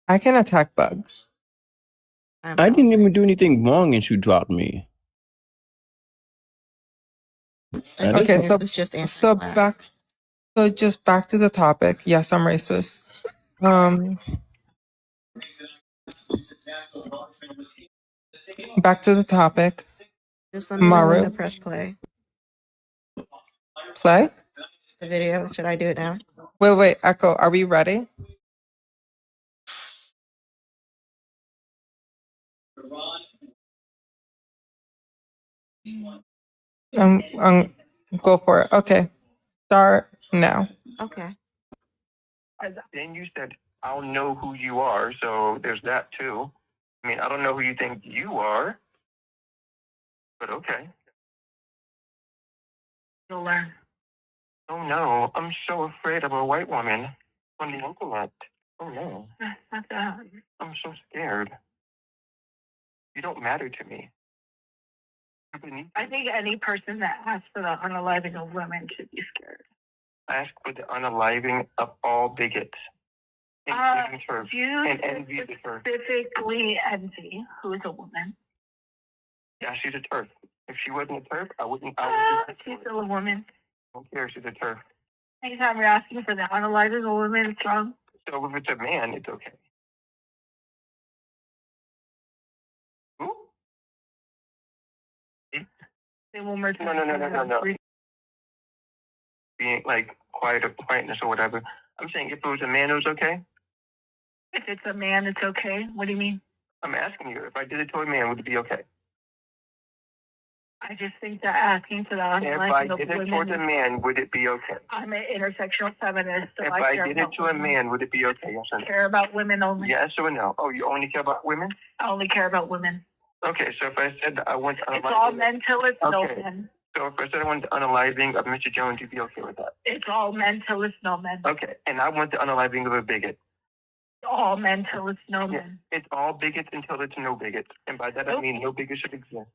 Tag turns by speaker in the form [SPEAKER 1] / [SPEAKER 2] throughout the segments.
[SPEAKER 1] I can attack bugs.
[SPEAKER 2] I didn't even do anything wrong and you dropped me.
[SPEAKER 1] Okay, so
[SPEAKER 3] it's just
[SPEAKER 1] so back to the topic. Yes, I'm racist. Back to the topic.
[SPEAKER 3] Just let me know when to
[SPEAKER 1] Maru,
[SPEAKER 3] press play.
[SPEAKER 1] play.
[SPEAKER 3] The video. Should I do it now?
[SPEAKER 1] Wait, Echo. Are we ready? Go for it. Okay, start now.
[SPEAKER 3] Okay.
[SPEAKER 4] Then you said, I don't know who you are, so there's that too. I mean, I don't know who you think you are, but okay. You'll learn. Oh no, I'm so afraid of a white woman on the internet. Oh no. That's I'm so scared. You don't matter to me. I think any person that asks for the unaliving of women should be scared. Ask for the unaliving of all bigots. You specifically envy who is a woman. Yeah, she's a TERF. If she wasn't a TERF, I wouldn't. She's still a woman. I don't care. She's a TERF. Anytime you're asking for the unaliving of a woman, it's wrong. So if it's a man, it's okay. Who? Say one more time. No. Being like quietness or whatever. I'm saying if it was a man, it was okay. If it's a man, it's okay. What do you mean? I'm asking you. If I did it to a man, would it be okay? I just think that asking for the unaliving of women. If I did it towards a man, would it be okay? I'm an intersectional feminist. So if I did it to a man, would it be okay? Yes or no? Care about women only. Yes or no? Oh, you only care about women? I only care about women. Okay, so if I said that I want to unaliving. It's all men till it's no men. So if I said I want the unaliving of Mr. Jones, you'd be okay with that? It's all men till it's no men. Okay, and I want the unaliving of a bigot. All men till it's no men. It's all bigots until it's no bigots. And by that I mean no bigots should exist.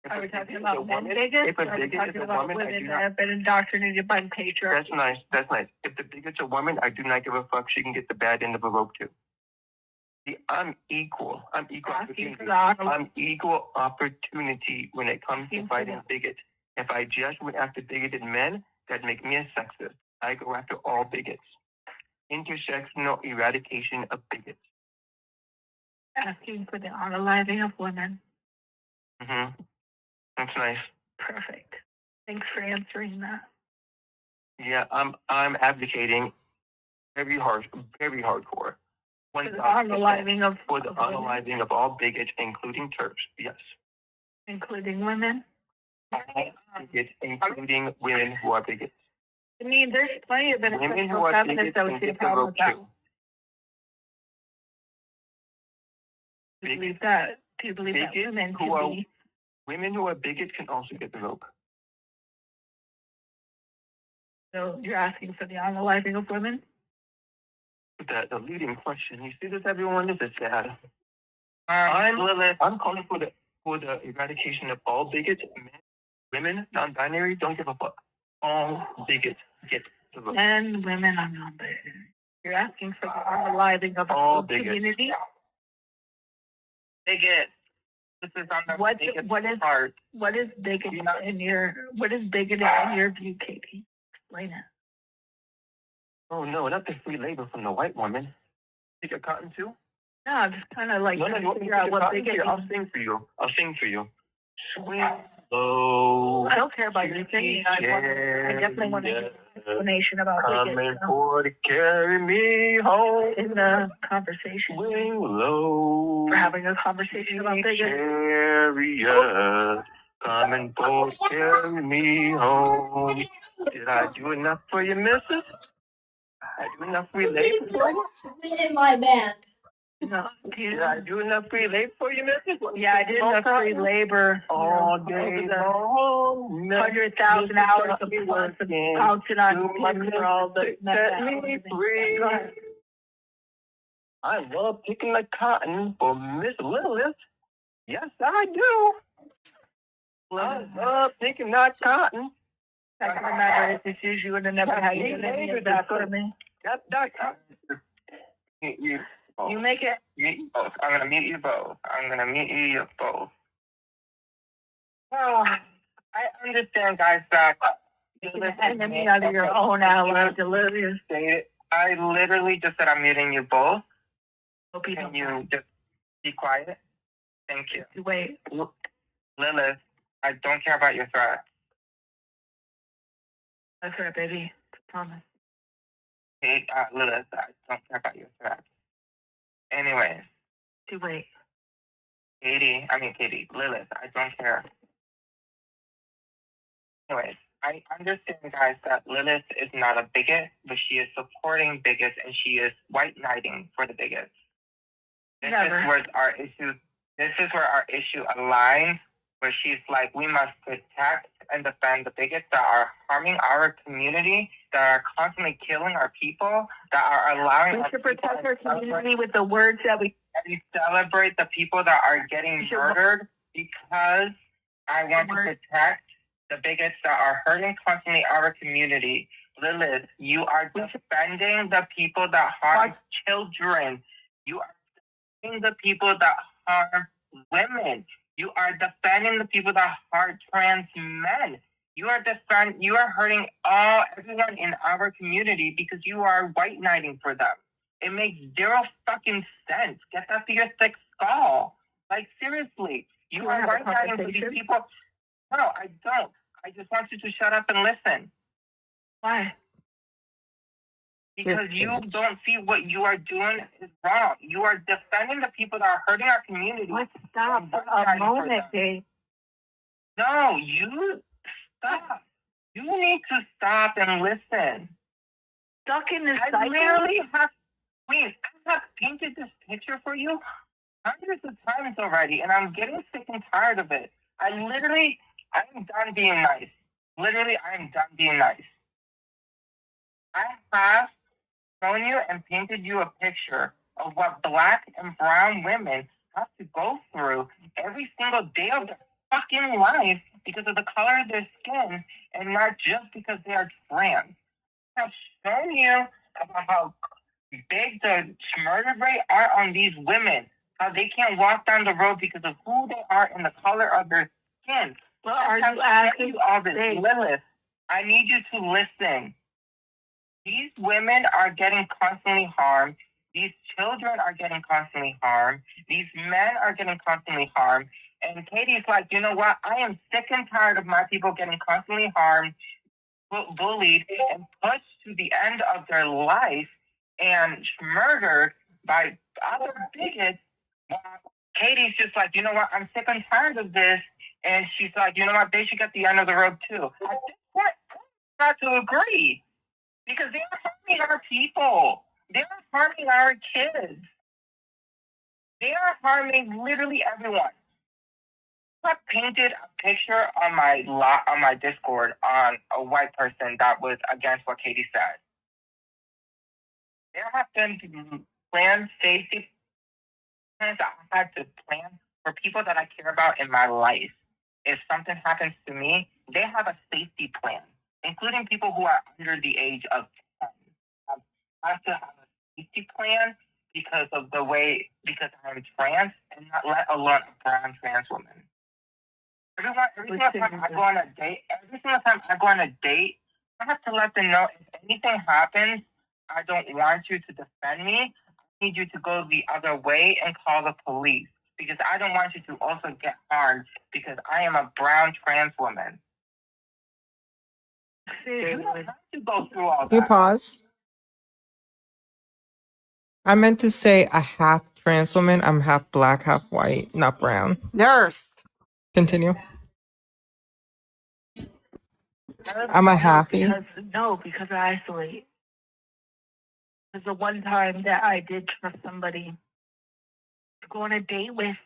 [SPEAKER 4] Are we talking about men bigots? If a bigot is a woman, women that have been indoctrinated by the patriarchy. That's nice. If the bigot's a woman, I do not give a fuck. She can get the bad end of a rope too. See, I'm equal. I'm equal opportunity. I'm equal opportunity when it comes to fighting bigots. If I just went after bigoted men, that'd make me a sexist. I go after all bigots. Intersectional eradication of bigots. Asking for the unaliving of women. Mm-hmm. That's nice. Perfect. Thanks for answering that. Yeah, I'm advocating very hardcore. For the unaliving of all bigots, including TERFs. Yes. Including women. Bigots, including women who are bigots. I mean, there's plenty of women who are feminists that would see a problem with that. Do you believe that? Do you believe that women who are bigots can also get the rope? So you're asking for the unaliving of women? The leading question. You see this, everyone? This is sad. Lilith. I'm calling for the eradication of all bigots, men, women, non-binary. Don't give a fuck. All bigots get the vote. Men, women, are non-binary. You're asking for the unaliving of all community. Bigot. This is on the part. What is bigot in your view, Katie? Explain it. Oh no, not the free labor from the white woman. Take a cotton too? No, I'm just kind of like trying to figure out what bigot is. I'll sing for you. Swing low. I don't care about your singing. I definitely want to get an explanation about bigots. Coming for to carry me home. In the conversation. Swing low. We're having a conversation about bigots. Chariot. Coming for to carry me home. Did I do enough for you, missus? I do enough free labor. In my band. No. Did I do enough free labor for you, missus? Yeah, I did enough free labor. All day long. 100,000 hours of work bouncing on for all the set me free. I love picking the cotton for Miss Lilith. Yes, I do. I love picking that cotton. That doesn't matter if it's you would have never had any of that for me. both.
[SPEAKER 3] You make it.
[SPEAKER 4] Mute you both. I'm gonna mute you both. I'm gonna mute you both. Oh, I understand, guys, that
[SPEAKER 3] You're an enemy out of your own ally, delirious.
[SPEAKER 4] I literally just said I'm muting you both.
[SPEAKER 3] Hope you
[SPEAKER 4] Can
[SPEAKER 3] don't
[SPEAKER 4] you
[SPEAKER 3] mind.
[SPEAKER 4] just be quiet? Thank you.
[SPEAKER 3] Wait.
[SPEAKER 4] Lilith, I don't care about your threat.
[SPEAKER 3] That's right, baby. Promise.
[SPEAKER 4] Hey, Lilith, I don't care about your threat. Anyways,
[SPEAKER 3] Wait.
[SPEAKER 4] Katie, Lilith, I don't care. Anyways, I understand, guys, that Lilith is not a bigot, but she is supporting bigots and she is white knighting for the bigots. This
[SPEAKER 3] Never.
[SPEAKER 4] is where our issue. This is where our issue aligns. Where she's like, we must protect and defend the bigots that are harming our community, that are constantly killing our people, that are allowing.
[SPEAKER 3] We should protect our community with the words that we
[SPEAKER 4] celebrate the people that are getting murdered because I want to protect the bigots that are hurting constantly our community. Lilith, you are defending the people that harm children. You are defending the people that harm women. You are defending the people that harm trans men. You are hurting everyone in our community because you are white knighting for them. It makes zero fucking sense. Get that through your thick skull. Like, seriously. You are white knighting for these people. No, I don't. I just want you to shut up and listen.
[SPEAKER 3] Why?
[SPEAKER 4] Because you don't see what you are doing is wrong. You are defending the people that are hurting our community.
[SPEAKER 3] Let's stop for a moment, Dave.
[SPEAKER 4] No, you stop. You need to stop and listen.
[SPEAKER 3] Stuck in this
[SPEAKER 4] I literally have, I have painted this picture for you hundreds of times already, and I'm getting sick and tired of it. I'm done being nice. Literally, I'm done being nice. I have shown you and painted you a picture of what black and brown women have to go through every single day of their fucking life because of the color of their skin and not just because they are trans. I have shown you about how big the murder rate are on these women, how they can't walk down the road because of who they are and the color of their skin.
[SPEAKER 3] But are you asking
[SPEAKER 4] all this, Lilith? I need you to listen. These women are getting constantly harmed. These children are getting constantly harmed. These men are getting constantly harmed. And Katie's like, you know what? I am sick and tired of my people getting constantly harmed, bullied, and pushed to the end of their life and murdered by other bigots. Katie's just like, you know what? I'm sick and tired of this. And she's like, you know what? They should get the end of the road too. At this point, I got to agree. Because they are harming our people. They are harming our kids. They are harming literally everyone. I painted a picture on my Discord on a white person that was against what Katie said. There have been planned safety plans that I had to plan for people that I care about in my life. If something happens to me, they have a safety plan, including people who are under the age of 10. I have to have a safety plan because I'm trans and not let alone a brown trans woman. Every single time I go on a date, I have to let them know if anything happens, I don't want you to defend me. I need you to go the other way and call the police because I don't want you to also get harmed because I am a brown trans woman. You don't have to go through all that.
[SPEAKER 1] You pause. I meant to say a half trans woman. I'm half black, half white, not brown.
[SPEAKER 3] Nurse.
[SPEAKER 1] Continue. I'm a halfie.
[SPEAKER 3] Because I isolate. Because the one time that I did trust somebody to go on a date with,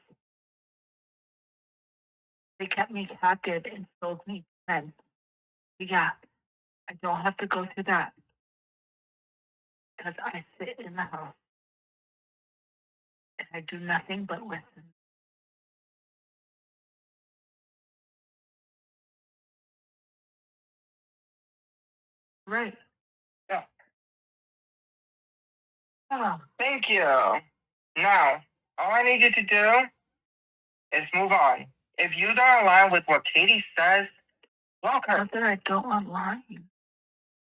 [SPEAKER 3] they kept me captive and sold me to men. Yeah, I don't have to go through that. Because I sit in the house and I do nothing but listen. Right.
[SPEAKER 4] Yeah.
[SPEAKER 3] Oh,
[SPEAKER 4] Thank you. Now, all I need you to do is move on. If you don't align with what Katie says, block her.
[SPEAKER 3] Not that I don't align.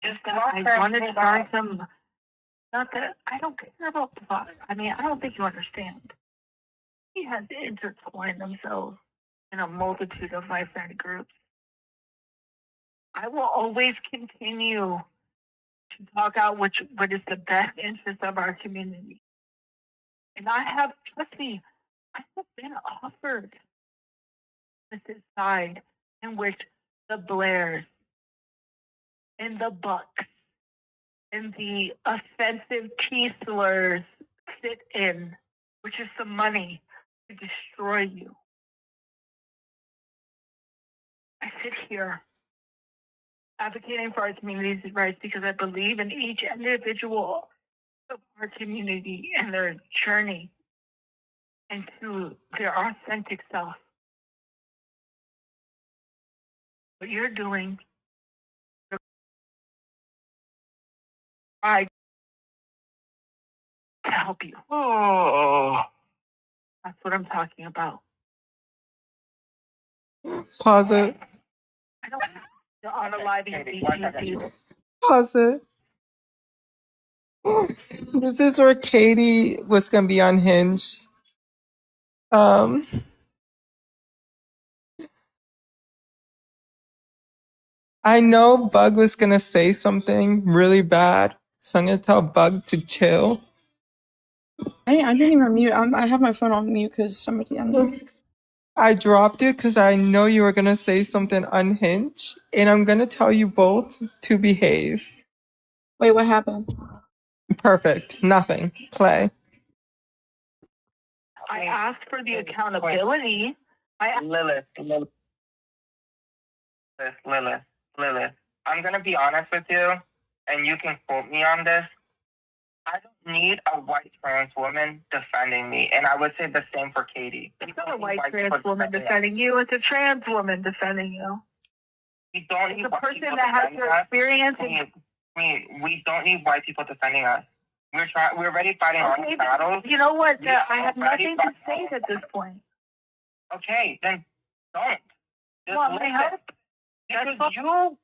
[SPEAKER 4] Just block her.
[SPEAKER 3] I want to try some. Not that I don't care about block. I mean, I don't think you understand. He has intertwined themselves in a multitude of my friend groups. I will always continue to talk out what is the best interest of our community. And I have, trust me, I have been offered this side in which the Blairs and the Bucks and the offensive T-slurs sit in, which is the money to destroy you. I sit here advocating for our community's rights because I believe in each individual of our community and their journey into their authentic self. What you're doing, I to help you.
[SPEAKER 4] Oh.
[SPEAKER 3] That's what I'm talking about.
[SPEAKER 1] Pause it.
[SPEAKER 3] I don't to unalive you.
[SPEAKER 1] Pause it. This is where Katie was gonna be unhinged. I know Bug was gonna say something really bad, so I'm gonna tell Bug to chill.
[SPEAKER 5] I didn't even mute. I have my phone on mute because somebody.
[SPEAKER 1] I dropped it because I know you were gonna say something unhinged, and I'm gonna tell you both to behave.
[SPEAKER 5] Wait, what happened?
[SPEAKER 1] Perfect. Nothing. Play.
[SPEAKER 3] I asked for the accountability.
[SPEAKER 4] Lilith. I'm gonna be honest with you, and you can quote me on this. I don't need a white trans woman defending me, and I would say the same for Katie.
[SPEAKER 3] It's not a white trans woman defending you, it's a trans woman defending you.
[SPEAKER 4] We don't need
[SPEAKER 3] the person that has your experience.
[SPEAKER 4] We don't need white people defending us. We're already fighting our own battles.
[SPEAKER 3] You know what? I have nothing to say at this point.
[SPEAKER 4] Okay, then don't. Just
[SPEAKER 3] well, help.
[SPEAKER 4] Because you don't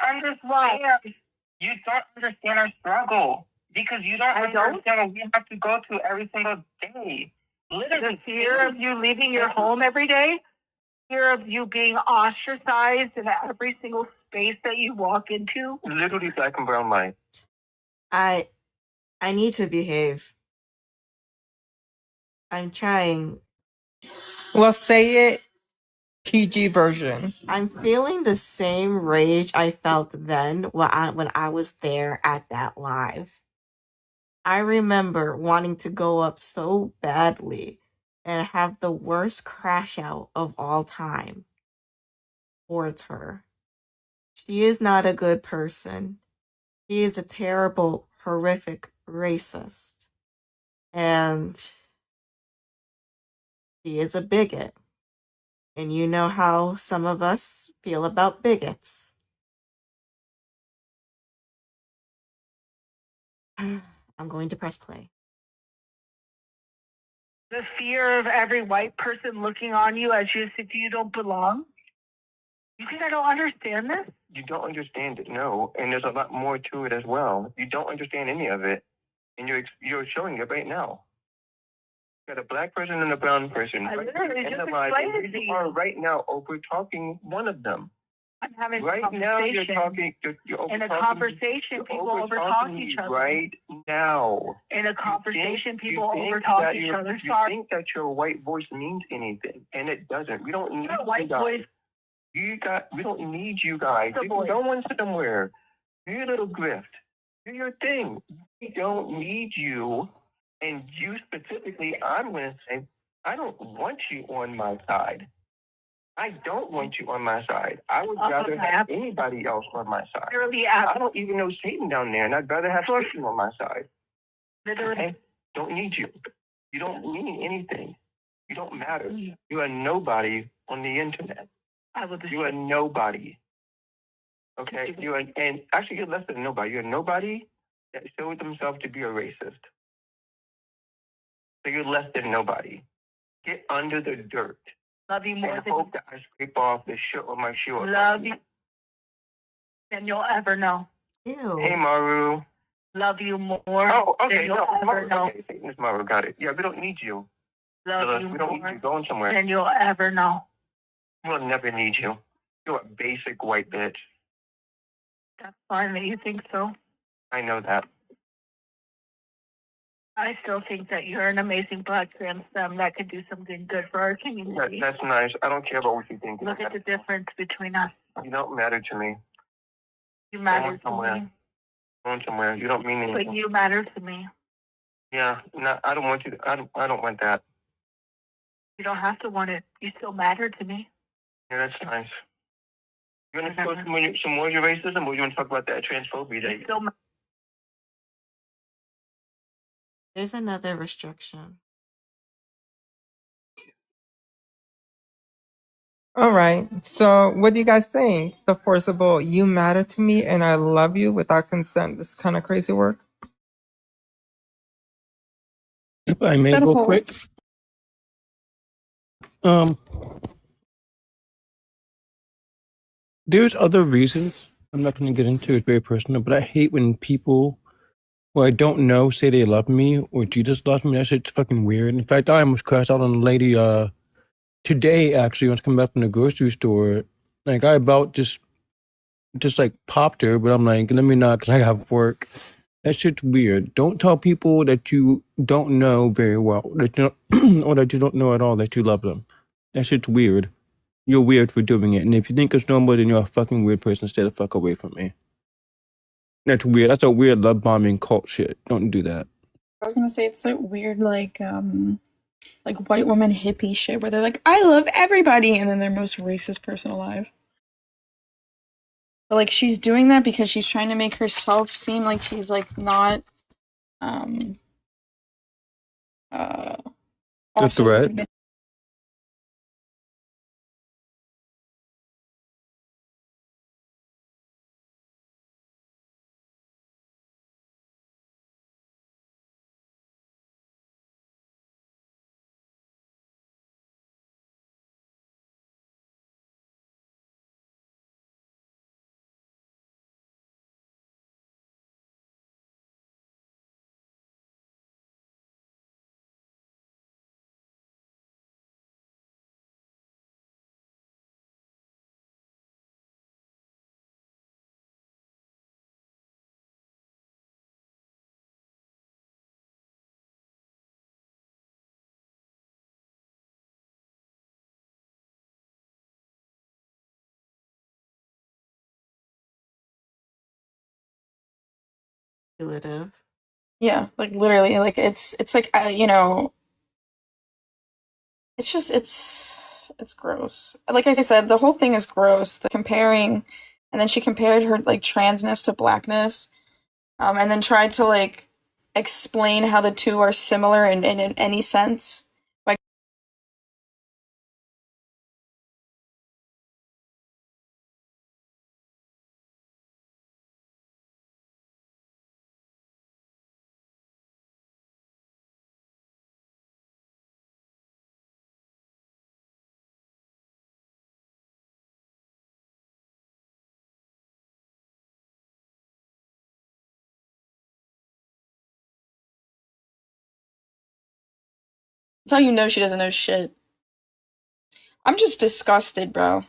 [SPEAKER 4] understand. You don't understand our struggle. Because you don't understand what we have to go through every single day. Literally,
[SPEAKER 3] the fear of you leaving your home every day, fear of you being ostracized in every single space that you walk into.
[SPEAKER 4] Literally black and brown light.
[SPEAKER 6] I need to behave. I'm trying.
[SPEAKER 1] Well, say it PG version.
[SPEAKER 6] I'm feeling the same rage I felt then when I was there at that live. I remember wanting to go up so badly and have the worst crash out of all time towards her. She is not a good person. She is a terrible, horrific racist. And she is a bigot. And you know how some of us feel about bigots. I'm going to press play.
[SPEAKER 3] The fear of every white person looking on you as if you don't belong. You think I don't understand this?
[SPEAKER 4] You don't understand it, no. And there's a lot more to it as well. You don't understand any of it. And you're showing it right now. You got a black person and a brown person.
[SPEAKER 3] I literally just explained it to you.
[SPEAKER 4] You are right now over talking one of them.
[SPEAKER 3] I'm having
[SPEAKER 4] right
[SPEAKER 3] a conversation.
[SPEAKER 4] Now you're talking.
[SPEAKER 3] In a conversation, people overtalk each other.
[SPEAKER 4] Right now.
[SPEAKER 3] In a conversation, people overtalk each other.
[SPEAKER 4] You think that your white voice means anything, and it doesn't. We don't need
[SPEAKER 3] white voice.
[SPEAKER 4] We don't need you guys. You can go on somewhere. Do your little grift. Do your thing. We don't need you. And you specifically, I'm going to say, I don't want you on my side. I don't want you on my side. I would rather have anybody else on my side. I don't even know Satan down there, and I'd rather have Satan on my side. Okay? Don't need you. You don't mean anything. You don't matter. You are nobody on the internet. You are nobody. Okay? And actually, you're less than nobody. You're nobody that showed themselves to be a racist. So you're less than nobody. Get under the dirt.
[SPEAKER 3] Love you more
[SPEAKER 4] And
[SPEAKER 3] than
[SPEAKER 4] hope that I scrape off the shit on my shoe.
[SPEAKER 3] love you than you'll ever know.
[SPEAKER 6] Ew.
[SPEAKER 4] Hey, Maru.
[SPEAKER 3] Love you more
[SPEAKER 4] Oh,
[SPEAKER 3] than
[SPEAKER 4] okay.
[SPEAKER 3] you'll
[SPEAKER 4] No,
[SPEAKER 3] ever
[SPEAKER 4] Maru.
[SPEAKER 3] know.
[SPEAKER 4] Okay, Miss Maru, got it. Yeah, we don't need you.
[SPEAKER 3] Love
[SPEAKER 4] Lilith,
[SPEAKER 3] you
[SPEAKER 4] we don't need
[SPEAKER 3] more
[SPEAKER 4] you going somewhere.
[SPEAKER 3] than you'll ever know.
[SPEAKER 4] We'll never need you. You're a basic white bitch.
[SPEAKER 3] That's fine that you think so.
[SPEAKER 4] I know that.
[SPEAKER 3] I still think that you're an amazing black trans femme that could do something good for our community.
[SPEAKER 4] That's nice. I don't care about what you think.
[SPEAKER 3] Look at the difference between us.
[SPEAKER 4] You don't matter to me.
[SPEAKER 3] You matter to
[SPEAKER 4] somewhere.
[SPEAKER 3] me.
[SPEAKER 4] Going somewhere. You don't mean anything.
[SPEAKER 3] But you matter to me.
[SPEAKER 4] Yeah, no, I don't want you. I don't want that.
[SPEAKER 3] You don't have to want it. You still matter to me.
[SPEAKER 4] Yeah, that's nice. You want to talk some more of your racism, or you want to talk about that transphobia?
[SPEAKER 3] You still
[SPEAKER 6] There's another restriction.
[SPEAKER 1] All right. So, what do you guys think? The forcible "you matter to me and I love you" without consent. This kind of crazy work.
[SPEAKER 2] If I may
[SPEAKER 5] Set a
[SPEAKER 2] go
[SPEAKER 5] poll.
[SPEAKER 2] quick. There's other reasons. I'm not going to get into it. It's very personal, but I hate when people who I don't know say they love me or Jesus loves me. That shit's fucking weird. In fact, I almost crashed out on a lady today, actually, when I was coming back from the grocery store. Like, I about just like popped her, but I'm like, let me not, because I have work. That shit's weird. Don't tell people that you don't know very well, that you don't, or that you don't know at all, that you love them. That shit's weird. You're weird for doing it. And if you think it's normal, then you're a fucking weird person. Stay the fuck away from me. That's weird. That's a weird love bombing cult shit. Don't do that.
[SPEAKER 5] I was gonna say it's like weird, like white woman hippie shit where they're like, I love everybody, and then they're most racist person alive. But like she's doing that because she's trying to make herself seem like she's like not
[SPEAKER 2] The
[SPEAKER 5] also
[SPEAKER 2] threat.
[SPEAKER 5] committed.
[SPEAKER 6] Manipulative.
[SPEAKER 5] Yeah, like literally, like it's like you know, it's just it's gross. Like I said, the whole thing is gross. The comparing, and then she compared her like transness to blackness, and then tried to like explain how the two are similar in any sense. Like that's how you know she doesn't know shit. I'm just disgusted, bro.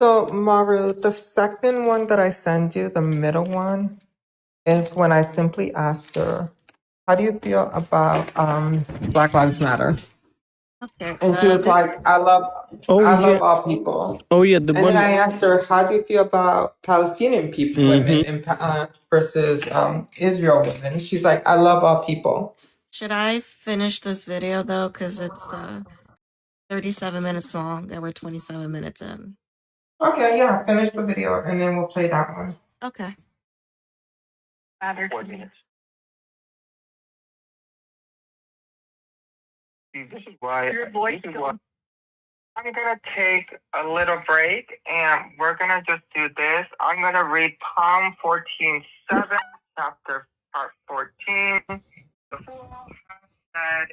[SPEAKER 1] So, Maru, the second one that I send you, the middle one, is when I simply asked her, "How do you feel about Black Lives Matter?"
[SPEAKER 6] Okay.
[SPEAKER 1] And she was like, "I love all people."
[SPEAKER 2] Oh yeah, the
[SPEAKER 1] And
[SPEAKER 2] one.
[SPEAKER 1] then I asked her, "How do you feel about Palestinian people, women, versus Israel women?" She's like, "I love all people."
[SPEAKER 6] Should I finish this video though? Because it's 37 minutes long and we're 27 minutes in.
[SPEAKER 1] Okay, yeah, finish the video and then we'll play that one.
[SPEAKER 6] Okay.
[SPEAKER 3] matter to me.
[SPEAKER 4] See, this is why.
[SPEAKER 3] Your voice
[SPEAKER 4] This is why. I'm gonna take a little break, and we're gonna just do this. I'm gonna read Psalm 14:7, chapter part 14.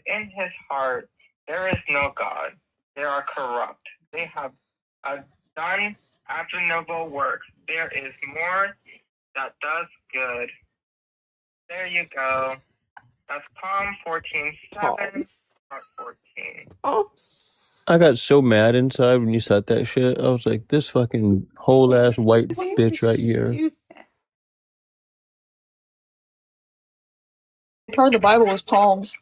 [SPEAKER 4] and in his heart there is no God. They are corrupt. They have done abominable works. There is more that does good. There you go. That's Psalm 14:7, part 14.
[SPEAKER 6] Oops.
[SPEAKER 2] I got so mad inside when you said that shit. I was like, this fucking whole ass white bitch right here.
[SPEAKER 5] Part of the Bible was palms.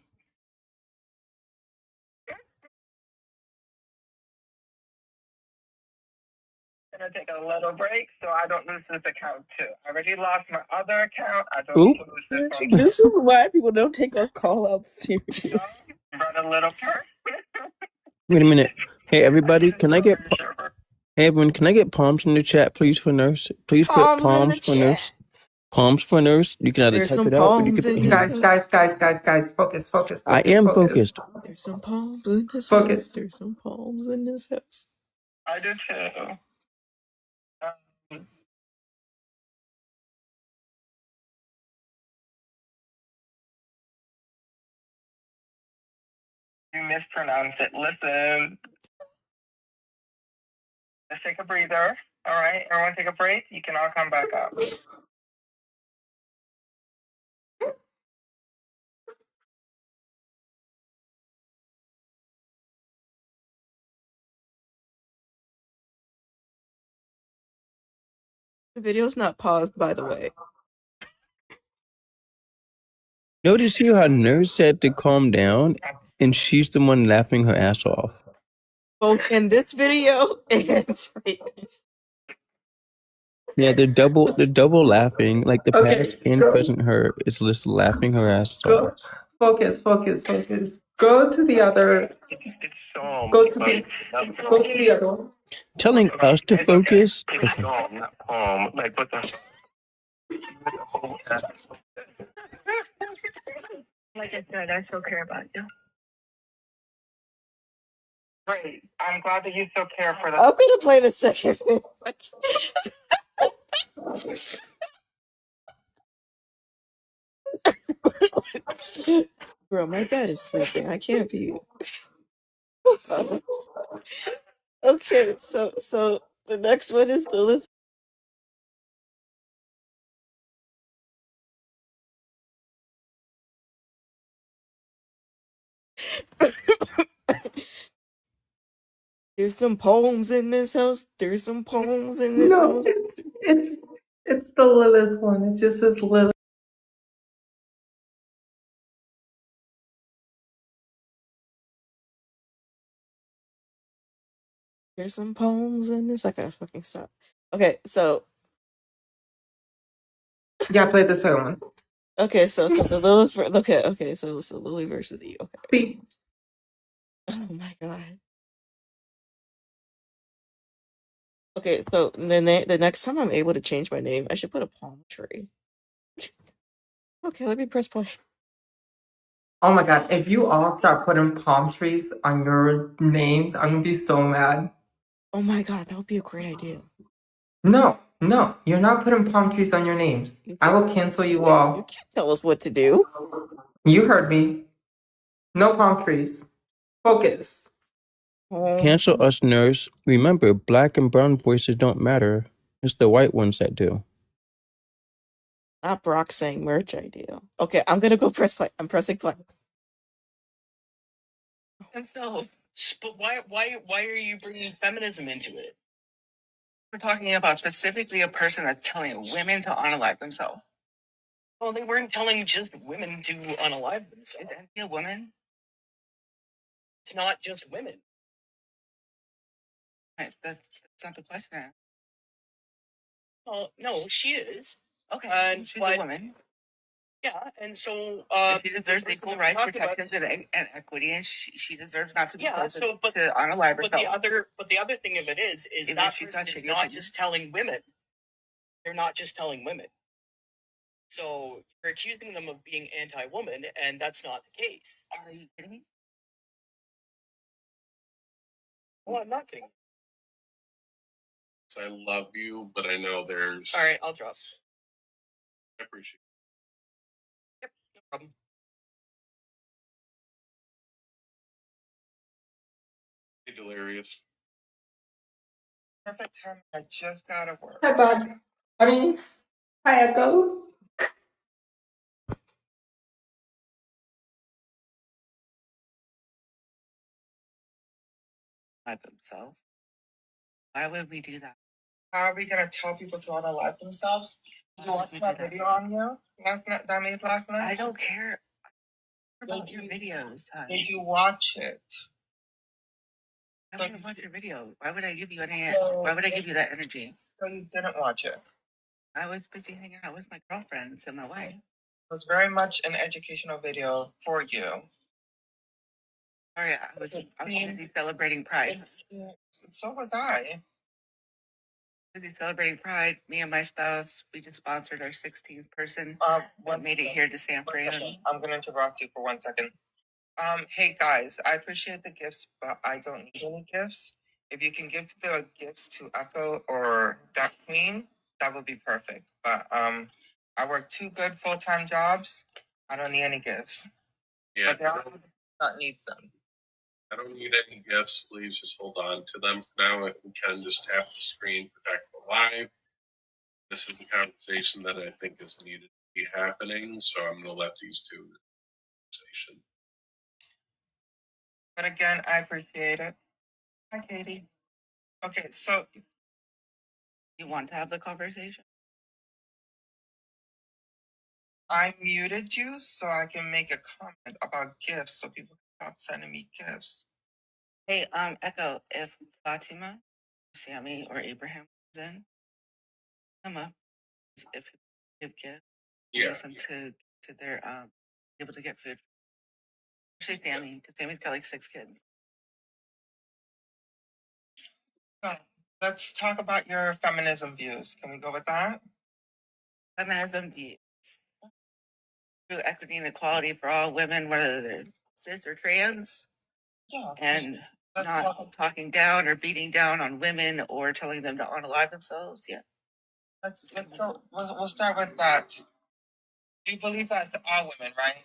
[SPEAKER 4] I'm gonna take a little break so I don't lose this account too. I already lost my other account. I don't
[SPEAKER 2] Oop.
[SPEAKER 4] need to lose this one.
[SPEAKER 7] This is why people don't take our call out serious.
[SPEAKER 4] Brought a little purse.
[SPEAKER 2] Wait a minute. Hey, everybody, can I get... Hey, everyone, can I get palms in the chat, please, for nurse? Please put
[SPEAKER 6] Palms in
[SPEAKER 2] palms
[SPEAKER 6] the
[SPEAKER 2] for nurse.
[SPEAKER 6] chat.
[SPEAKER 2] Palms for nurse. You can either
[SPEAKER 6] There's
[SPEAKER 2] type
[SPEAKER 6] some
[SPEAKER 2] it out or you
[SPEAKER 6] palms
[SPEAKER 2] can
[SPEAKER 6] in
[SPEAKER 2] put
[SPEAKER 6] this
[SPEAKER 1] Guys, focus.
[SPEAKER 2] I am focused.
[SPEAKER 6] There's some palms in this
[SPEAKER 1] Focus.
[SPEAKER 6] house. There's some palms in this house.
[SPEAKER 4] I do too. You mispronounced it. Listen. Let's take a breather. All right, everyone take a break. You can all come back up.
[SPEAKER 6] The video's not paused, by the way.
[SPEAKER 2] Notice here how nurse said to calm down, and she's the one laughing her ass off.
[SPEAKER 6] Both in this video and right.
[SPEAKER 2] Yeah, the double laughing, like the
[SPEAKER 1] Okay,
[SPEAKER 2] past and
[SPEAKER 1] go.
[SPEAKER 2] present her is just laughing her ass off.
[SPEAKER 1] Focus. Go to the other.
[SPEAKER 4] It's Psalm.
[SPEAKER 1] Go to the other one.
[SPEAKER 2] Telling us to
[SPEAKER 4] It's
[SPEAKER 2] focus.
[SPEAKER 4] Okay. It's
[SPEAKER 2] Okay.
[SPEAKER 4] Psalm, not poem. Like, what the...
[SPEAKER 3] Like I said, I still care about you.
[SPEAKER 4] Great. I'm glad that you still care for
[SPEAKER 6] I'm gonna play the second. Bro, my dad is sleeping. I can't be. Okay, so the next one is Lilith. There's some poems in this house. There's some poems in this
[SPEAKER 1] No,
[SPEAKER 6] house.
[SPEAKER 1] it's the Lilith one. It just says Lilith.
[SPEAKER 6] There's some poems in this. I gotta fucking stop. Okay, so
[SPEAKER 1] Yeah, play the second one.
[SPEAKER 6] okay, so the Lilith. Okay, so Lily versus E. Okay.
[SPEAKER 1] See,
[SPEAKER 6] Oh my god. Okay, so the next time I'm able to change my name, I should put a palm tree. Okay, let me press play.
[SPEAKER 1] oh my god, if you all start putting palm trees on your names, I'm gonna be so mad.
[SPEAKER 6] Oh my god, that would be a great idea.
[SPEAKER 1] No, you're not putting palm trees on your names. I will cancel you
[SPEAKER 6] You
[SPEAKER 1] all.
[SPEAKER 6] can't tell us what to do.
[SPEAKER 1] You heard me. No palm trees. Focus.
[SPEAKER 2] Cancel us, nurse. Remember, black and brown voices don't matter. It's the white ones that do.
[SPEAKER 6] Not Brock saying merch idea. Okay, I'm gonna go press play. I'm pressing play.
[SPEAKER 8] Himself. But why are you bringing feminism into it? We're talking about specifically a person that's telling women to unalive themselves. Well, they weren't telling just women to unalive themselves. Is Anthony a woman? It's not just women. Right, that's not the question. Well, no, she is. Okay, and she's a woman. Yeah, and so she deserves equal rights, protections, and equity, and she deserves not to be to unalive herself. But the other thing of it is that person is not just telling women. They're not just telling women. So you're accusing them of being anti-woman, and that's not the case. Are you kidding me? Well, I'm not kidding.
[SPEAKER 9] I love you, but I know there's...
[SPEAKER 8] All right, I'll drop.
[SPEAKER 9] I appreciate it.
[SPEAKER 8] Yep, no problem.
[SPEAKER 9] hilarious.
[SPEAKER 1] Perfect time. I just gotta work.
[SPEAKER 10] Hi, Bug. Hi, Echo.
[SPEAKER 8] Live themselves. Why would we do that?
[SPEAKER 1] How are we gonna tell people to unalive themselves? Did you watch that video on you last night? That I made last night.
[SPEAKER 8] I don't care about your videos, honey.
[SPEAKER 1] Did you watch it?
[SPEAKER 8] I don't want to watch your video. Why would I give you any? Why would I give you that energy?
[SPEAKER 1] So you didn't watch it.
[SPEAKER 8] I was busy hanging out with my girlfriends and my wife.
[SPEAKER 1] It was very much an educational video for you.
[SPEAKER 8] Sorry, I was busy celebrating Pride.
[SPEAKER 1] So was I.
[SPEAKER 8] Busy celebrating Pride. Me and my spouse, we just sponsored our 16th person. What made it here to San Fran?
[SPEAKER 1] I'm gonna interrupt you for 1 second. Hey guys, I appreciate the gifts, but I don't need any gifts. If you can give the gifts to Echo or that Queen, that would be perfect. But I work 2 good full-time jobs. I don't need any gifts.
[SPEAKER 9] Yeah,
[SPEAKER 1] But they also do not need them.
[SPEAKER 9] I don't need any gifts. Please just hold on to them for now. If we can, just tap the screen, protect the live. This is the conversation that I think is needed to be happening, so I'm going to let these two conversation.
[SPEAKER 1] But again, I appreciate it. Hi, Katie. Okay, so
[SPEAKER 8] You want to have the conversation?
[SPEAKER 1] I muted you so I can make a comment about gifts so people can stop sending me gifts.
[SPEAKER 8] Hey, Echo, if Fatima, Sammy, or Abraham was in, come up. If you give gifts, use them to their be able to get food. Especially Sammy, because Sammy's got like 6 kids.
[SPEAKER 1] So, let's talk about your feminism views. Can we go with that?
[SPEAKER 8] Feminism views through equity and equality for all women, whether they're cis or trans,
[SPEAKER 1] Yeah.
[SPEAKER 8] and not talking down or beating down on women or telling them to unalive themselves. Yeah.
[SPEAKER 1] Let's go. We'll start with that. Do you believe that to all women, right?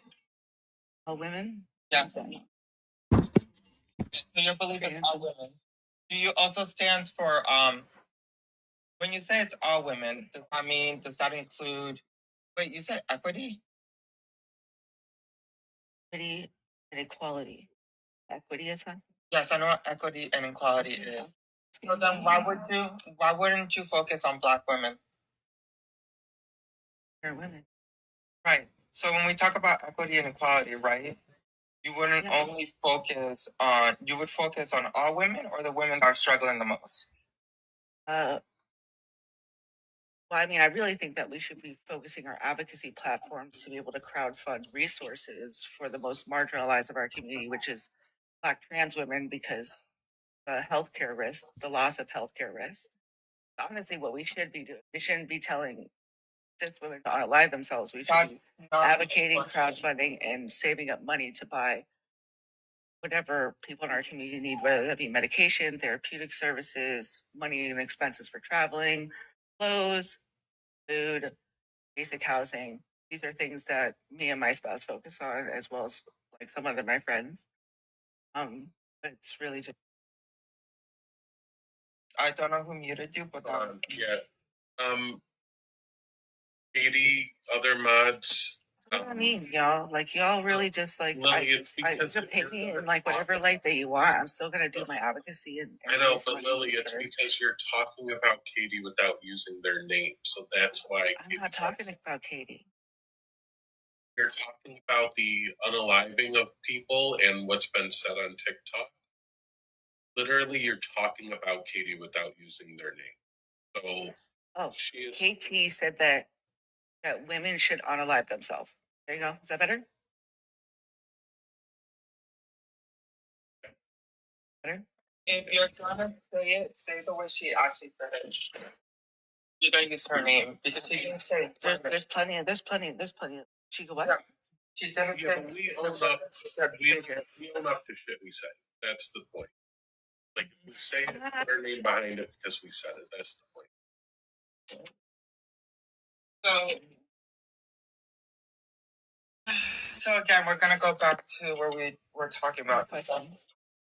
[SPEAKER 8] All women?
[SPEAKER 1] Yeah. So you believe it's all women. Do you also stand for when you say it's all women, does that include wait, you said equity?
[SPEAKER 8] Equity and equality. Equity is huh?
[SPEAKER 1] Yes, I know what equity and equality is. So then why wouldn't you focus on Black women?
[SPEAKER 8] They're women.
[SPEAKER 1] Right. So when we talk about equity and equality, right? You wouldn't only focus on you would focus on all women or the women that are struggling the most?
[SPEAKER 8] Well, I mean, I really think that we should be focusing our advocacy platforms to be able to crowdfund resources for the most marginalized of our community, which is Black trans women, because the healthcare risk, the loss of healthcare risk. Honestly, what we should be doing, we shouldn't be telling cis women to unalive themselves. We should be advocating, crowdfunding, and saving up money to buy whatever people in our community need, whether that be medication, therapeutic services, money and expenses for traveling, clothes, food, basic housing. These are things that me and my spouse focus on, as well as like some other my friends. But it's really just.
[SPEAKER 1] I don't know who muted you, but
[SPEAKER 9] Katie, other mods.
[SPEAKER 8] What I mean, y'all, like y'all really just like
[SPEAKER 9] Lily, it's because
[SPEAKER 8] I paint me in like whatever light that you want. I'm still gonna do my advocacy and
[SPEAKER 9] I know, but Lily, it's because you're talking about Katie without using their name, so that's why.
[SPEAKER 8] I'm not talking about Katie.
[SPEAKER 9] You're talking about the unaliving of people and what's been said on TikTok. Literally, you're talking about Katie without using their name. So,
[SPEAKER 8] KT said that women should unalive themselves. There you go. Is that better? Better?
[SPEAKER 1] if you're gonna say it, say the way she actually said it. You're gonna use her name because she didn't say
[SPEAKER 8] there's plenty of she go what?
[SPEAKER 1] Yeah. She didn't say
[SPEAKER 9] we own up to shit we say. That's the point. Like, if we say it, put our name behind it because we said it. That's the point.
[SPEAKER 1] So again, we're gonna go back to where we were talking about.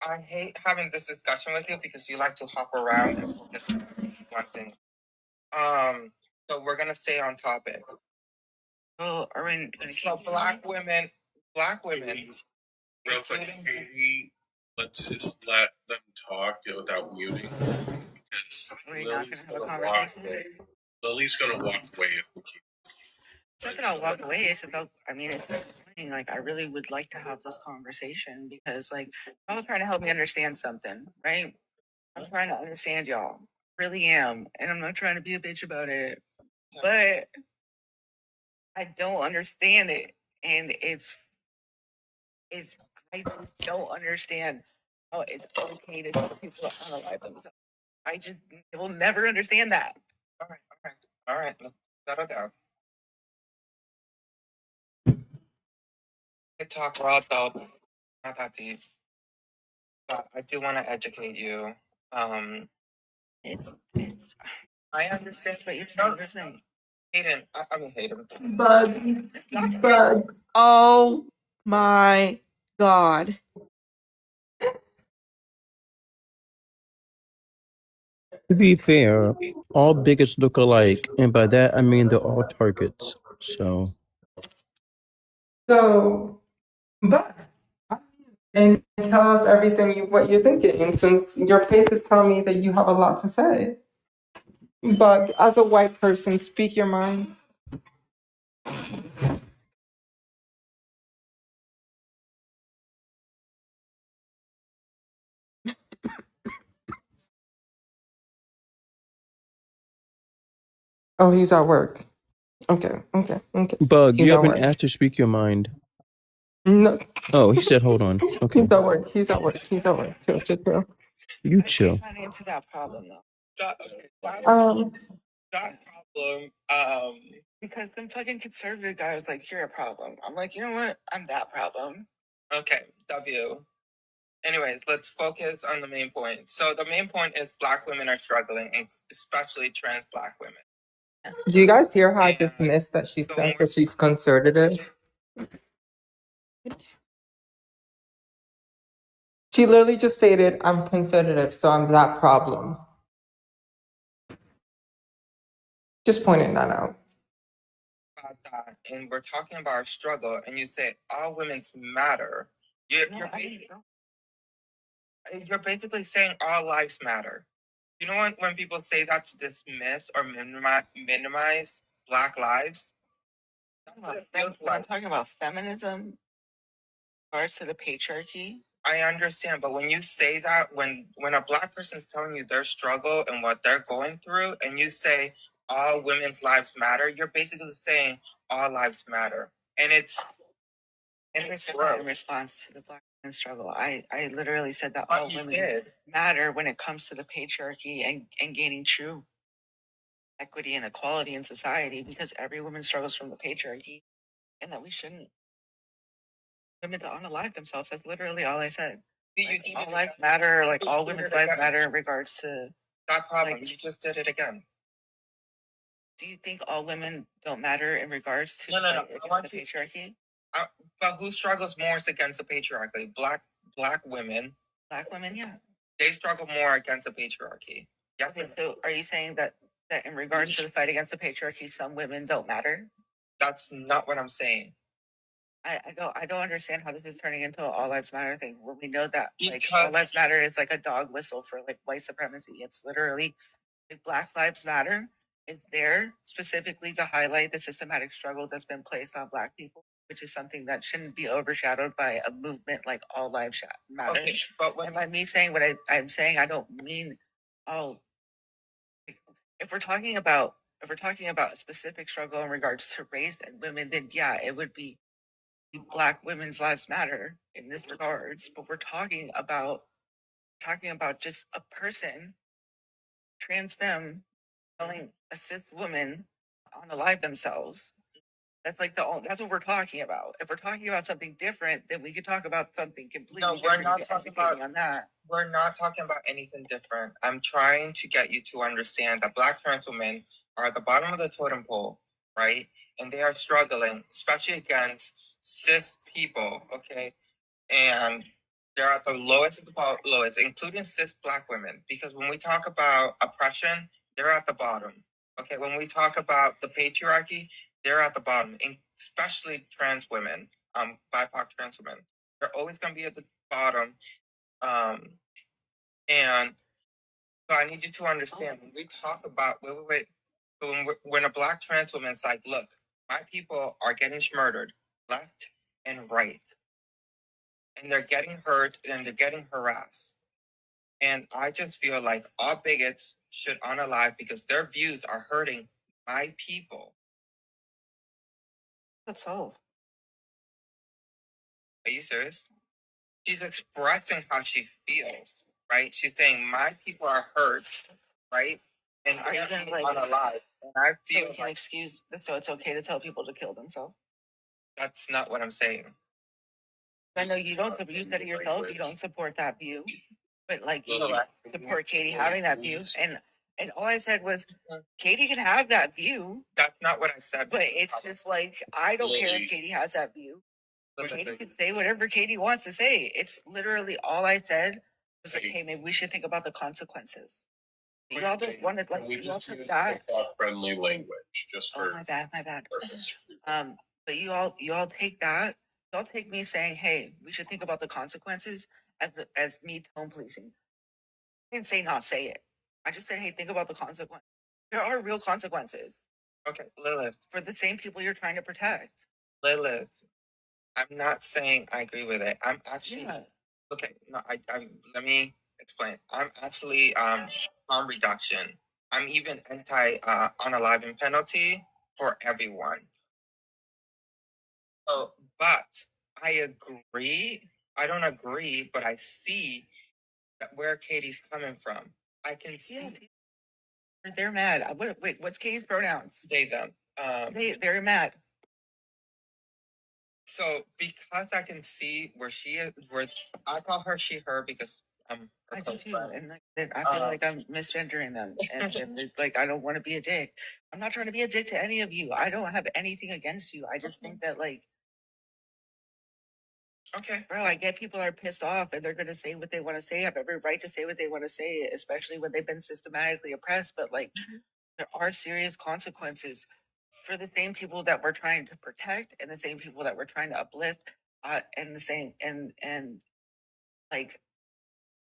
[SPEAKER 1] I hate having this discussion with you because you like to hop around and focus on one thing. So we're gonna stay on topic.
[SPEAKER 8] Oh, are we gonna
[SPEAKER 1] So
[SPEAKER 8] keep
[SPEAKER 1] black women,
[SPEAKER 9] Real quick, Katie, let's just let them talk without muting. Because
[SPEAKER 8] Are we not
[SPEAKER 9] Lily's
[SPEAKER 8] gonna have a
[SPEAKER 9] gonna walk
[SPEAKER 8] conversation?
[SPEAKER 9] away. Lily's gonna walk away if we keep.
[SPEAKER 8] It's not that I'll walk away. It's just I mean, it's like I really would like to have this conversation because like y'all trying to help me understand something, right? I'm trying to understand y'all, really am, and I'm not trying to be a bitch about it, but I don't understand it, and it's I just don't understand how it's okay to tell people to unalive themselves. I just will never understand that.
[SPEAKER 1] All right, let's settle down. We talk raw adults, not that deep. But I do want to educate you.
[SPEAKER 8] It's
[SPEAKER 1] I understand
[SPEAKER 8] what you're saying. You're saying.
[SPEAKER 1] Hayden, I mean Hayden.
[SPEAKER 10] Bug.
[SPEAKER 6] Oh my god.
[SPEAKER 2] To be fair, all bigots look alike, and by that I mean they're all targets. So
[SPEAKER 10] Bug. And tell us everything what you're thinking, since your face is telling me that you have a lot to say. Bug, as a white person, speak your mind. Oh, he's at work. Okay.
[SPEAKER 2] Bug,
[SPEAKER 10] He's
[SPEAKER 2] you
[SPEAKER 10] at
[SPEAKER 2] haven't
[SPEAKER 10] work.
[SPEAKER 2] asked to speak your mind.
[SPEAKER 10] No,
[SPEAKER 2] Oh, he said hold on. Okay.
[SPEAKER 10] he's at work. Chill.
[SPEAKER 2] You
[SPEAKER 8] I
[SPEAKER 2] chill.
[SPEAKER 8] changed my name to that problem though.
[SPEAKER 1] That
[SPEAKER 10] Um,
[SPEAKER 1] problem.
[SPEAKER 8] Because some fucking conservative guy was like, "You're a problem." I'm like, you know what? I'm that problem.
[SPEAKER 1] Okay, W. Anyways, let's focus on the main point. So the main point is black women are struggling, and especially trans black women.
[SPEAKER 10] do you guys hear how I
[SPEAKER 1] And
[SPEAKER 10] dismissed that she
[SPEAKER 1] so
[SPEAKER 10] said that she's conservative? She literally just stated, I'm conservative, so I'm that problem. Just pointing that out.
[SPEAKER 1] about that, and we're talking about our struggle, and you say all women's matter. You're basically saying all lives matter. You know when people say that to dismiss or minimize black lives?
[SPEAKER 8] I'm talking about feminism, in regards to the patriarchy.
[SPEAKER 1] I understand, but when you say that, when a black person is telling you their struggle and what they're going through, and you say all women's lives matter, you're basically saying all lives matter, and it's
[SPEAKER 8] in response to the black women's struggle. I literally said that all women matter when it comes to the patriarchy and gaining true equity and equality in society, because every woman struggles from the patriarchy, and that we shouldn't women to unalive themselves. That's literally all I said. Like, all lives matter, like all women's lives matter in regards to
[SPEAKER 1] that problem. Like, you just did it again.
[SPEAKER 8] Do you think all women don't matter in regards to
[SPEAKER 1] No.
[SPEAKER 8] the patriarchy?
[SPEAKER 1] But who struggles more against the patriarchy? Black women.
[SPEAKER 8] Black women, yeah.
[SPEAKER 1] They struggle more against the patriarchy.
[SPEAKER 8] Yes. Okay, so are you saying that in regards to the fight against the patriarchy, some women don't matter? That's not what I'm saying. I don't understand how this is turning into an all lives matter thing. When we know that like all lives matter is like a dog whistle for like white supremacy. It's literally like Black Lives Matter is there specifically to highlight the systematic struggle that's been placed on Black people, which is something that shouldn't be overshadowed by a movement like All Lives Matter. Okay, but and by me saying what I'm saying, I don't mean if we're talking about a specific struggle in regards to race and women, then yeah, it would be Black women's lives matter in this regards. But we're talking about just a person, trans femme, telling a cis woman unalive themselves. That's like that's what we're talking about. If we're talking about something different, then we could talk about something completely different. No, we're not talking about on that. We're not talking about anything different. I'm trying to get you to understand that Black trans women are at the bottom of the totem pole, right? And they are struggling, especially against cis people, okay? And
[SPEAKER 1] They're at the lowest of the lowest, including cis Black women. Because when we talk about oppression, they're at the bottom. Okay, when we talk about the patriarchy, they're at the bottom, especially trans women, BIPOC trans women. They're always going to be at the bottom. And so I need you to understand when we talk about wait. So when a Black trans woman's like, look, my people are getting murdered left and right, and they're getting hurt and they're getting harassed. And I just feel like all bigots should unalive because their views are hurting my people.
[SPEAKER 8] That's all.
[SPEAKER 1] Are you serious? She's expressing how she feels, right? She's saying my people are hurt, right? And
[SPEAKER 8] Are you gonna like
[SPEAKER 1] unalive? And I
[SPEAKER 8] so
[SPEAKER 1] feel
[SPEAKER 8] we can excuse so it's okay to tell people to kill themselves?
[SPEAKER 1] that's not what I'm saying.
[SPEAKER 8] I know you don't. You said it yourself. You don't support that view, but like you support Katie having that view. And all I said was, Katie can have that view.
[SPEAKER 1] That's not what I said.
[SPEAKER 8] But it's just like I don't care if Katie has that view. Katie can say whatever Katie wants to say. It's literally all I said was like, hey, maybe we should think about the consequences. You all don't want to like. You all took that
[SPEAKER 9] friendly language, just for
[SPEAKER 8] my bad. But you all take that. Y'all take me saying, "Hey, we should think about the consequences," as me tone policing. I didn't say not say it. I just said, "Hey, think about the consequences." There are real consequences.
[SPEAKER 1] Okay, Lilith.
[SPEAKER 8] For the same people you're trying to protect.
[SPEAKER 1] Lilith, I'm not saying I agree with it. I'm actually okay. No, I let me explain. I'm actually harm reduction. I'm even anti unaliving penalty for everyone. So, but I agree. I don't agree, but I see that where Katie's coming from. I can see.
[SPEAKER 8] They're mad. Wait, what's Katie's pronouns?
[SPEAKER 1] They them.
[SPEAKER 8] They're mad.
[SPEAKER 1] So because I can see where she is, where I call her she her because
[SPEAKER 8] I do too, and like, I feel like I'm misgendering them, and like I don't want to be a dick. I'm not trying to be a dick to any of you. I don't have anything against you. I just think that like,
[SPEAKER 1] okay,
[SPEAKER 8] bro, I get people are pissed off and they're gonna say what they want to say. I have every right to say what they want to say, especially when they've been systematically oppressed. But like, there are serious consequences for the same people that we're trying to protect and the same people that we're trying to uplift, and the same and like.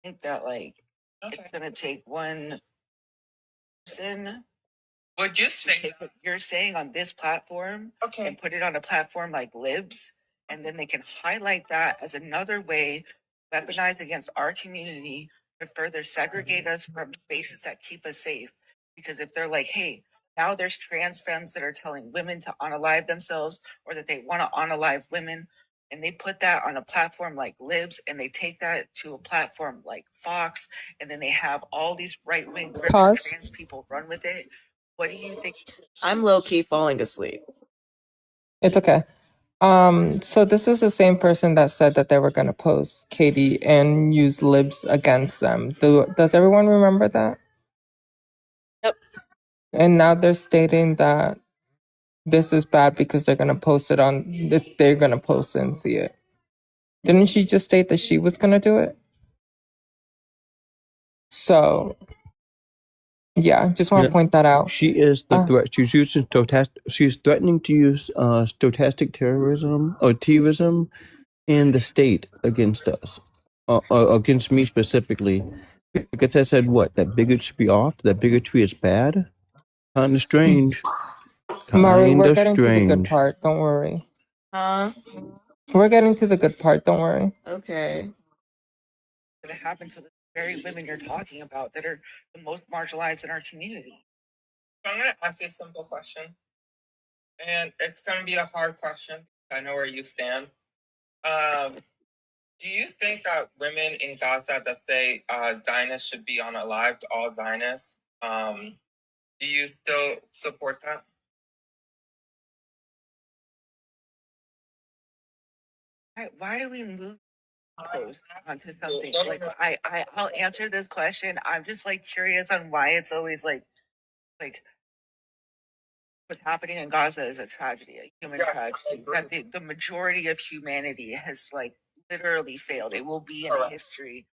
[SPEAKER 8] I think that like it's gonna take one person.
[SPEAKER 1] Would you say
[SPEAKER 8] take what you're saying on this platform and put it on a platform like Libs, and then they can highlight that as another way weaponized against our community to further segregate us from spaces that keep us safe. Because if they're like, hey, now there's trans femmes that are telling women to unalive themselves or that they want to unalive women, and they put that on a platform like Libs, and they take that to a platform like Fox, and then they have all these right-wing trans people run with it. What do you think?
[SPEAKER 6] I'm low-key falling asleep.
[SPEAKER 10] It's okay. So this is the same person that said that they were gonna post Katie and use libs against them. Does everyone remember that?
[SPEAKER 7] Yep.
[SPEAKER 10] And now they're stating that this is bad because they're gonna post it on. They're gonna post it and see it. Didn't she just state that she was gonna do it? So, yeah, just want to point that out.
[SPEAKER 2] She is the threat. She's using she's threatening to use stochastic terrorism or terrorism in the state against us, against me specifically. Because I said what? That bigotry should be off. That bigotry is bad. Kind of strange.
[SPEAKER 10] Mari, we're
[SPEAKER 2] Kinda
[SPEAKER 10] getting to the good
[SPEAKER 2] strange.
[SPEAKER 10] part. Don't worry.
[SPEAKER 6] Huh?
[SPEAKER 10] We're getting to the good part. Don't worry.
[SPEAKER 6] Okay.
[SPEAKER 8] That happen to the very women you're talking about that are the most marginalized in our community?
[SPEAKER 1] So I'm gonna ask you a simple question, and it's gonna be a hard question. I know where you stand. Do you think that women in Gaza that say Zionists should be unalived, all Zionists, do you still support that?
[SPEAKER 8] Why do we move post onto something like I'll answer this question. I'm just like curious on why it's always like what's happening in Gaza is a tragedy, a human tragedy that the majority of humanity has like literally failed. It will be in
[SPEAKER 1] Correct.
[SPEAKER 8] history.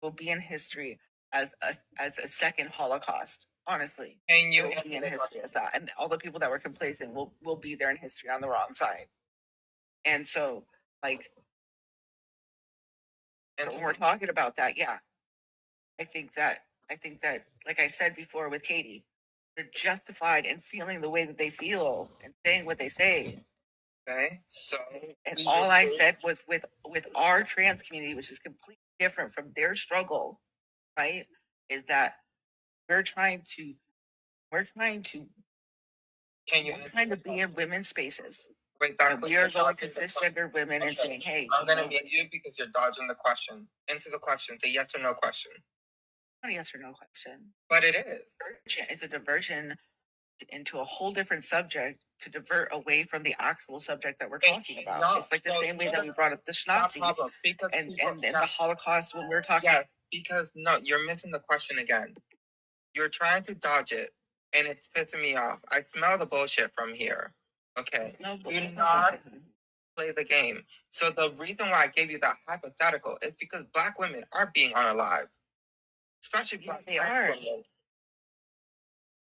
[SPEAKER 8] Will be in history as a second Holocaust. Honestly,
[SPEAKER 1] And you
[SPEAKER 8] it will be in history as that, and all the people that were complacent will be there in history on the wrong side. And so, like, so when we're talking about that, yeah, I think that, like I said before with Katie, they're justified in feeling the way that they feel and saying what they say.
[SPEAKER 1] Okay, so
[SPEAKER 8] And all I said was with our trans community, which is completely different from their struggle, right? Is that we're trying to
[SPEAKER 1] can you
[SPEAKER 8] be in women's spaces.
[SPEAKER 1] wait?
[SPEAKER 8] And we are going to cisgender women and saying, hey,
[SPEAKER 1] I'm gonna mute you because you're dodging the question. Into the question. It's a yes or no question.
[SPEAKER 8] Not a yes or no question.
[SPEAKER 1] But it is.
[SPEAKER 8] It's a diversion into a whole different subject to divert away from the actual subject that we're talking about. It's like the same way that we brought up the Nazis and the Holocaust when we were talking.
[SPEAKER 1] Yeah, because no, you're missing the question again. You're trying to dodge it, and it's pissing me off. I smell the bullshit from here. Okay, do not play the game. So the reason why I gave you that hypothetical is because Black women are being unalive, especially Black women.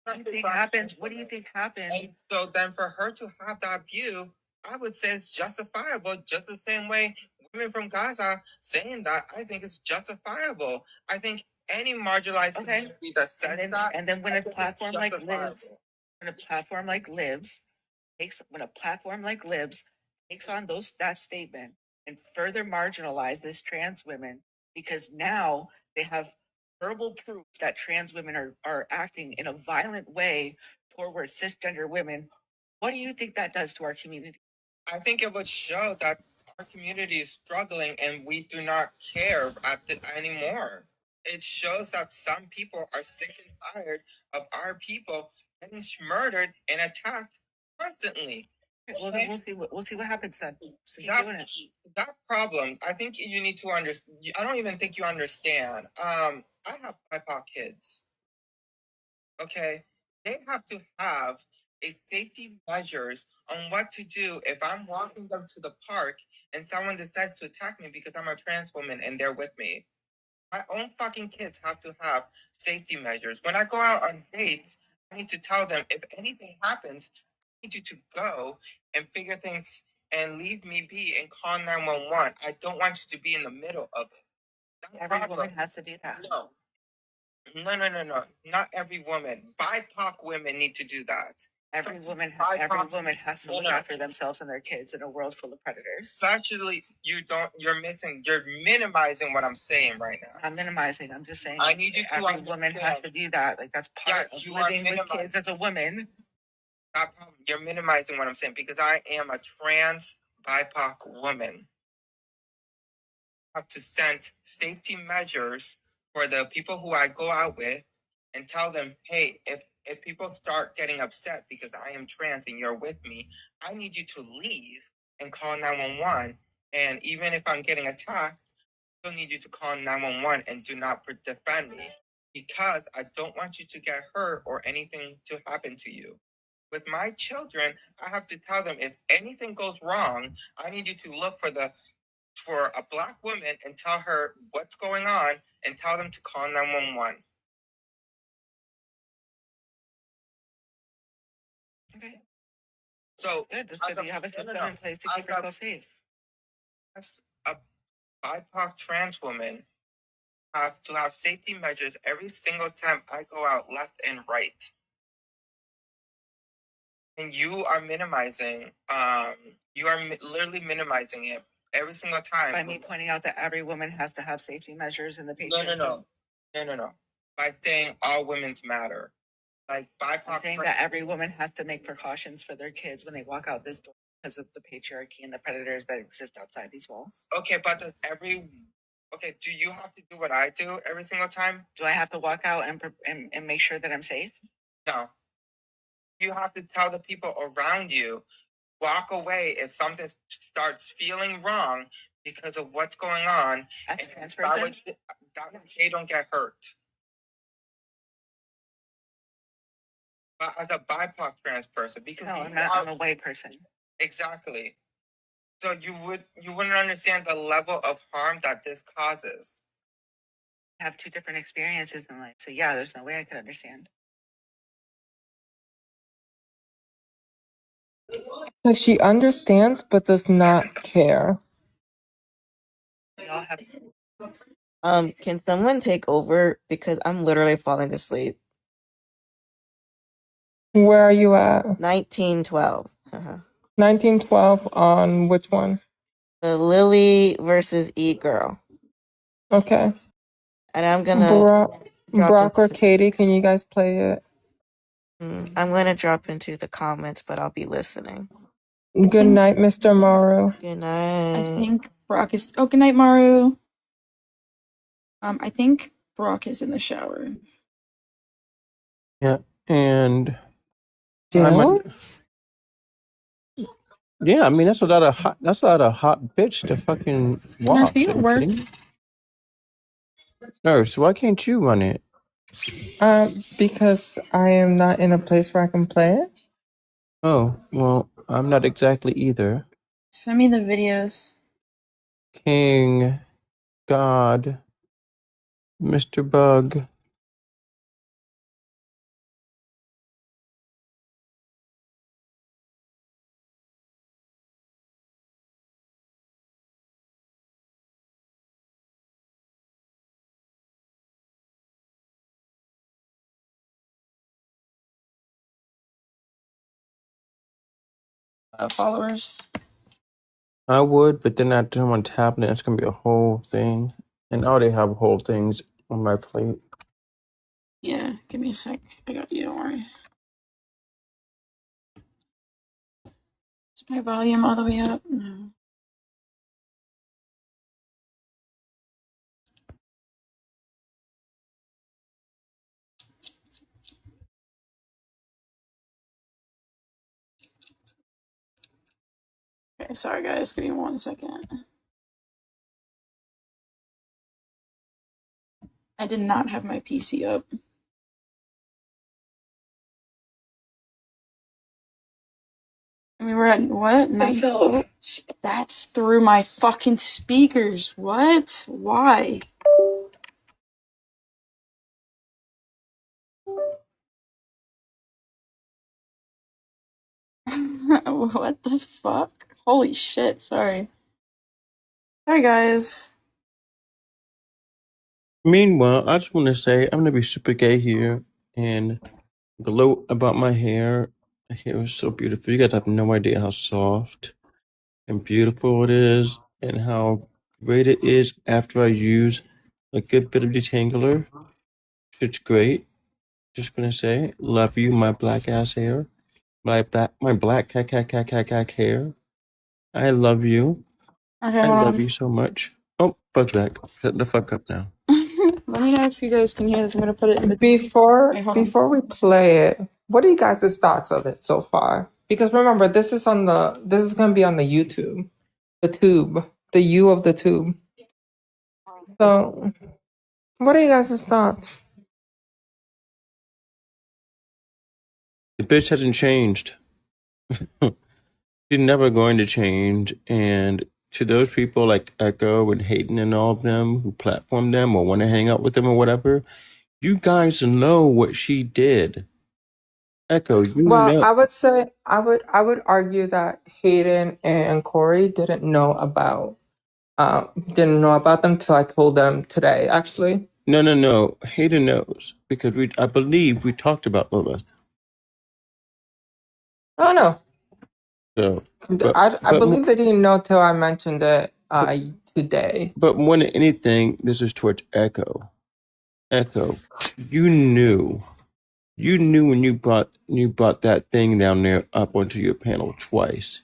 [SPEAKER 8] What do you think happens? What do you think happens?
[SPEAKER 1] And so then for her to have that view, I would say it's justifiable, just the same way women from Gaza saying that, I think it's justifiable. I think any marginalized community that says that.
[SPEAKER 8] And then when a platform like Libs, when a platform like Libs takes on that statement and further marginalize this trans women, because now they have verbal proof that trans women are acting in a violent way toward cisgender women. What do you think that does to our community?
[SPEAKER 1] I think it would show that our community is struggling and we do not care anymore. It shows that some people are sick and tired of our people getting murdered and attacked constantly.
[SPEAKER 8] Well, then we'll see what happens then. Just keep doing it.
[SPEAKER 1] That problem, I think you need to understand. I don't even think you understand. I have BIPOC kids. Okay, they have to have a safety measures on what to do if I'm walking them to the park and someone decides to attack me because I'm a trans woman and they're with me. My own fucking kids have to have safety measures. When I go out on dates, I need to tell them if anything happens, I need you to go and figure things and leave me be and call 911. I don't want you to be in the middle of it.
[SPEAKER 8] Every woman has to do that.
[SPEAKER 1] No. Not every woman. BIPOC women need to do that.
[SPEAKER 8] Every woman has to look after themselves and their kids in a world full of predators.
[SPEAKER 1] Actually, you're minimizing what I'm saying right now.
[SPEAKER 8] I'm minimizing. I'm just saying.
[SPEAKER 1] I need you to
[SPEAKER 8] every woman has to do that. Like that's part of living with kids as a woman.
[SPEAKER 1] That problem, you're minimizing what I'm saying because I am a trans BIPOC woman. I have to send safety measures for the people who I go out with and tell them, hey, if people start getting upset because I am trans and you're with me, I need you to leave and call 911. And even if I'm getting attacked, I still need you to call 911 and do not defend me because I don't want you to get hurt or anything to happen to you. With my children, I have to tell them if anything goes wrong, I need you to look for a Black woman and tell her what's going on and tell them to call 911.
[SPEAKER 8] Okay.
[SPEAKER 1] So
[SPEAKER 8] good. Just so you have a system in place to keep yourself safe.
[SPEAKER 1] As a BIPOC trans woman, have to have safety measures every single time I go out, left and right. And you are minimizing. You are literally minimizing it every single time.
[SPEAKER 8] By me pointing out that every woman has to have safety measures in the patriarchy.
[SPEAKER 1] No. By saying all women's matter. Like BIPOC.
[SPEAKER 8] I'm saying that every woman has to make precautions for their kids when they walk out this door because of the patriarchy and the predators that exist outside these walls.
[SPEAKER 1] Okay, but do you have to do what I do every single time?
[SPEAKER 8] Do I have to walk out and make sure that I'm safe?
[SPEAKER 1] No. You have to tell the people around you, walk away if something starts feeling wrong because of what's going on.
[SPEAKER 8] As a trans person?
[SPEAKER 1] That way they don't get hurt. But as a BIPOC trans person, because
[SPEAKER 8] no, I'm a white person.
[SPEAKER 1] Exactly. So you wouldn't understand the level of harm that this causes.
[SPEAKER 8] Have two different experiences in life, so yeah, there's no way I could understand.
[SPEAKER 10] So she understands but does not care.
[SPEAKER 8] We all have.
[SPEAKER 6] Can someone take over because I'm literally falling asleep.
[SPEAKER 10] Where are you at?
[SPEAKER 6] 1912.
[SPEAKER 10] 1912 on which one?
[SPEAKER 6] The Lily versus E girl.
[SPEAKER 10] Okay.
[SPEAKER 6] And I'm gonna
[SPEAKER 10] Brock or Katie, can you guys play it?
[SPEAKER 6] I'm gonna drop into the comments, but I'll be listening.
[SPEAKER 10] Good night, Mr. Maru.
[SPEAKER 6] Good night.
[SPEAKER 5] I think Brock is. Oh, good night, Maru. I think Brock is in the shower.
[SPEAKER 2] Yeah, and
[SPEAKER 10] Still?
[SPEAKER 2] yeah, I mean that's a lot of hot bitch to fucking watch.
[SPEAKER 5] Are you at work?
[SPEAKER 2] Nurse, why can't you run it?
[SPEAKER 10] Because I am not in a place where I can play it.
[SPEAKER 2] Oh, well, I'm not exactly either.
[SPEAKER 5] Send me the videos.
[SPEAKER 2] King, God, Mr. Bug.
[SPEAKER 5] Followers.
[SPEAKER 2] I would, but then I turn on tablet, it's gonna be a whole thing. And I already have whole things on my plate.
[SPEAKER 5] Yeah, give me a sec. I got you, don't worry. Is my volume all the way up? No. Okay, sorry guys, give me 1 second. I did not have my PC up. I mean, we're at what? That's through my fucking speakers. What? Why? What the fuck? Holy shit, sorry. Sorry, guys.
[SPEAKER 2] Meanwhile, I just want to say I'm gonna be super gay here and gloat about my hair. My hair is so beautiful. You guys have no idea how soft and beautiful it is, and how great it is after I use a good bit of detangler. It's great. Just gonna say, love you, my black ass hair, my black cack hair. I love you.
[SPEAKER 5] Okay,
[SPEAKER 2] I
[SPEAKER 5] hold
[SPEAKER 2] love
[SPEAKER 5] on.
[SPEAKER 2] you so much. Oh, Bug's back. Shut the fuck up now.
[SPEAKER 5] Let me know if you guys can hear this. I'm gonna put it in
[SPEAKER 10] Before
[SPEAKER 5] Wait,
[SPEAKER 10] we play it, what are you guys' thoughts of it so far? Because remember, this is gonna be on the YouTube, the tube, the U of the tube. So, what are you guys' thoughts?
[SPEAKER 2] The bitch hasn't changed. She's never going to change. And to those people like Echo and Hayden and all of them who platform them or want to hang out with them or whatever, you guys know what she did. Echo, you know.
[SPEAKER 10] I would say I would argue that Hayden and Corey didn't know about them till I told them today. Actually,
[SPEAKER 2] No. Hayden knows because I believe we talked about Lilith.
[SPEAKER 10] I don't know.
[SPEAKER 2] So,
[SPEAKER 10] I believe they didn't know till I mentioned it today.
[SPEAKER 2] But more than anything, this is towards Echo. Echo, you knew when you brought that thing down there up onto your panel twice.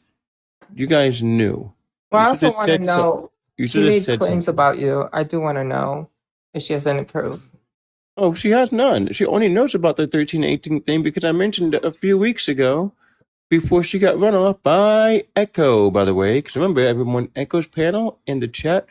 [SPEAKER 2] You guys knew.
[SPEAKER 10] Well, I also want to know. She made claims about you. I do want to know if she has any proof.
[SPEAKER 2] Oh, she has none. She only knows about the 1318 thing because I mentioned it a few weeks ago before she got run off by Echo, by the way. Because remember, everyone, Echo's panel in the chat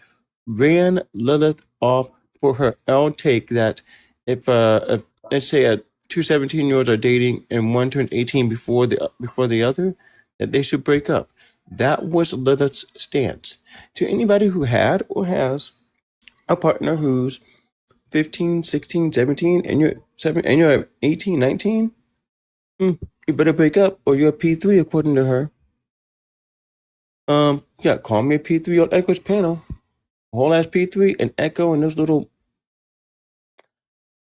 [SPEAKER 2] ran Lilith off for her own take that if let's say two 17-year-olds are dating and one turned 18 before the other, that they should break up. That was Lilith's stance. To anybody who had or has a partner who's 15, 16, 17, and you're 18, 19, you better break up or you're a P3 according to her. Yeah, call me a P3 on Echo's panel. Whole ass P3 and Echo and those little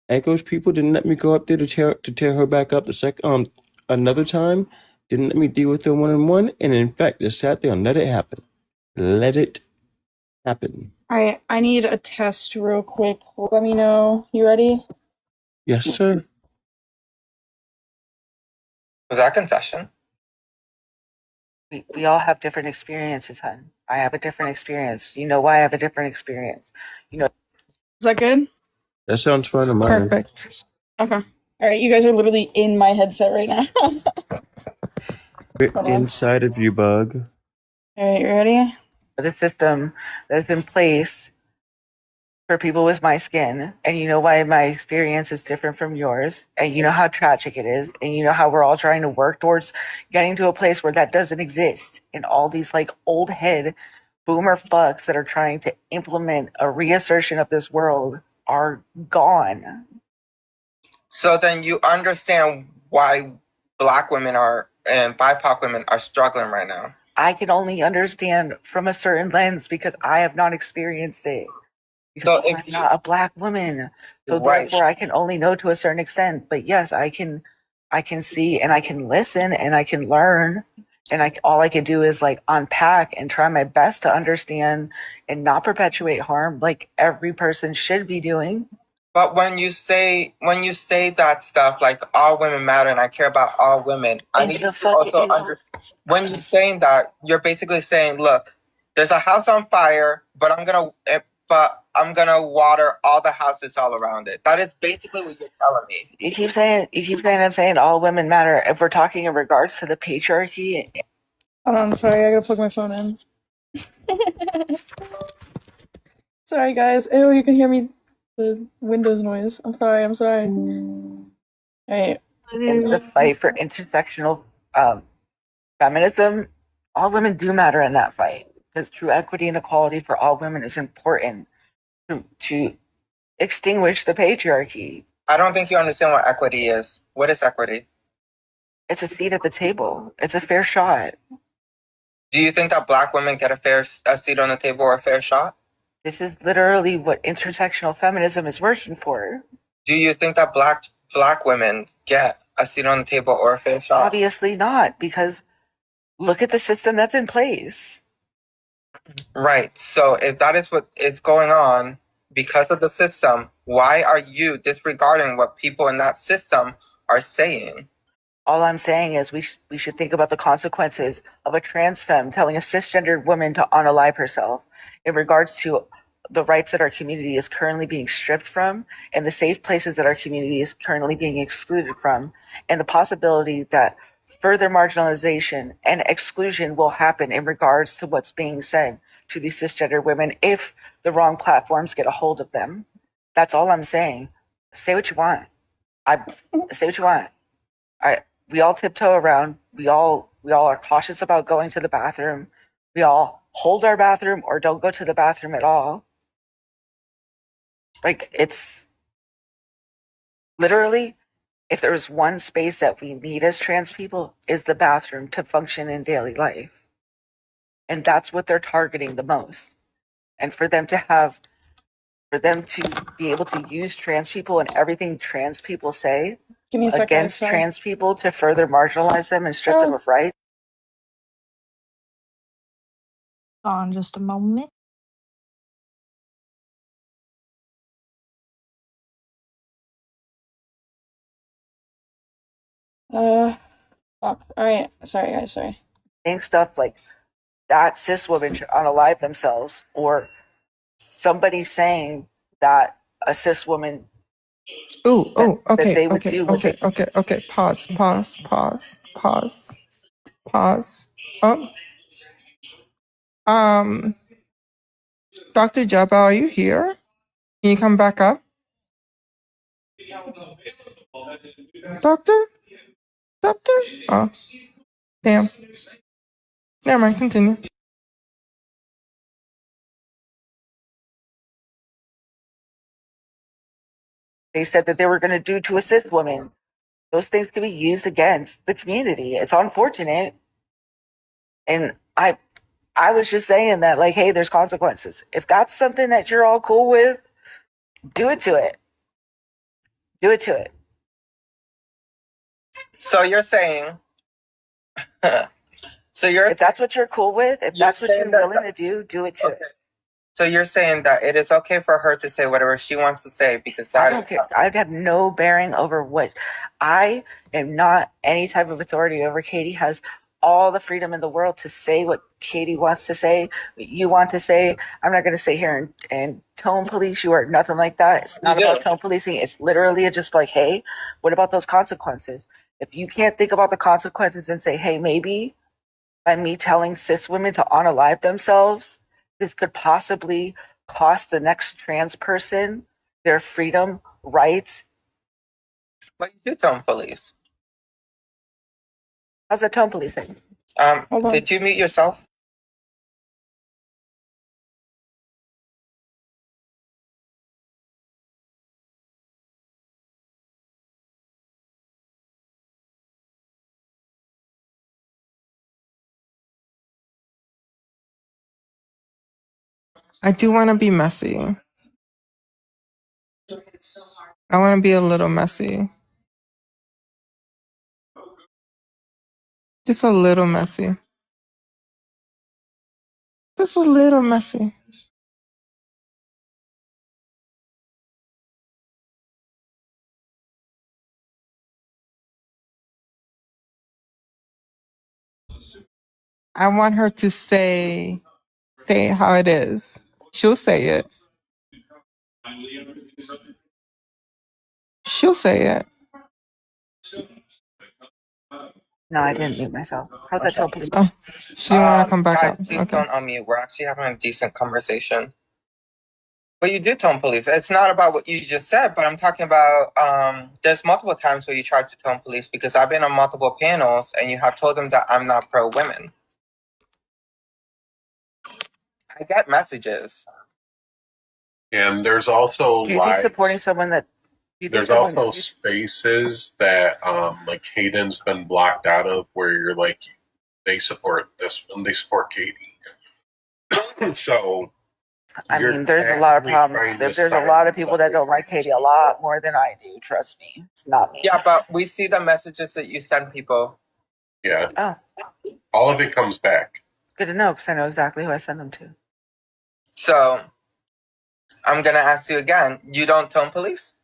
[SPEAKER 2] Echo's people didn't let me go up there to tear her back up another time. Didn't let me deal with her one-on-one, and in fact just sat there and let it happen. Let it happen.
[SPEAKER 5] Alright, I need a test real quick. Let me know. You ready?
[SPEAKER 2] Yes, sir.
[SPEAKER 1] Was that confession?
[SPEAKER 8] We all have different experiences, hun. I have a different experience. You know why I have a different experience. You know.
[SPEAKER 5] Is that good?
[SPEAKER 2] That sounds fun to mine.
[SPEAKER 10] Perfect.
[SPEAKER 5] Okay. Alright, you guys are literally in my headset right now.
[SPEAKER 2] We're inside of you, bug.
[SPEAKER 5] Alright, you ready?
[SPEAKER 8] The system that's in place for people with my skin, and you know why my experience is different from yours, and you know how tragic it is, and you know how we're all trying to work towards getting to a place where that doesn't exist, and all these like old head boomer fucks that are trying to implement a reassertion of this world are gone.
[SPEAKER 1] So then you understand why Black women and BIPOC women are struggling right now.
[SPEAKER 8] I can only understand from a certain lens because I have not experienced it. Because I'm not a Black woman, so therefore I can only know to a certain extent. But yes, I can see and I can listen and I can learn, and all I can do is like unpack and try my best to understand and not perpetuate harm, like every person should be doing.
[SPEAKER 1] But when you say that stuff like all women matter and I care about all women, I need to also understand. When you're saying that, you're basically saying, look, there's a house on fire, but I'm gonna water all the houses all around it. That is basically what you're telling me.
[SPEAKER 8] You keep saying I'm saying all women matter. If we're talking in regards to the patriarchy.
[SPEAKER 5] Hold on, sorry, I gotta plug my phone in. Sorry guys. Ew, you can hear me the Windows noise. I'm sorry. Alright.
[SPEAKER 8] In the fight for intersectional feminism, all women do matter in that fight, because true equity and equality for all women is important to extinguish the patriarchy.
[SPEAKER 1] I don't think you understand what equity is. What is equity?
[SPEAKER 8] It's a seat at the table. It's a fair shot.
[SPEAKER 1] Do you think that Black women get a seat on the table or a fair shot?
[SPEAKER 8] This is literally what intersectional feminism is working for.
[SPEAKER 1] Do you think that Black women get a seat on the table or a fair shot?
[SPEAKER 8] Obviously not, because look at the system that's in place.
[SPEAKER 1] Right. So if that is what is going on because of the system, why are you disregarding what people in that system are saying?
[SPEAKER 8] All I'm saying is we should think about the consequences of a trans femme telling a cisgendered woman to unalive herself in regards to the rights that our community is currently being stripped from, and the safe places that our community is currently being excluded from, and the possibility that further marginalization and exclusion will happen in regards to what's being said to these cisgender women if the wrong platforms get a hold of them. That's all I'm saying. Say what you want. Say what you want. We all tiptoe around. We all are cautious about going to the bathroom. We all hold our bathroom or don't go to the bathroom at all. Like, it's literally, if there's one space that we need as trans people, is the bathroom to function in daily life. And that's what they're targeting the most. And for them to be able to use trans people and everything trans people say against trans people to further marginalize them and strip them of rights.
[SPEAKER 3] On just a moment.
[SPEAKER 5] Alright. Sorry guys, sorry.
[SPEAKER 8] Saying stuff like that cis women should unalive themselves, or somebody saying that a cis woman
[SPEAKER 10] Okay. Pause. Dr. Jabba, are you here? Can you come back up? Doctor? Oh, damn. Never mind, continue.
[SPEAKER 8] They said that they were going to do to assist women. Those things can be used against the community. It's unfortunate. And I was just saying that, like, hey, there's consequences. If that's something that you're all cool with, do it to it. Do it to it.
[SPEAKER 1] So you're saying,
[SPEAKER 8] if that's what you're cool with, if that's what you're willing to do it to it.
[SPEAKER 1] So you're saying that it is okay for her to say whatever she wants to say because
[SPEAKER 8] I don't care. I'd have no bearing over what. I am not any type of authority over Katie. Has all the freedom in the world to say what Katie wants to say, what you want to say. I'm not going to sit here and tone police you or nothing like that. It's not about tone policing. It's literally just like, hey, what about those consequences? If you can't think about the consequences and say, hey, maybe by me telling cis women to unalive themselves, this could possibly cost the next trans person their freedom, rights.
[SPEAKER 1] But you do tone police.
[SPEAKER 8] How's that tone policing?
[SPEAKER 1] Did you mute yourself?
[SPEAKER 10] I do want to be messy. I want to be a little messy. Just a little messy. Just a little messy. I want her to say it how it is. She'll say it. She'll say it.
[SPEAKER 8] No, I didn't mute myself. How's that tone policing?
[SPEAKER 10] Oh, she didn't want to come back
[SPEAKER 1] guys,
[SPEAKER 10] up.
[SPEAKER 1] please
[SPEAKER 10] Okay.
[SPEAKER 1] don't unmute. We're actually having a decent conversation. But you do tone police. It's not about what you just said, but I'm talking about there's multiple times where you tried to tone police because I've been on multiple panels and you have told them that I'm not pro women. I get messages.
[SPEAKER 9] And there's also
[SPEAKER 8] Do you think supporting someone that
[SPEAKER 9] there's also spaces that like Hayden's been blocked out of where you're like they support this and they support Katie. So
[SPEAKER 8] I mean, there's a lot of problems. There's a lot of people that don't like Katie a lot more than I do. Trust me. It's not me.
[SPEAKER 1] Yeah, but we see the messages that you send people.
[SPEAKER 9] Yeah.
[SPEAKER 8] Oh.
[SPEAKER 9] All of it comes back.
[SPEAKER 8] Good to know because I know exactly who I send them to.
[SPEAKER 1] So I'm going to ask you again. You don't tone police?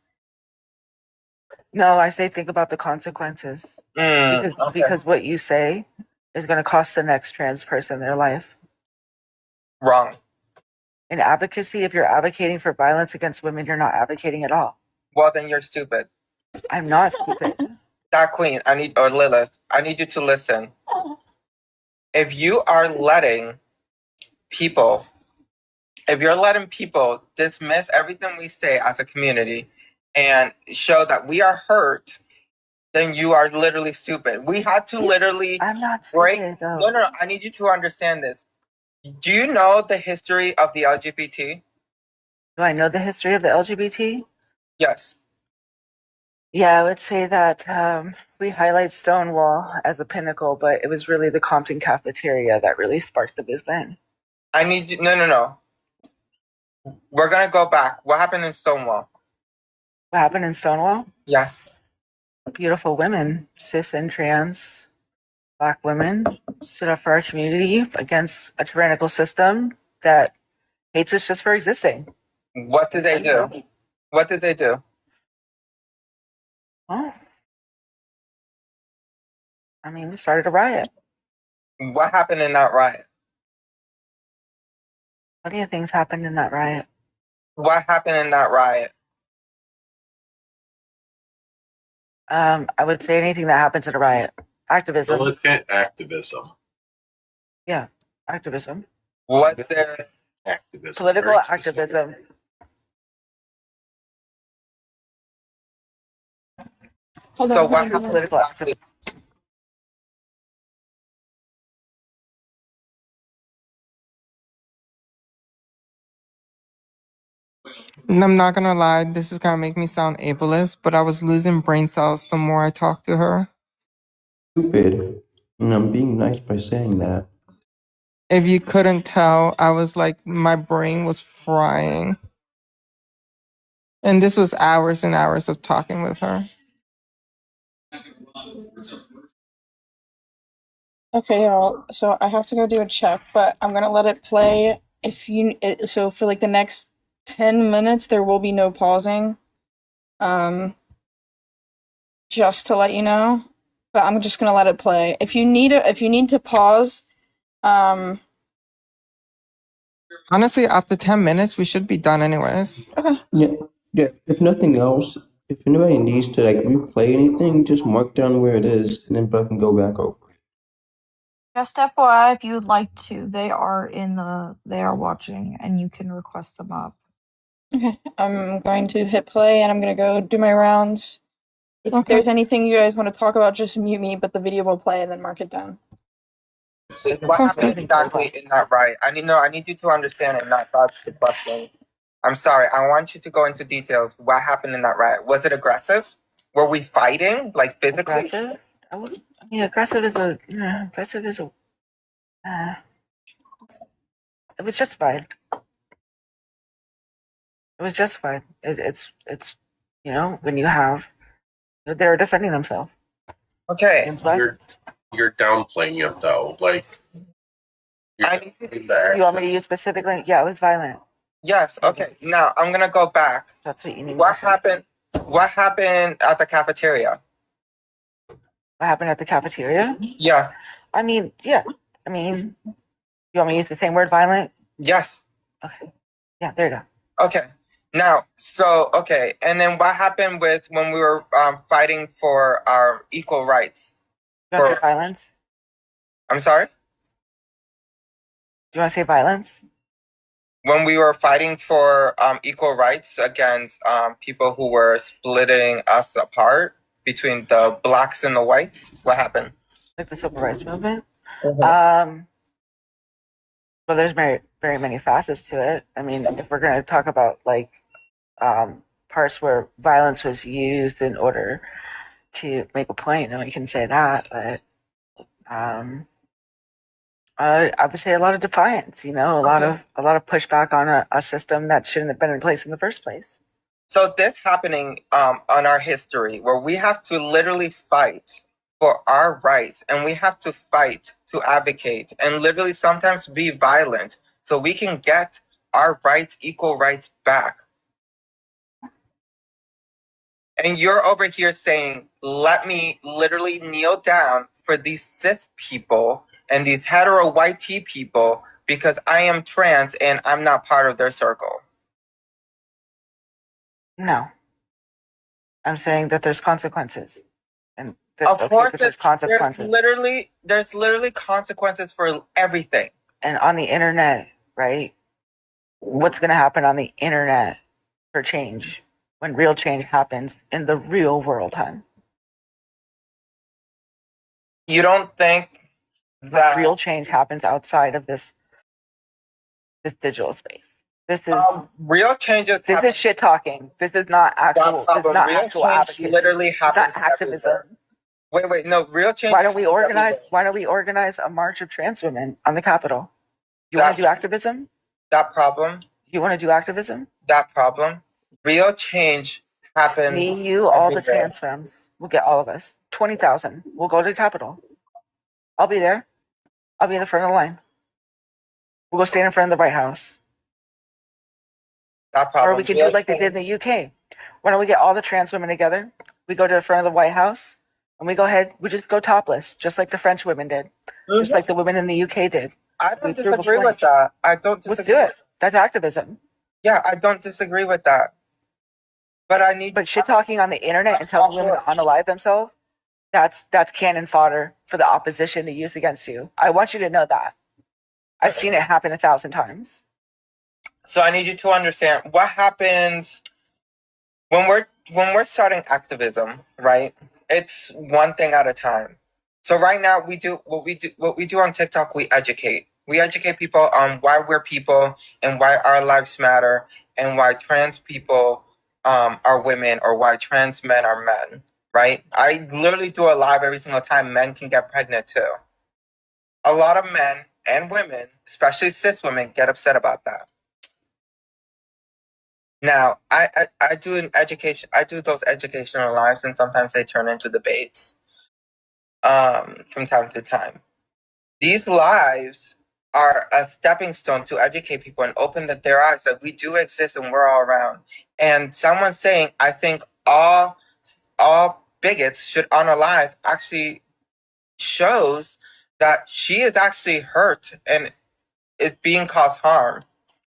[SPEAKER 8] No, I say think about the consequences. Because what you say is going to cost the next trans person their life.
[SPEAKER 1] Wrong.
[SPEAKER 8] In advocacy, if you're advocating for violence against women, you're not advocating at all.
[SPEAKER 1] Well, then you're stupid.
[SPEAKER 8] I'm not stupid.
[SPEAKER 1] That queen, or Lilith, I need you to listen. If you are letting people dismiss everything we say as a community and show that we are hurt, then you are literally stupid. We had to literally
[SPEAKER 8] I'm not
[SPEAKER 1] break.
[SPEAKER 8] stupid, though.
[SPEAKER 1] No. I need you to understand this. Do you know the history of the LGBT?
[SPEAKER 8] Do I know the history of the LGBT?
[SPEAKER 1] Yes.
[SPEAKER 8] Yeah, I would say that we highlight Stonewall as a pinnacle, but it was really the Compton cafeteria that really sparked the movement.
[SPEAKER 1] I need you. No. We're going to go back. What happened in Stonewall?
[SPEAKER 8] What happened in Stonewall?
[SPEAKER 1] Yes.
[SPEAKER 8] Beautiful women, cis and trans, Black women, stood up for our community against a tyrannical system that hates us just for existing.
[SPEAKER 1] What did they do? What did they do?
[SPEAKER 8] Oh. I mean, we started a riot.
[SPEAKER 1] What happened in that riot?
[SPEAKER 8] Plenty of things happened in that riot.
[SPEAKER 1] What happened in that riot?
[SPEAKER 8] I would say anything that happens in a riot. Activism.
[SPEAKER 9] Militant activism.
[SPEAKER 8] Yeah, activism.
[SPEAKER 1] What the
[SPEAKER 9] activism?
[SPEAKER 8] Political activism.
[SPEAKER 1] So what happened?
[SPEAKER 8] Political activism.
[SPEAKER 10] And I'm not gonna lie, this is gonna make me sound ableist, but I was losing brain cells the more I talked to her.
[SPEAKER 2] Stupid. And I'm being nice by saying that.
[SPEAKER 10] If you couldn't tell, I was like, my brain was frying. And this was hours and hours of talking with her.
[SPEAKER 5] Okay, y'all. So I have to go do a check, but I'm gonna let it play. So for like the next 10 minutes, there will be no pausing. Just to let you know, but I'm just gonna let it play. If you need to pause,
[SPEAKER 10] Honestly, after 10 minutes, we should be done anyways.
[SPEAKER 5] okay.
[SPEAKER 2] Yeah. If nothing else, if anybody needs to like replay anything, just mark down where it is, and then Buck can go back over it.
[SPEAKER 11] Just FYI, if you would like to, they are watching, and you can request them up.
[SPEAKER 5] Okay, I'm going to hit play, and I'm gonna go do my rounds. If there's anything you guys want to talk about, just mute me, but the video will play and then mark it down.
[SPEAKER 1] What happened exactly in that riot? I need you to understand and not dodge the question. I'm sorry. I want you to go into details. What happened in that riot? Was it aggressive? Were we fighting, like physically?
[SPEAKER 8] Aggressive? Aggressive is a. It was justified. It was justified. It's when you have, they're defending themselves.
[SPEAKER 1] Okay.
[SPEAKER 9] You're downplaying it though. Like,
[SPEAKER 8] you want me to use specifically? Yeah, it was violent.
[SPEAKER 1] Yes. Okay. Now I'm gonna go back.
[SPEAKER 8] That's what you need.
[SPEAKER 1] What happened? What happened at the cafeteria?
[SPEAKER 8] What happened at the cafeteria?
[SPEAKER 1] Yeah.
[SPEAKER 8] Yeah. You want me to use the same word, violent?
[SPEAKER 1] Yes.
[SPEAKER 8] Okay. Yeah, there you go.
[SPEAKER 1] Okay. Now, and then what happened with when we were fighting for our equal rights?
[SPEAKER 8] Do you want to say violence?
[SPEAKER 1] I'm sorry?
[SPEAKER 8] Do you want to say violence?
[SPEAKER 1] When we were fighting for equal rights against people who were splitting us apart between the blacks and the whites, what happened?
[SPEAKER 8] Like the civil rights movement? Mm-hmm. Well, there's very, very many facets to it. If we're going to talk about parts where violence was used in order to make a point, then we can say that. But I would say a lot of defiance. A lot of pushback on a system that shouldn't have been in place in the first place.
[SPEAKER 1] So this happening on our history, where we have to literally fight for our rights, and we have to fight to advocate, and literally sometimes be violent, so we can get our rights, equal rights back. And you're over here saying, let me literally kneel down for these cis people and these hetero white T people because I am trans and I'm not part of their circle.
[SPEAKER 8] No. I'm saying that there's consequences. And
[SPEAKER 1] of course,
[SPEAKER 8] there's consequences.
[SPEAKER 1] There's literally consequences for everything.
[SPEAKER 8] And on the internet, right? What's going to happen on the internet for change when real change happens in the real world, hon?
[SPEAKER 1] You don't think that
[SPEAKER 8] real change happens outside of this digital space? This is
[SPEAKER 1] real changes.
[SPEAKER 8] This is shit talking. This is not actual. This is not
[SPEAKER 1] real
[SPEAKER 8] actual
[SPEAKER 1] change
[SPEAKER 8] advocacy.
[SPEAKER 1] literally happens.
[SPEAKER 8] It's not activism.
[SPEAKER 1] Wait, no, real change.
[SPEAKER 8] Why don't we organize a march of trans women on the Capitol? You want to do activism?
[SPEAKER 1] That problem.
[SPEAKER 8] You want to do activism?
[SPEAKER 1] That problem. Real change happens.
[SPEAKER 8] Me, you, all the trans femmes. We'll get all of us. 20,000. We'll go to the Capitol. I'll be there. I'll be in the front of the line. We'll go stand in front of the White House.
[SPEAKER 1] That problem.
[SPEAKER 8] Or we can do like they did in the UK. Why don't we get all the trans women together? We go to the front of the White House and we go ahead. We just go topless, just like the French women did, just like the women in the UK did.
[SPEAKER 1] I don't disagree with that. I don't disagree.
[SPEAKER 8] Let's do it. That's activism.
[SPEAKER 1] Yeah, I don't disagree with that. But
[SPEAKER 8] shit talking on the internet and telling women to unalive themselves, that's cannon fodder for the opposition to use against you. I want you to know that. I've seen it happen 1,000 times.
[SPEAKER 1] So I need you to understand what happens when we're starting activism, right? It's one thing at a time. So right now what we do on TikTok, we educate.
[SPEAKER 10] We educate people on why we're people and why our lives matter and why trans people are women or why trans men are men, right? I literally do a live every single time men can get pregnant too. A lot of men and women, especially cis women, get upset about that. Now, I do an education. I do those educational lives, and sometimes they turn into debates. From time to time, these lives are a stepping stone to educate people and open their eyes that we do exist and we're all around. And someone saying, "I think all bigots should unalive," actually shows that she is actually hurt and is being caused harm.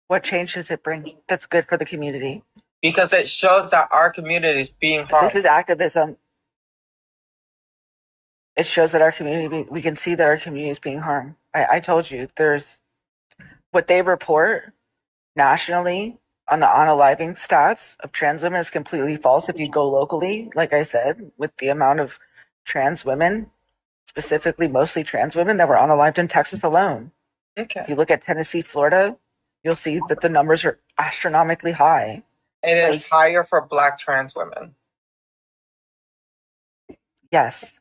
[SPEAKER 8] What change does it bring that's good for the community?
[SPEAKER 10] Because it shows that our community is being harmed.
[SPEAKER 8] This is activism. It shows that our community, we can see that our community is being harmed. I told you, there's what they report nationally on the unaliving stats of trans women is completely false. If you go locally, like I said, with the amount of trans women, specifically mostly trans women that were unalived in Texas alone.
[SPEAKER 10] Okay.
[SPEAKER 8] If you look at Tennessee, Florida, you'll see that the numbers are astronomically high.
[SPEAKER 10] And it's higher for Black trans women.
[SPEAKER 8] Yes.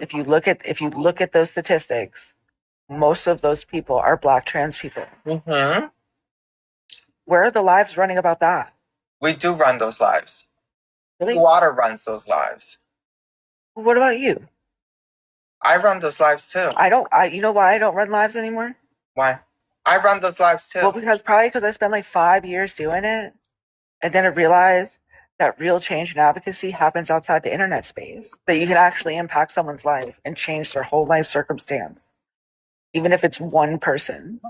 [SPEAKER 8] If you look at those statistics, most of those people are Black trans people.
[SPEAKER 10] Mm-hmm.
[SPEAKER 8] Where are the lives running about that?
[SPEAKER 10] We do run those lives.
[SPEAKER 8] Really?
[SPEAKER 10] Water runs those lives.
[SPEAKER 8] What about you?
[SPEAKER 10] I run those lives too.
[SPEAKER 8] You know why I don't run lives anymore?
[SPEAKER 10] Why? I run those lives too.
[SPEAKER 8] Well, because I spent like 5 years doing it, and then I realized that real change and advocacy happens outside the internet space. That you can actually impact someone's life and change their whole life circumstance, even if it's one person.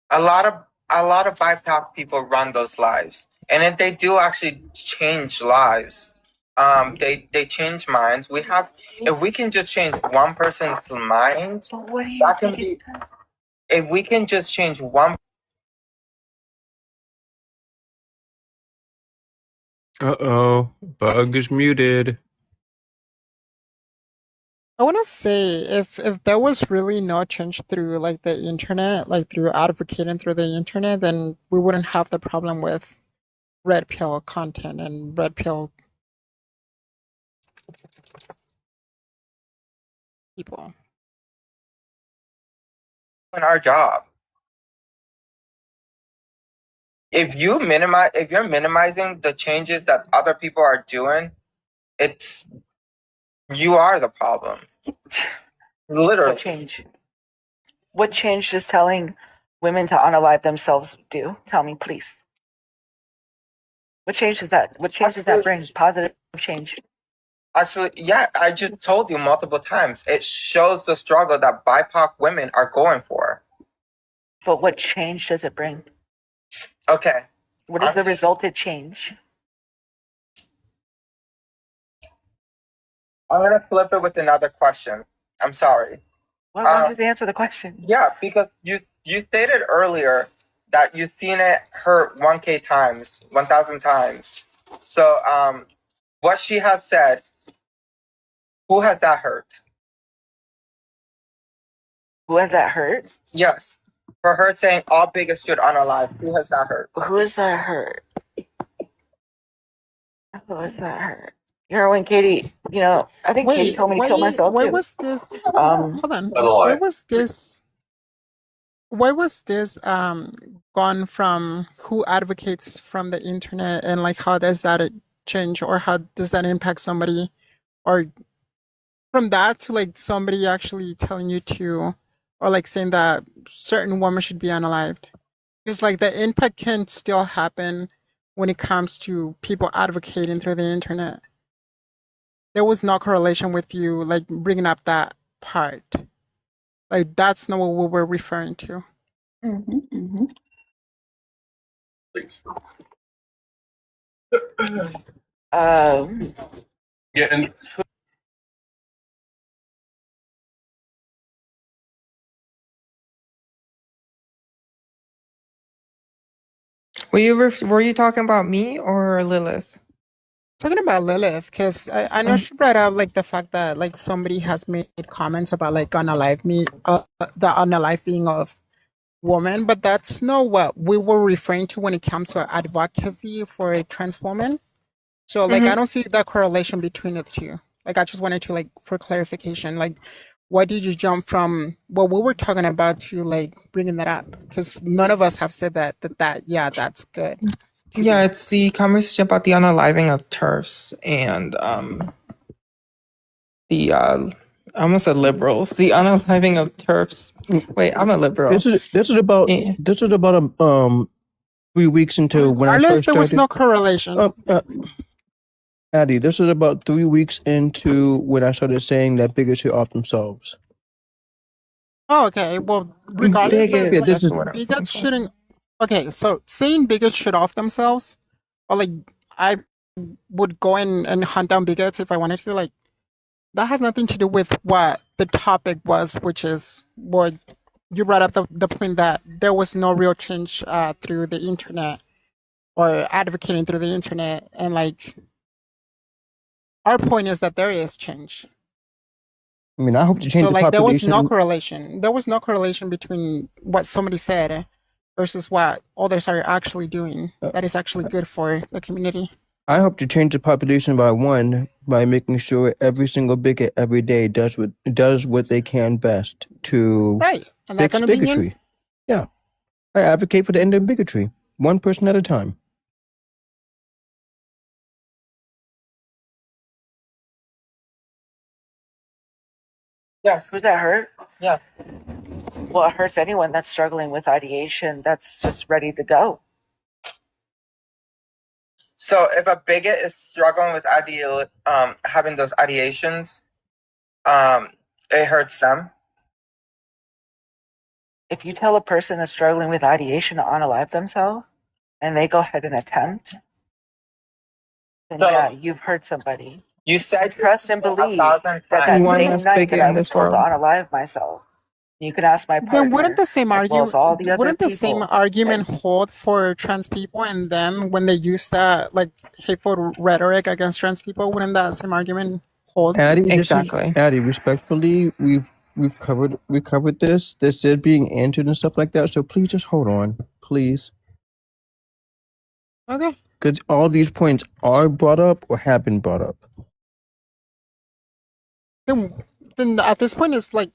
[SPEAKER 10] A lot of BIPOC people run those lives, and if they do actually change lives, they change minds. If we can just change one person's mind,
[SPEAKER 8] What do you think?
[SPEAKER 10] If we can just change one.
[SPEAKER 2] Bug is muted.
[SPEAKER 12] I want to say if there was really no change through like the internet, like through advocating through the internet, then we wouldn't have the problem with red pill content and red pill people.
[SPEAKER 10] In our job, if you're minimizing the changes that other people are doing, you are the problem. Literally.
[SPEAKER 8] What change does telling women to unalive themselves do? Tell me, please. What change does that bring? Positive change.
[SPEAKER 10] Actually, yeah, I just told you multiple times. It shows the struggle that BIPOC women are going for.
[SPEAKER 8] But what change does it bring?
[SPEAKER 10] Okay.
[SPEAKER 8] What is the resulted change?
[SPEAKER 10] I'm going to flip it with another question. I'm sorry.
[SPEAKER 8] Why don't you just answer the question?
[SPEAKER 10] Yeah, because you stated earlier that you've seen it hurt 1,000 times. So, what she has said, who has that hurt?
[SPEAKER 8] Who has that hurt?
[SPEAKER 10] Yes. For her saying all bigots should unalive, who has that hurt?
[SPEAKER 8] Who has that hurt? Who has that hurt? You know, when Katie, I think Katie told me to kill myself
[SPEAKER 12] Why
[SPEAKER 8] too.
[SPEAKER 12] was this? Hold on. Why was this? Why was this gone from who advocates from the internet and like how does that change or how does that impact somebody, or from that to like somebody actually telling you to, or like saying that certain women should be unalived? Because like the impact can still happen when it comes to people advocating through the internet. There was no correlation with you like bringing up that part. Like that's not what we were referring to.
[SPEAKER 9] Please.
[SPEAKER 10] Yeah, and were you talking about me or Lilith?
[SPEAKER 12] talking about Lilith, because I know she brought up like the fact that like somebody has made comments about like the unaliving of women, but that's not what we were referring to when it comes to advocacy for a trans woman. So like I don't see that correlation between the two. Like I just wanted to like for clarification, like why did you jump from what we were talking about to like bringing that up? Because none of us have said that yeah, that's good.
[SPEAKER 10] Yeah, it's the conversation about the unaliving of turfs and the I almost said liberals. The unaliving of turfs. Wait, I'm a liberal.
[SPEAKER 2] This is about
[SPEAKER 10] Yeah.
[SPEAKER 2] 3 weeks into when I
[SPEAKER 12] Unless
[SPEAKER 2] first
[SPEAKER 12] there was
[SPEAKER 2] started.
[SPEAKER 12] no correlation.
[SPEAKER 2] Addie, this is about 3 weeks into when I started saying that bigots should off themselves.
[SPEAKER 12] Oh, okay. Well, regardless,
[SPEAKER 10] Bigot,
[SPEAKER 2] Yeah,
[SPEAKER 10] that's what I was
[SPEAKER 12] bigots
[SPEAKER 10] looking for.
[SPEAKER 12] shouldn't. Okay, so saying bigots should off themselves, or like I would go and hunt down bigots if I wanted to. Like that has nothing to do with what the topic was, which is what you brought up the point that there was no real change through the internet or advocating through the internet, and like our point is that there is change.
[SPEAKER 2] I mean, I hope to change
[SPEAKER 12] So
[SPEAKER 2] the
[SPEAKER 12] like there was
[SPEAKER 2] population.
[SPEAKER 12] no correlation. There was no correlation between what somebody said versus what others are actually doing. That is actually good for the community.
[SPEAKER 2] I hope to change the population by making sure every single bigot every day does what they can best to
[SPEAKER 12] Right. And that's
[SPEAKER 2] fix
[SPEAKER 12] an opinion.
[SPEAKER 2] bigotry. Yeah, I advocate for the end of bigotry, one person at a time.
[SPEAKER 10] Yes.
[SPEAKER 8] Who's that hurt?
[SPEAKER 10] Yeah.
[SPEAKER 8] Well, it hurts anyone that's struggling with ideation that's just ready to go.
[SPEAKER 1] So if a bigot is struggling with having those ideations, it hurts them.
[SPEAKER 8] If you tell a person that's struggling with ideation to unalive themselves and they go ahead and attempt, then yeah, you've hurt somebody.
[SPEAKER 1] You said
[SPEAKER 8] trust and believe that
[SPEAKER 10] You want
[SPEAKER 8] same
[SPEAKER 10] less
[SPEAKER 8] night
[SPEAKER 10] bigot
[SPEAKER 8] that I
[SPEAKER 10] in
[SPEAKER 8] was
[SPEAKER 10] this
[SPEAKER 8] told to
[SPEAKER 10] world?
[SPEAKER 8] unalive myself, you can ask my partner.
[SPEAKER 12] Then wouldn't the same
[SPEAKER 8] as well as all the other
[SPEAKER 12] wouldn't the
[SPEAKER 8] people.
[SPEAKER 12] same argument hold for trans people and them when they use that like hateful rhetoric against trans people? Wouldn't that same argument hold?
[SPEAKER 2] Addie,
[SPEAKER 10] Exactly.
[SPEAKER 2] Addie, respectfully, we've covered this. This is being answered and stuff like that. So please just hold on, please.
[SPEAKER 12] Okay.
[SPEAKER 2] Because all these points are brought up or have been brought up.
[SPEAKER 12] Then at this point it's like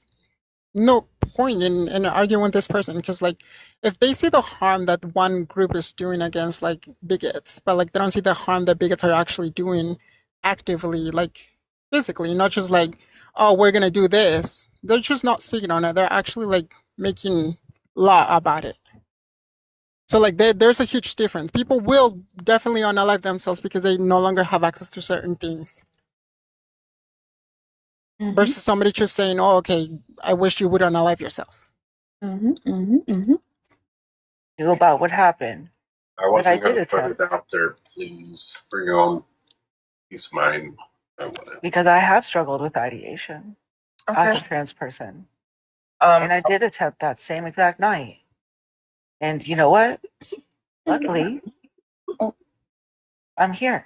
[SPEAKER 12] no point in arguing with this person, because like if they see the harm that one group is doing against like bigots, but like they don't see the harm that bigots are actually doing actively, like physically, not just like, oh, we're gonna do this. They're just not speaking on it. They're actually like making law about it. So like there's a huge difference. People will definitely unalive themselves because they no longer have access to certain things. Versus somebody just saying, "Oh, okay, I wish you would unalive yourself."
[SPEAKER 8] Knew about what happened.
[SPEAKER 9] I wasn't
[SPEAKER 8] did
[SPEAKER 9] going to put
[SPEAKER 8] attempt.
[SPEAKER 9] it out there, please, for your own peace of mind. I wouldn't.
[SPEAKER 8] Because I have struggled with ideation as a trans person.
[SPEAKER 1] Um,
[SPEAKER 8] And I did attempt that same exact night. And you know what? Luckily, I'm here.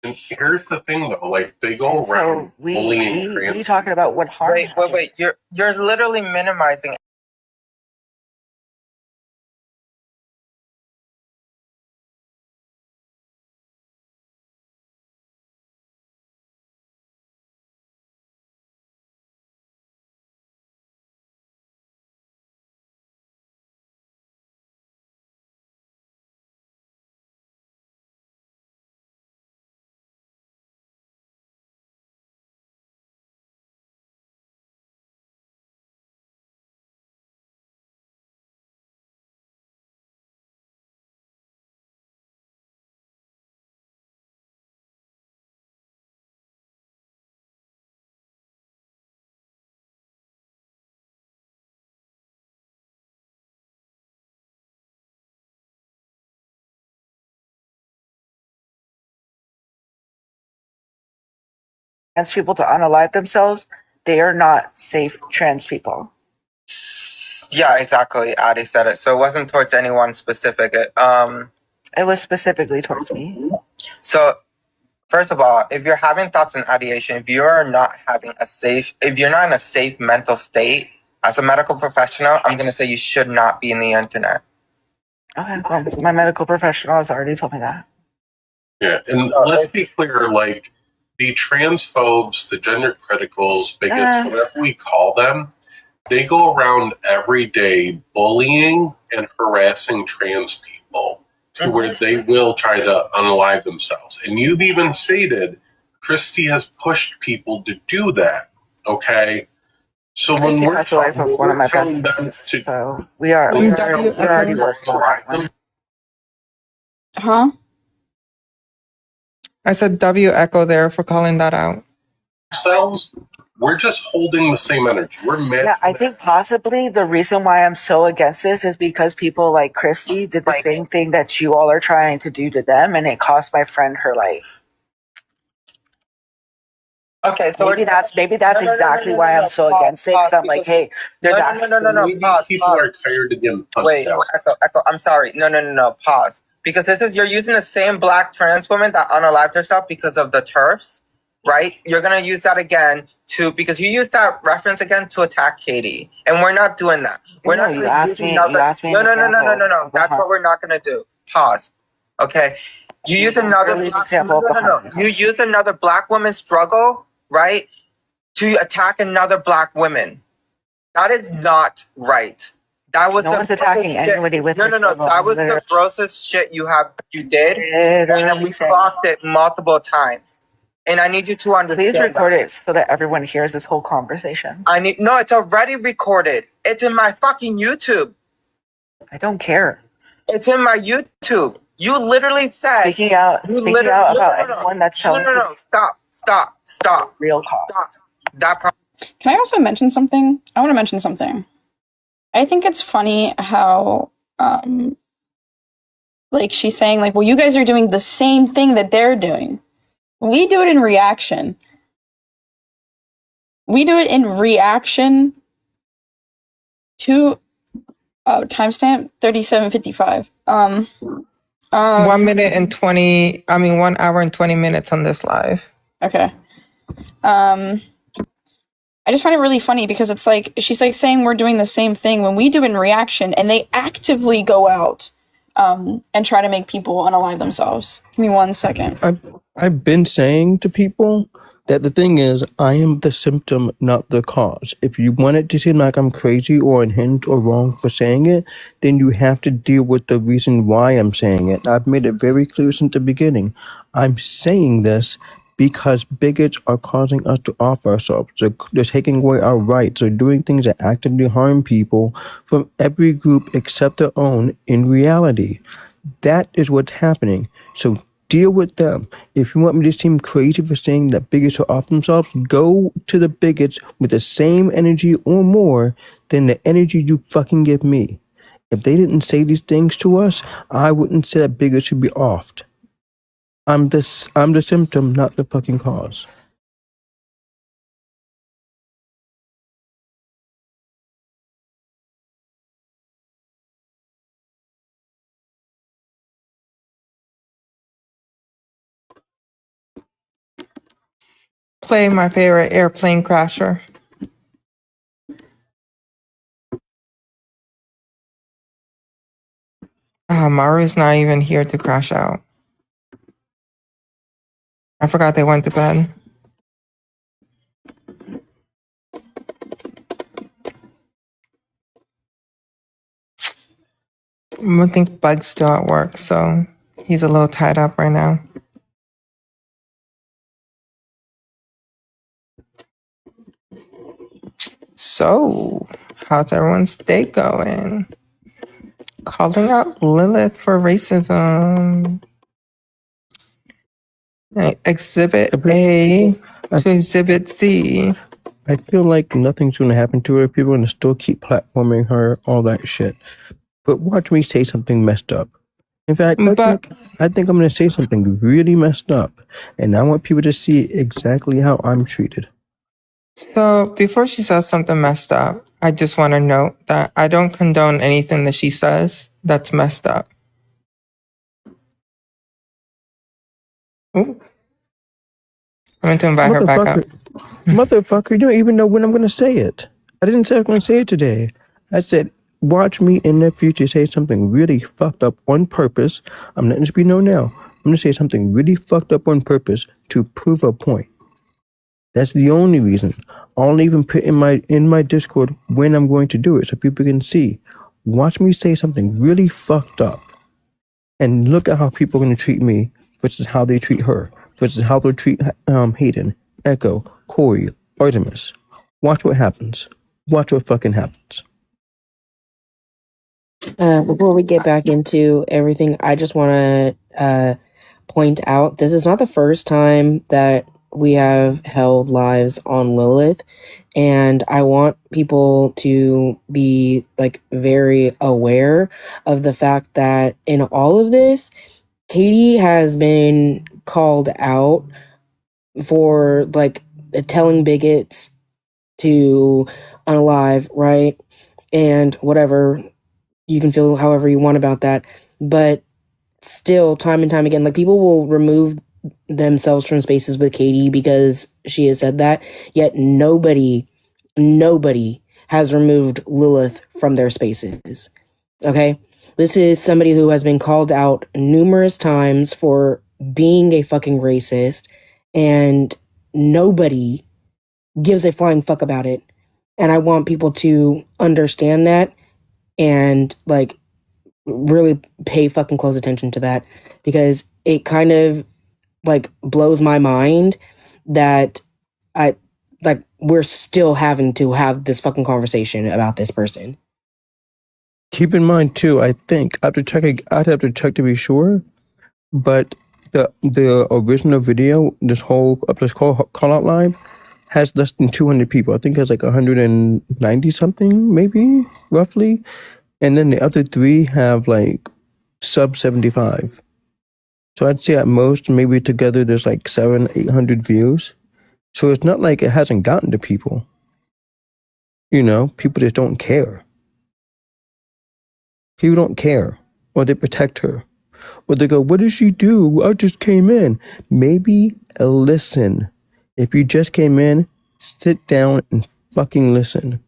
[SPEAKER 9] And here's the thing, though, like they go
[SPEAKER 8] So
[SPEAKER 9] around
[SPEAKER 8] we
[SPEAKER 9] bullying trans.
[SPEAKER 8] talking about what harm.
[SPEAKER 1] wait. You're literally minimizing.
[SPEAKER 8] Trans people to unalive themselves, they are not safe trans people.
[SPEAKER 1] Yeah, exactly. Addie said it. So it wasn't towards anyone specific.
[SPEAKER 8] It was specifically towards me.
[SPEAKER 1] So
[SPEAKER 10] First of all, if you're having thoughts and ideation, if you're not in a safe mental state as a medical professional, I'm going to say you should not be in the internet.
[SPEAKER 8] Okay, well, my medical professional has already told me that.
[SPEAKER 9] Yeah, and let's be clear, like, the transphobes, the gender criticals, bigots, whatever we call them, they go around every day bullying and harassing trans people to where they will try to unalive themselves. And you've even stated Christy has pushed people to do that, okay? So when we're
[SPEAKER 8] That's the life of one of my best friends, so we are already listening.
[SPEAKER 5] Huh?
[SPEAKER 10] I said W echo there for calling that out.
[SPEAKER 9] Ourselves, we're just holding the same energy. We're mad.
[SPEAKER 8] Yeah, I think possibly the reason why I'm so against this is because people like Christy did the same thing that you all are trying to do to them, and it cost my friend her life.
[SPEAKER 10] Okay, so
[SPEAKER 8] maybe that's exactly why I'm so against it. Because I'm like, hey, there's
[SPEAKER 10] no. Pause.
[SPEAKER 9] People are tired of getting punched
[SPEAKER 10] Wait,
[SPEAKER 9] out.
[SPEAKER 10] echo. I'm sorry. No. Pause. Because you're using the same black trans woman that unalived herself because of the TERFs, right? You're gonna use that again because you used that reference again to attack Katie, and we're not doing that. We're not.
[SPEAKER 8] You asked me.
[SPEAKER 10] No. That's what we're not gonna do. Pause. Okay. You use another black example. No. You use another black woman's struggle, right, to attack another black woman. That is not right. That was
[SPEAKER 8] no one's attacking anybody with
[SPEAKER 10] no. That was the grossest shit you did, and then we clocked it multiple times. And I need you to understand.
[SPEAKER 8] Please record it so that everyone hears this whole conversation.
[SPEAKER 10] No, it's already recorded. It's in my fucking YouTube.
[SPEAKER 8] I don't care.
[SPEAKER 10] It's in my YouTube. You literally said
[SPEAKER 8] speaking out about anyone that's telling.
[SPEAKER 10] No. Stop.
[SPEAKER 8] Real call.
[SPEAKER 10] Stop.
[SPEAKER 5] Can I also mention something? I want to mention something. I think it's funny how, like, she's saying, like, well, you guys are doing the same thing that they're doing. We do it in reaction. To timestamp 37:55.
[SPEAKER 10] 1 minute and 20. 1 hour and 20 minutes on this live.
[SPEAKER 5] Okay. I just find it really funny because it's like she's like saying we're doing the same thing when we do it in reaction, and they actively go out and try to make people unalive themselves. Give me 1 second.
[SPEAKER 2] I've been saying to people that the thing is, I am the symptom, not the cause. If you want it to seem like I'm crazy or unhinged or wrong for saying it, then you have to deal with the reason why I'm saying it. I've made it very clear since the beginning. I'm saying this because bigots are causing us to off ourselves. They're taking away our rights. They're doing things that actively harm people from every group except their own in reality. That is what's happening. So deal with them. If you want me to seem crazy for saying that bigots are off themselves, go to the bigots with the same energy or more than the energy you fucking give me. If they didn't say these things to us, I wouldn't say that bigots should be offed. I'm the symptom, not the fucking cause.
[SPEAKER 10] Play my favorite airplane crasher. Maru's not even here to crash out. I forgot they went to bed. I think Bug's still at work, so he's a little tied up right now. So, how's everyone's day going? Calling out Lilith for racism. Exhibit A to Exhibit C.
[SPEAKER 2] I feel like nothing's going to happen to her. People are going to still keep platforming her, all that shit. But watch me say something messed up. In fact, I think I'm going to say something really messed up. And I want people to see exactly how I'm treated.
[SPEAKER 10] So before she says something messed up, I just want to note that I don't condone anything that she says that's messed up. Ooh. I meant to invite her back up.
[SPEAKER 2] Motherfucker, you don't even know when I'm going to say it. I didn't say I was going to say it today. I said, watch me in the future say something really fucked up on purpose. I'm letting this be known now. I'm going to say something really fucked up on purpose to prove a point. That's the only reason. I'll even put in my Discord when I'm going to do it so people can see. Watch me say something really fucked up. And look at how people are going to treat me versus how they treat her. Versus how they'll treat Hayden, Echo, Corey, Artemis. Watch what happens. Watch what fucking happens.
[SPEAKER 13] Before we get back into everything, I just want to point out this is not the first time that we have held lives on Lilith, and I want people to be like very aware of the fact that in all of this, Katie has been called out for like telling bigots to unalive, right? And whatever, you can feel however you want about that, but still, time and time again, like people will remove themselves from spaces with Katie because she has said that, yet nobody has removed Lilith from their spaces. Okay? This is somebody who has been called out numerous times for being a fucking racist, and nobody gives a flying fuck about it. And I want people to understand that and like really pay fucking close attention to that, because it kind of like blows my mind that we're still having to have this fucking conversation about this person.
[SPEAKER 2] Keep in mind too, I think I'd have to check to be sure, but the original video, this call out live, has less than 200 people. I think it has like 190 something, maybe roughly, and then the other 3 have like sub 75. So I'd say at most, maybe together there's like 700-800 views. So it's not like it hasn't gotten to people. You know, people just don't care. People don't care, or they protect her, or they go, "What did she do? I just came in." Maybe listen. If you just came in, sit down and fucking listen.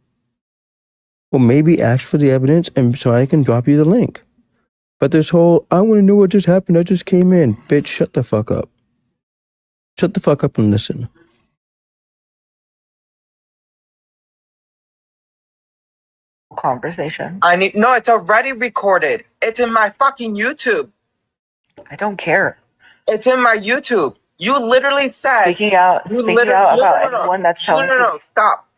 [SPEAKER 2] Or maybe ask for the evidence, and so I can drop you the link. But this whole, I want to know what just happened, I just came in. Bitch, shut the fuck up. Shut the fuck up and listen.
[SPEAKER 8] Conversation.
[SPEAKER 1] No, it's already recorded. It's in my fucking YouTube.
[SPEAKER 8] I don't care.
[SPEAKER 1] It's in my YouTube. You literally said
[SPEAKER 8] Speaking out about anyone that's telling
[SPEAKER 1] No, stop.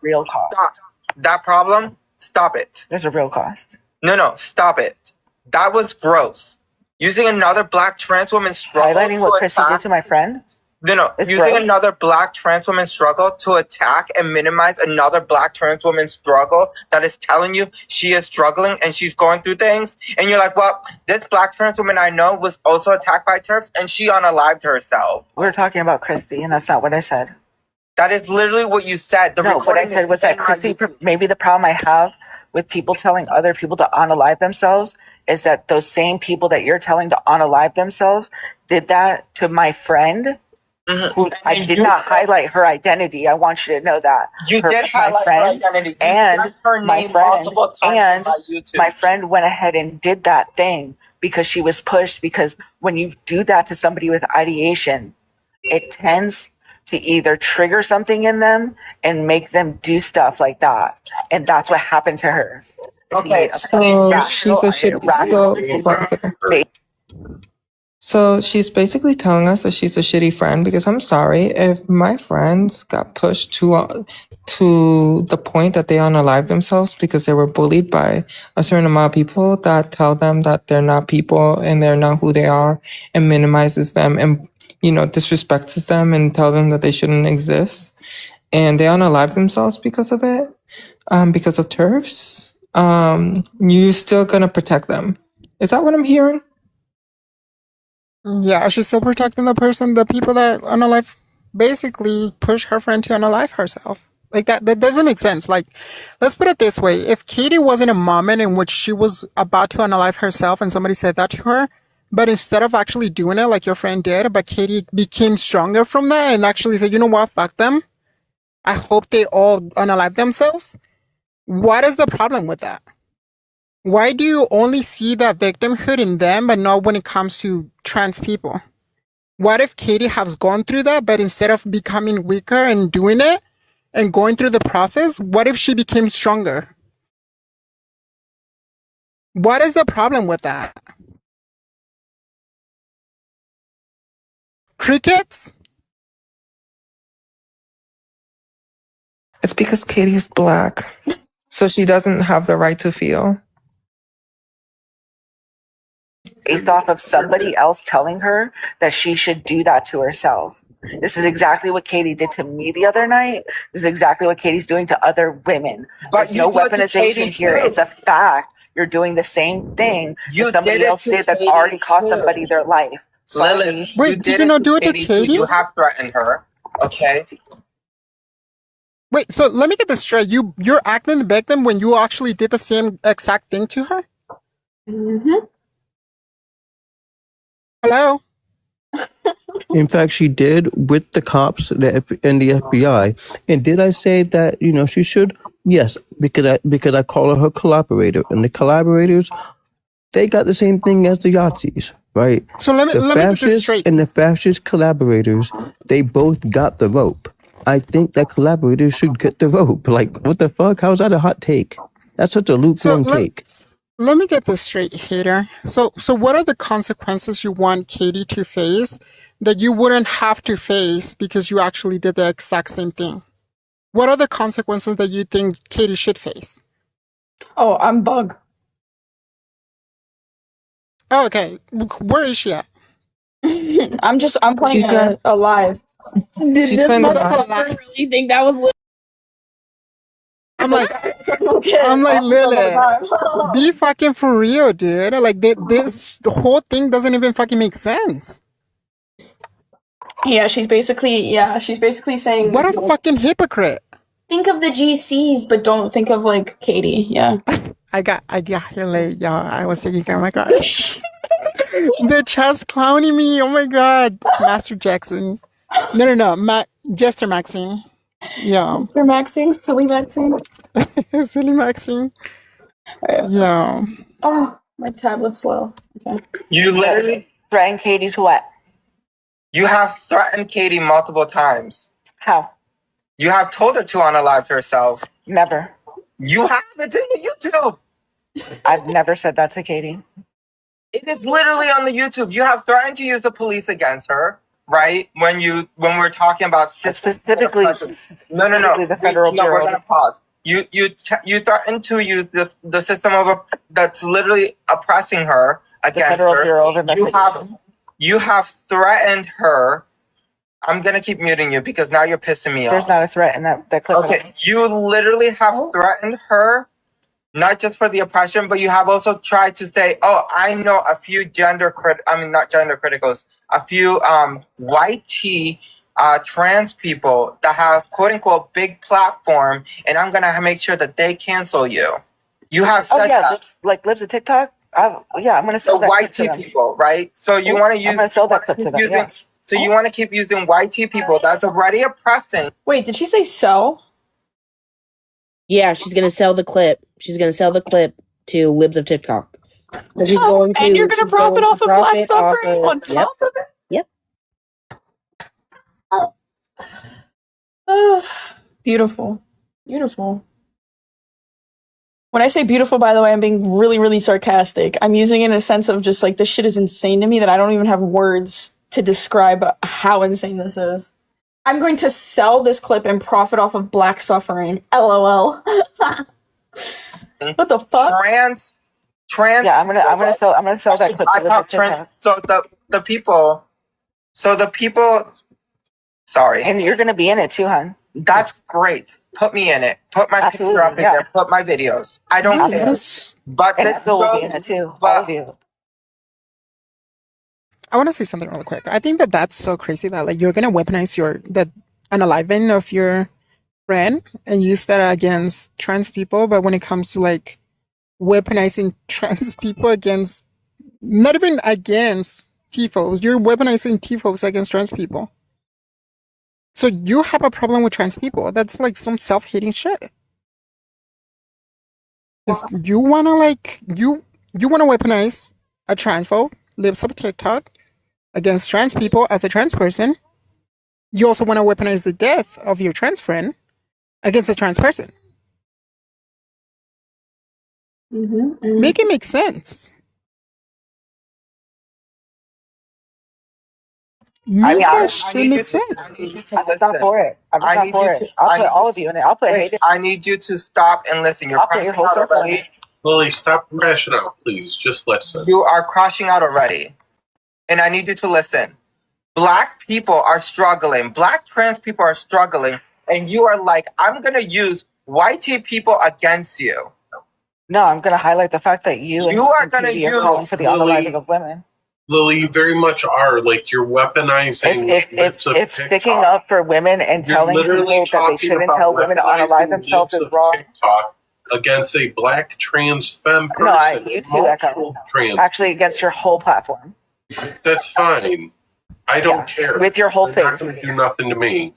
[SPEAKER 8] Real cost.
[SPEAKER 1] Stop. That problem, stop it.
[SPEAKER 8] There's a real cost.
[SPEAKER 1] No, stop it. That was gross. Using another black trans woman's struggle.
[SPEAKER 8] Highlighting what Chrissy did to my friend?
[SPEAKER 1] No. Using another black trans woman's struggle to attack and minimize another black trans woman's struggle that is telling you she is struggling and she's going through things. And you're like, well, this black trans woman I know was also attacked by TERFs and she unalived herself.
[SPEAKER 8] We were talking about Chrissy, and that's not what I said.
[SPEAKER 1] That is literally what you said.
[SPEAKER 8] What I said was that Chrissy, maybe the problem I have with people telling other people to unalive themselves is that those same people that you're telling to unalive themselves did that to my friend. Mm-hmm. Who I did not highlight her identity. I want you to know that.
[SPEAKER 1] You did highlight her identity.
[SPEAKER 8] And my friend went ahead and did that thing because she was pushed, because when you do that to somebody with ideation, it tends to either trigger something in them and make them do stuff like that. And that's what happened to her.
[SPEAKER 10] Okay, so she's a shit. So she's basically telling us that she's a shitty friend, because I'm sorry, if my friends got pushed to the point that they unalive themselves because they were bullied by a certain amount of people that tell them that they're not people and they're not who they are, and minimizes them and, you know, disrespects them and tell them that they shouldn't exist, and they unalive themselves because of it, because of TERFs, you're still gonna protect them. Is that what I'm hearing?
[SPEAKER 12] Yeah, she's still protecting the people that unalive, basically push her friend to unalive herself. Like that doesn't make sense. Like, let's put it this way. If Katie was in a moment in which she was about to unalive herself and somebody said that to her, but instead of actually doing it like your friend did, but Katie became stronger from that and actually said, you know what, fuck them. I hope they all unalive themselves. What is the problem with that? Why do you only see that victimhood in them, but not when it comes to trans people? What if Katie has gone through that, but instead of becoming weaker and doing it and going through the process, what if she became stronger? What is the problem with that? Crickets?
[SPEAKER 10] It's because Katie's black, so she doesn't have the right to feel.
[SPEAKER 8] Based off of somebody else telling her that she should do that to herself. This is exactly what Katie did to me the other night. This is exactly what Katie's doing to other women.
[SPEAKER 1] But
[SPEAKER 8] There's no weaponization here. It's a fact. You're doing the same thing that somebody else did that's already cost somebody their life.
[SPEAKER 1] Lilith,
[SPEAKER 12] Wait, did you not do it to Katie?
[SPEAKER 1] You have threatened her, okay?
[SPEAKER 12] Wait, so let me get this straight. You're acting the victim when you actually did the same exact thing to her?
[SPEAKER 5] Mm-hmm.
[SPEAKER 12] Hello?
[SPEAKER 2] In fact, she did with the cops and the FBI. And did I say that, she should? Yes, because I call her collaborator. And the collaborators, they got the same thing as the Yazis, right?
[SPEAKER 12] So let me get this straight.
[SPEAKER 2] And the fascist collaborators, they both got the rope. I think that collaborators should get the rope. Like, what the fuck? How's that a hot take? That's such a lukewarm take.
[SPEAKER 12] Let me get this straight, hater. So what are the consequences you want Katie to face that you wouldn't have to face because you actually did the exact same thing? What are the consequences that you think Katie should face?
[SPEAKER 5] Oh, I'm Bug.
[SPEAKER 12] Oh, okay. Where is she at?
[SPEAKER 5] I'm playing alive.
[SPEAKER 10] Did this
[SPEAKER 5] motherfucker really think that was
[SPEAKER 12] I'm like, Lilith, be fucking for real, dude. Like, the whole thing doesn't even fucking make sense.
[SPEAKER 5] Yeah, she's basically saying,
[SPEAKER 12] what a fucking hypocrite.
[SPEAKER 5] Think of the GCs, but don't think of, like, Katie, yeah.
[SPEAKER 12] I got here late, y'all. I was thinking, oh my god. The chat's clowning me, oh my god. Master Jackson. No, Jester Maxine. Yeah.
[SPEAKER 5] Mr. Maxine, silly Maxine.
[SPEAKER 12] Silly Maxine.
[SPEAKER 5] Right.
[SPEAKER 12] Yeah.
[SPEAKER 5] Oh, my tablet's slow. Okay.
[SPEAKER 1] You literally
[SPEAKER 8] threatened Katie to what?
[SPEAKER 1] You have threatened Katie multiple times.
[SPEAKER 8] How?
[SPEAKER 1] You have told her to unalive herself.
[SPEAKER 8] Never.
[SPEAKER 1] You have. It's in the YouTube.
[SPEAKER 8] I've never said that to Katie.
[SPEAKER 1] It is literally on the YouTube. You have threatened to use the police against her, right? When we're talking about
[SPEAKER 8] specifically
[SPEAKER 1] no.
[SPEAKER 8] The federal bureau.
[SPEAKER 1] We're gonna pause. You threatened to use the system that's literally oppressing her against
[SPEAKER 8] the Federal Bureau of
[SPEAKER 1] Investigation. You have threatened her. I'm gonna keep muting you because now you're pissing me off.
[SPEAKER 8] There's not a threat in that clip.
[SPEAKER 1] Okay, you literally have threatened her, not just for the oppression, but you have also tried to say, "Oh, I know a few not gender criticals, a few YT trans people that have quote unquote big platform, and I'm gonna make sure that they cancel you." You have said that.
[SPEAKER 8] Lives of TikTok. I'm gonna sell that
[SPEAKER 1] YT
[SPEAKER 8] clip to them.
[SPEAKER 1] people, right? So you want to use?
[SPEAKER 8] I'm gonna sell that clip to them. Yeah.
[SPEAKER 1] So you want to keep using YT people that's already oppressing.
[SPEAKER 5] Wait, did she say sell?
[SPEAKER 13] Yeah, she's gonna sell the clip. She's gonna sell the clip to Libs of TikTok. And she's going to,
[SPEAKER 5] and you're gonna profit off of black suffering on top of it?
[SPEAKER 13] Yep.
[SPEAKER 5] Beautiful. Beautiful. When I say beautiful, by the way, I'm being really, really sarcastic. I'm using it in a sense of just like, this shit is insane to me that I don't even have words to describe how insane this is. I'm going to sell this clip and profit off of black suffering. LOL. What the fuck?
[SPEAKER 1] Trans.
[SPEAKER 8] Yeah, I'm gonna sell that clip.
[SPEAKER 1] So the people. Sorry.
[SPEAKER 8] And you're gonna be in it too, hon.
[SPEAKER 1] That's great. Put me in it. Put my picture up in there. Put my videos. I don't care. But
[SPEAKER 8] and Phil will be in it too. All of you.
[SPEAKER 12] I want to say something real quick. I think that's so crazy that like you're gonna weaponize the unaliving of your friend and use that against trans people, but when it comes to like weaponizing trans people against not even against TIFOs. You're weaponizing TIFOs against trans people. So you have a problem with trans people. That's like some self-hating shit. You wanna weaponize a transphobe, lives up TikTok, against trans people as a trans person. You also wanna weaponize the death of your trans friend against a trans person. Make it make sense. Make that shit make sense.
[SPEAKER 8] I'm just not for it. I'm just not for it. I'll put all of you in it. I'll put hate.
[SPEAKER 1] I need you to stop and listen. You're crashing out already.
[SPEAKER 9] Lily, stop crashing out, please. Just listen.
[SPEAKER 1] You are crashing out already. And I need you to listen. Black people are struggling. Black trans people are struggling. And you are like, I'm going to use white people against you.
[SPEAKER 8] No, I'm going to highlight the fact that you
[SPEAKER 1] are going to use
[SPEAKER 8] calling for the unaliving of women.
[SPEAKER 9] Lily, you very much are. Like, you're weaponizing.
[SPEAKER 8] If sticking up for women and telling people that they shouldn't tell women to unalive themselves is wrong.
[SPEAKER 9] TikTok against a black trans femme person.
[SPEAKER 8] No, you too, Echo. Actually, against your whole platform.
[SPEAKER 9] That's fine. I don't care.
[SPEAKER 8] With your whole face.
[SPEAKER 9] It's not going to do nothing to me.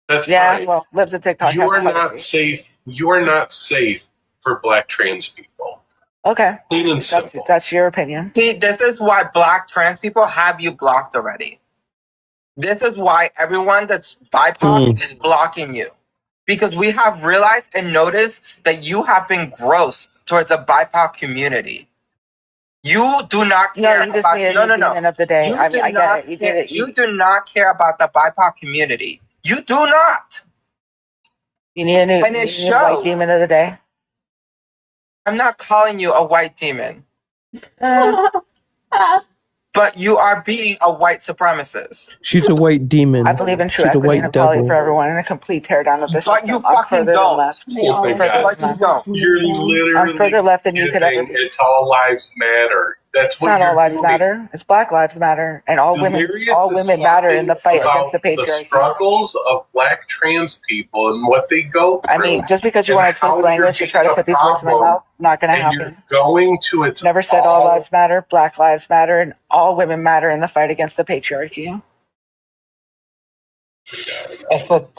[SPEAKER 9] That's
[SPEAKER 8] yeah,
[SPEAKER 9] fine.
[SPEAKER 8] Well, lives of TikTok.
[SPEAKER 9] You are not safe. You are not safe for black trans people.
[SPEAKER 8] Okay.
[SPEAKER 9] Plain and simple.
[SPEAKER 8] That's your opinion.
[SPEAKER 1] See, this is why black trans people have you blocked already. This is why everyone that's BIPOC is blocking you. Because we have realized and noticed that you have been gross towards the BIPOC community. You do not care about
[SPEAKER 8] demon of the day. I get it. You get it.
[SPEAKER 1] You do not care about the BIPOC community. You do not.
[SPEAKER 8] You need a new white demon of the day.
[SPEAKER 1] I'm not calling you a white demon. But you are being a white supremacist.
[SPEAKER 2] She's a white demon.
[SPEAKER 8] I believe in true
[SPEAKER 2] She's
[SPEAKER 8] equity
[SPEAKER 2] a
[SPEAKER 8] and
[SPEAKER 2] white
[SPEAKER 8] equality
[SPEAKER 2] devil.
[SPEAKER 8] for everyone and a complete teardown of this
[SPEAKER 1] system. But you fucking don't.
[SPEAKER 9] But
[SPEAKER 1] you don't.
[SPEAKER 9] You're literally
[SPEAKER 8] I'm further left than you could ever be.
[SPEAKER 9] It's all lives matter. That's
[SPEAKER 8] it's
[SPEAKER 9] what
[SPEAKER 8] not
[SPEAKER 9] you're
[SPEAKER 8] all lives
[SPEAKER 9] doing.
[SPEAKER 8] matter. It's Black Lives Matter, and all women matter in the fight against the patriarchy.
[SPEAKER 9] The struggles of black trans people and what they go through.
[SPEAKER 8] I mean, just because you want to twist language to try to put these words in my mouth, not going to happen.
[SPEAKER 9] You're going to it.
[SPEAKER 8] Never said all lives matter. Black lives matter, and all women matter in the fight against the patriarchy.
[SPEAKER 9] You'll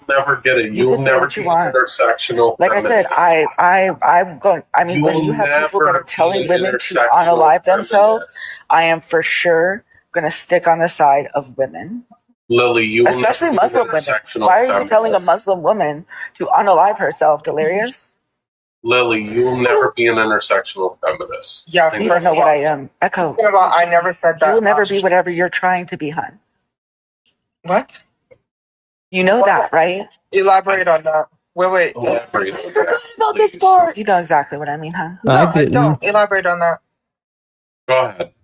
[SPEAKER 9] never get it. You'll never be intersectional.
[SPEAKER 8] Like I said, I'm going. I mean, when you have people that are telling women to unalive themselves, I am for sure going to stick on the side of women.
[SPEAKER 9] Lily, you
[SPEAKER 8] especially Muslim women. Why are you telling a Muslim woman to unalive herself, Delirious?
[SPEAKER 9] Lily, you will never be an intersectional feminist.
[SPEAKER 1] Yeah,
[SPEAKER 8] you don't know what I am. Echo.
[SPEAKER 1] I never said that.
[SPEAKER 8] You will never be whatever you're trying to be, hun.
[SPEAKER 1] What?
[SPEAKER 8] You know that, right?
[SPEAKER 1] Elaborate on that. Wait.
[SPEAKER 9] Elaborate on that,
[SPEAKER 8] about this part. You know exactly what I mean, huh?
[SPEAKER 1] No, I don't. Elaborate on that.
[SPEAKER 9] Go ahead.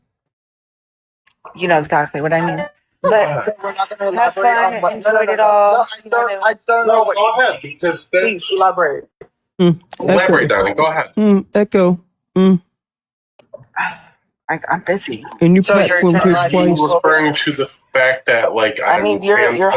[SPEAKER 8] You know exactly what I mean. But
[SPEAKER 1] we're not going to
[SPEAKER 8] have fun,
[SPEAKER 1] on what,
[SPEAKER 8] enjoyed it all.
[SPEAKER 9] No, I don't know what go ahead, because that's...
[SPEAKER 1] Please elaborate.
[SPEAKER 9] Elaborate, darling. Go ahead.
[SPEAKER 2] Echo.
[SPEAKER 8] I'm busy.
[SPEAKER 2] And you
[SPEAKER 1] platformed
[SPEAKER 2] here twice.
[SPEAKER 9] Referring to the fact that, like,
[SPEAKER 8] I mean, your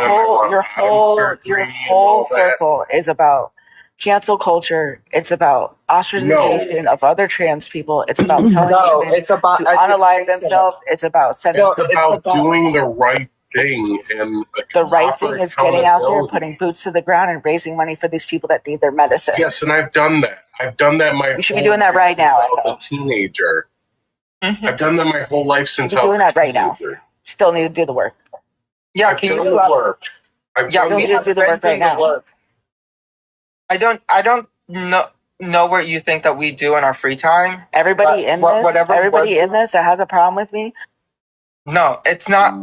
[SPEAKER 8] whole circle is about cancel culture. It's about ostracization of other trans people. It's about telling women to unalive themselves. It's about sending.
[SPEAKER 9] It's about doing the right thing, and
[SPEAKER 8] the right thing is getting out there, putting boots to the ground, and raising money for these people that need their medicine.
[SPEAKER 9] Yes, and I've done that. I've done that my.
[SPEAKER 8] You should be doing that right now.
[SPEAKER 9] I was a teenager. I've done that my whole life since I was
[SPEAKER 8] doing that right now. Still need to do the work.
[SPEAKER 1] Yeah, can you do the work?
[SPEAKER 8] Yeah, we need to do the work right now.
[SPEAKER 1] I don't know what you think that we do in our free time.
[SPEAKER 8] Everybody in this that has a problem with me.
[SPEAKER 1] No, it's not.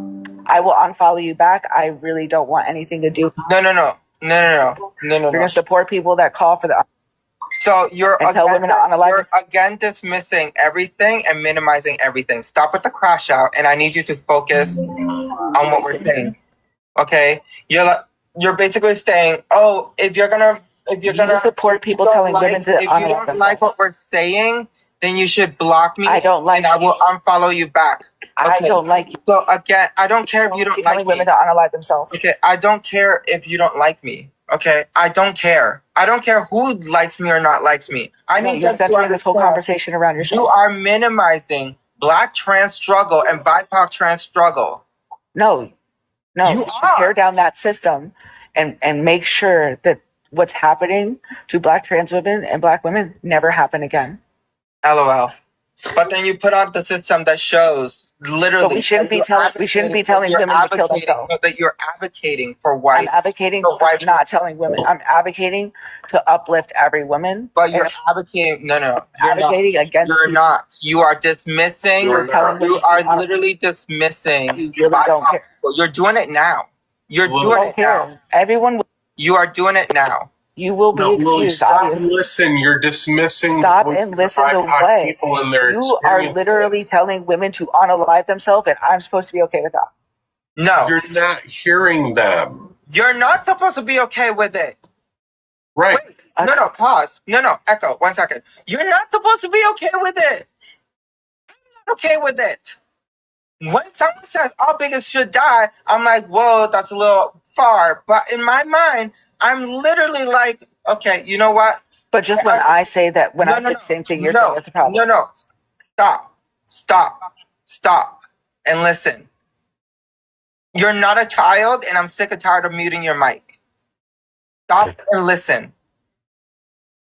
[SPEAKER 8] I will unfollow you back. I really don't want anything to do.
[SPEAKER 1] No.
[SPEAKER 8] You're gonna support people that call for the.
[SPEAKER 1] So you're again dismissing everything and minimizing everything. Stop with the crash out, and I need you to focus on what we're saying. Okay, you're basically saying, oh, if you're gonna
[SPEAKER 8] support people telling women to
[SPEAKER 1] if you don't like what we're saying, then you should block me.
[SPEAKER 8] I don't like,
[SPEAKER 1] and I will unfollow you back.
[SPEAKER 8] Okay. I don't like you.
[SPEAKER 1] So again, I don't care if you don't like
[SPEAKER 8] women to unalive themselves.
[SPEAKER 1] Okay, I don't care if you don't like me. Okay, I don't care. I don't care who likes me or not likes me. I need
[SPEAKER 8] to turn this whole conversation around yourself.
[SPEAKER 1] You are minimizing
[SPEAKER 10] Black trans struggle and BIPOC trans struggle.
[SPEAKER 8] No,
[SPEAKER 10] You
[SPEAKER 8] should tear down that system and make sure that what's happening to Black trans women and Black women never happen again.
[SPEAKER 10] LOL. But then you put on the system that shows literally.
[SPEAKER 8] But we shouldn't be telling women to kill themselves.
[SPEAKER 10] That you're advocating for white.
[SPEAKER 8] I'm advocating for white, not telling women. I'm advocating to uplift every woman.
[SPEAKER 10] But you're advocating. No. You're
[SPEAKER 8] advocating
[SPEAKER 10] not.
[SPEAKER 8] against.
[SPEAKER 10] You're not. You are dismissing.
[SPEAKER 8] You're telling
[SPEAKER 10] you are literally dismissing.
[SPEAKER 8] You really don't care.
[SPEAKER 10] You're doing it now. You're doing it now.
[SPEAKER 8] Everyone.
[SPEAKER 10] You are doing it now.
[SPEAKER 8] You will be excused.
[SPEAKER 9] Stop and listen. You're dismissing.
[SPEAKER 8] Stop and listen to what?
[SPEAKER 9] People and their
[SPEAKER 8] you are literally telling women to unalive themselves, and I'm supposed to be okay with that.
[SPEAKER 10] No.
[SPEAKER 9] You're not hearing them.
[SPEAKER 10] You're not supposed to be okay with it.
[SPEAKER 9] Right.
[SPEAKER 10] Wait. No, pause. No, Echo, 1 second. You're not supposed to be okay with it. I'm not okay with it. When someone says all bigots should die, I'm like, whoa, that's a little far. But in my mind, I'm literally like, okay, you know what?
[SPEAKER 8] But just when I say that, when I say the same thing, you're saying that's a problem.
[SPEAKER 10] No. Stop. And listen. You're not a child, and I'm sick and tired of muting your mic. Stop and listen.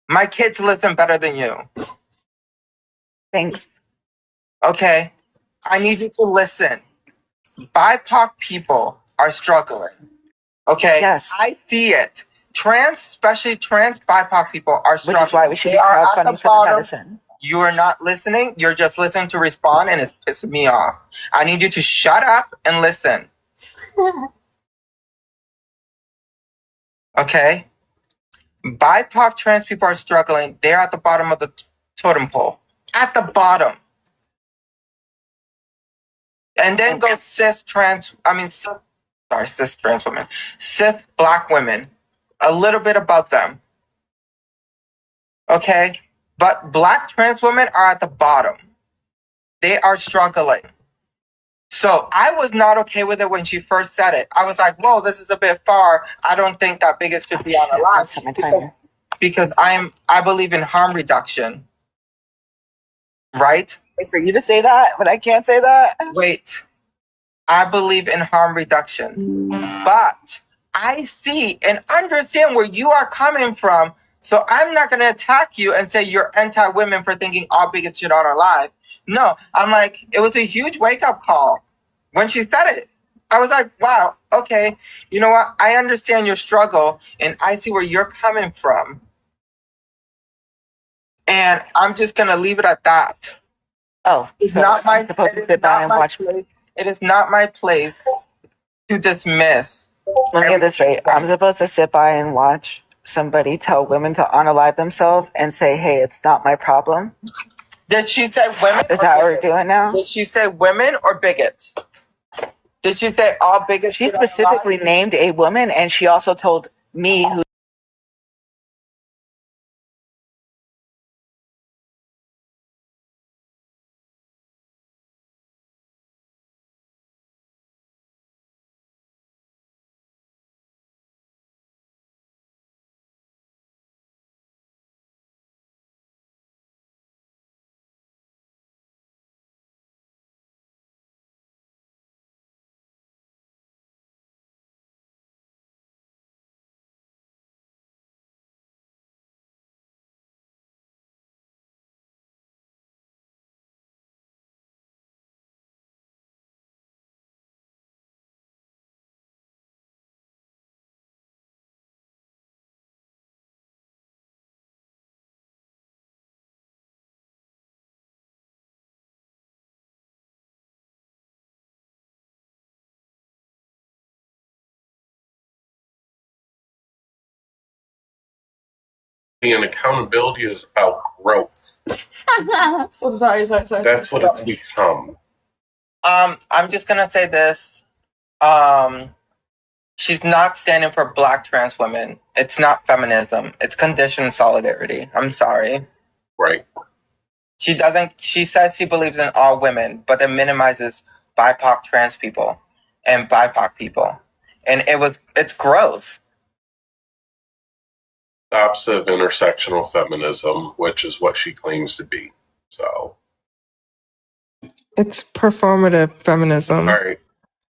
[SPEAKER 10] My kids listen better than you.
[SPEAKER 8] Thanks.
[SPEAKER 10] Okay. I need you to listen. BIPOC people are struggling. Okay?
[SPEAKER 8] Yes.
[SPEAKER 10] I see it. Especially trans BIPOC people are struggling.
[SPEAKER 8] Which is why we should be crowdfunding for the medicine.
[SPEAKER 10] You are not listening. You're just listening to respond, and it's pissing me off. I need you to shut up and listen. Okay? BIPOC trans people are struggling. They're at the bottom of the totem pole. At the bottom. And then go cis trans women. Cis Black women. A little bit above them. Okay? But Black trans women are at the bottom. They are struggling. So I was not okay with it when she first said it. I was like, whoa, this is a bit far. I don't think that bigots should be on the line. Because I believe in harm reduction. Right?
[SPEAKER 8] Wait for you to say that, but I can't say that.
[SPEAKER 10] Wait. I believe in harm reduction. But I see and understand where you are coming from. So I'm not going to attack you and say you're anti-women for thinking all bigots should honor life. No, I'm like, it was a huge wake-up call when she said it. I was like, wow, okay, you know what? I understand your struggle, and I see where you're coming from. And I'm just going to leave it at that.
[SPEAKER 8] Oh,
[SPEAKER 10] it's not my place. It is not my place to dismiss.
[SPEAKER 8] Let me get this right. I'm supposed to sit by and watch somebody tell women to unalive themselves and say, hey, it's not my problem.
[SPEAKER 10] Did she say women?
[SPEAKER 8] Is that what we're doing now?
[SPEAKER 10] Did she say women or bigots? Did she say all bigots?
[SPEAKER 8] She specifically named a woman, and she also told me who.
[SPEAKER 9] And accountability is about growth.
[SPEAKER 5] Sorry.
[SPEAKER 9] That's what it's become.
[SPEAKER 10] I'm just gonna say this. She's not standing for Black trans women. It's not feminism. It's conditioned solidarity. I'm sorry.
[SPEAKER 9] Right.
[SPEAKER 10] She says she believes in all women, but it minimizes BIPOC trans people and BIPOC people. And it's gross.
[SPEAKER 9] Opposite of intersectional feminism, which is what she claims to be. So
[SPEAKER 10] It's performative feminism.
[SPEAKER 9] All right.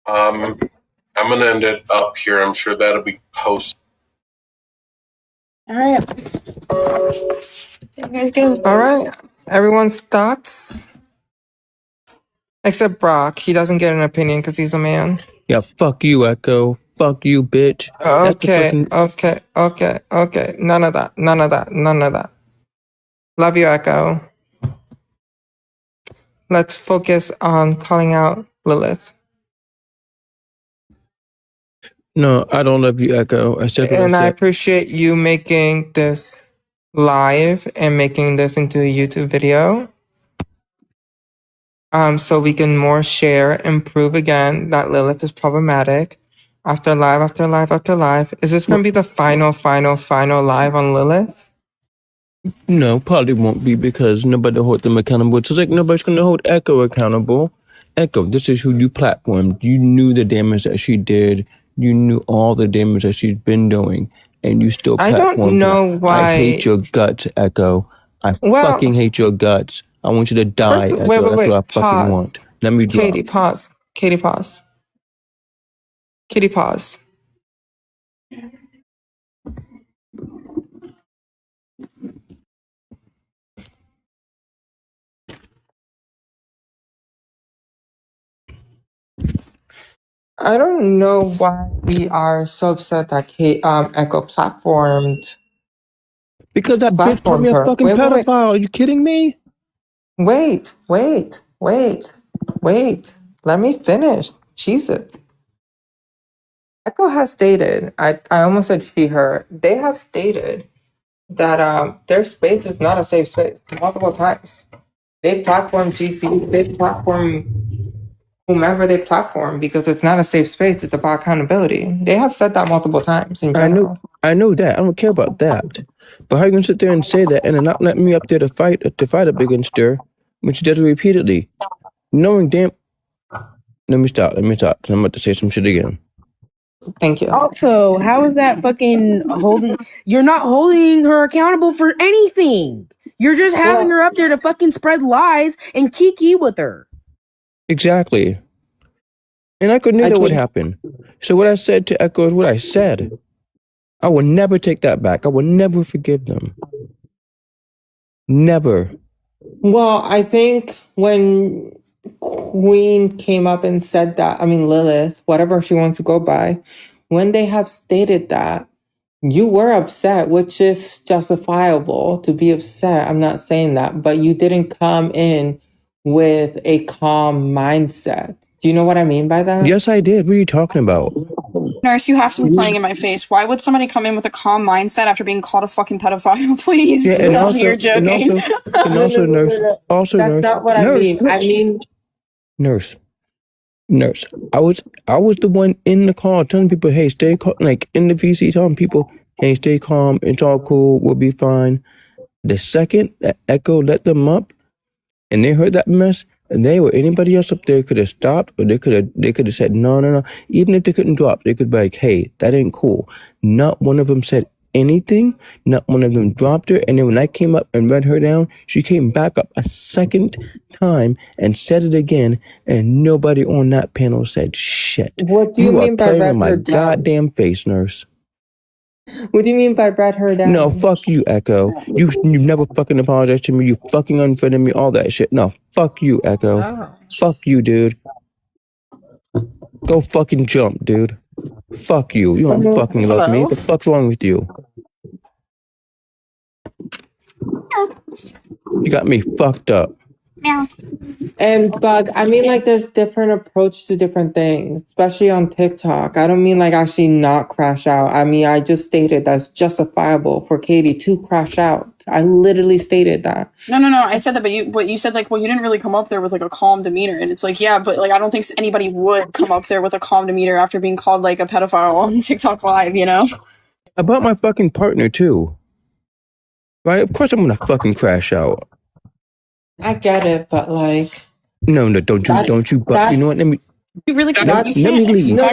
[SPEAKER 9] I'm gonna end it up here. I'm sure that'll be posted.
[SPEAKER 5] All right. You guys go.
[SPEAKER 10] All right. Everyone's thoughts? Except Brock. He doesn't get an opinion because he's a man.
[SPEAKER 2] Yeah, fuck you, Echo. Fuck you, bitch.
[SPEAKER 10] Okay. None of that. Love you, Echo. Let's focus on calling out Lilith.
[SPEAKER 2] No, I don't love you, Echo. I said what
[SPEAKER 10] And
[SPEAKER 2] I
[SPEAKER 10] I
[SPEAKER 2] said.
[SPEAKER 10] appreciate you making this live and making this into a YouTube video. So we can more share and prove again that Lilith is problematic. After live. Is this going to be the final live on Lilith?
[SPEAKER 2] No, probably won't be because nobody hold them accountable. It's like nobody's going to hold Echo accountable. Echo, this is who you platformed. You knew the damage that she did. You knew all the damage that she's been doing. And you still platformed
[SPEAKER 10] I don't know
[SPEAKER 2] her.
[SPEAKER 10] why.
[SPEAKER 2] I hate your guts, Echo. I fucking hate your guts. I want you to die, Echo.
[SPEAKER 10] Wait,
[SPEAKER 2] That's what I fucking want. Let me drop.
[SPEAKER 10] Katie, pause. Katie, pause. I don't know why we are so upset that Echo platformed.
[SPEAKER 2] Because that bitch called me a fucking pedophile. Are you kidding me?
[SPEAKER 10] Wait. Let me finish. Jesus. Echo has stated, I almost said she, her. They have stated that their space is not a safe space multiple times. They platform GC, they platform whomever they platform because it's not a safe space. It's about accountability. They have said that multiple times in general.
[SPEAKER 2] I know that. I don't care about that. But how are you gonna sit there and say that and then not let me up there to fight up against her, when she does it repeatedly, knowing damn. Let me stop. Because I'm about to say some shit again.
[SPEAKER 10] Thank you.
[SPEAKER 13] Also, how is that fucking holding? You're not holding her accountable for anything. You're just having her up there to fucking spread lies and kiki with her.
[SPEAKER 2] Exactly. And I could knew that would happen. So what I said to Echo is what I said. I will never take that back. I will never forgive them. Never.
[SPEAKER 10] Well, I think when Queen came up and said that, Lilith, whatever she wants to go by, when they have stated that, you were upset, which is justifiable to be upset. I'm not saying that, but you didn't come in with a calm mindset. Do you know what I mean by that?
[SPEAKER 2] Yes, I did. What are you talking about?
[SPEAKER 5] Nurse, you have to be playing in my face. Why would somebody come in with a calm mindset after being called a fucking pedophile? Please.
[SPEAKER 2] Yeah, and also,
[SPEAKER 5] you're joking.
[SPEAKER 2] and also, nurse. Also,
[SPEAKER 10] That's
[SPEAKER 2] nurse.
[SPEAKER 10] not what I mean. I mean,
[SPEAKER 2] nurse. I was the one in the call telling people, hey, stay calm. Like in the VC, telling people, hey, stay calm. It's all cool. We'll be fine. The second that Echo let them up, and they heard that mess, and they or anybody else up there could have stopped, or they could have said no. Even if they couldn't drop, they could be like, hey, that ain't cool. Not one of them said anything. Not one of them dropped her. And then when I came up and read her down, she came back up a second time and said it again, and nobody on that panel said shit.
[SPEAKER 10] What do you mean by read
[SPEAKER 2] my
[SPEAKER 10] her down?
[SPEAKER 2] goddamn face, nurse.
[SPEAKER 10] What do you mean by read her down?
[SPEAKER 2] No, fuck you, Echo. You never fucking apologized to me. You fucking unfriended me, all that shit. No, fuck you, Echo.
[SPEAKER 10] Oh.
[SPEAKER 2] Fuck you, dude. Go fucking jump, dude. Fuck you. You don't fucking love me. What the fuck's wrong with you? You got me fucked up.
[SPEAKER 10] And Bug, there's different approach to different things, especially on TikTok. I don't mean actually not crash out. I just stated that's justifiable for Katie to crash out. I literally stated that.
[SPEAKER 5] No. I said that, but you said you didn't really come up there with a calm demeanor, and it's yeah, but I don't think anybody would come up there with a calm demeanor after being called a pedophile on TikTok Live, you know?
[SPEAKER 2] About my fucking partner too. Right? Of course I'm gonna fucking crash out.
[SPEAKER 10] I get it, but
[SPEAKER 2] No, don't you but you know what? Let me
[SPEAKER 5] really
[SPEAKER 2] let me leave.
[SPEAKER 10] No.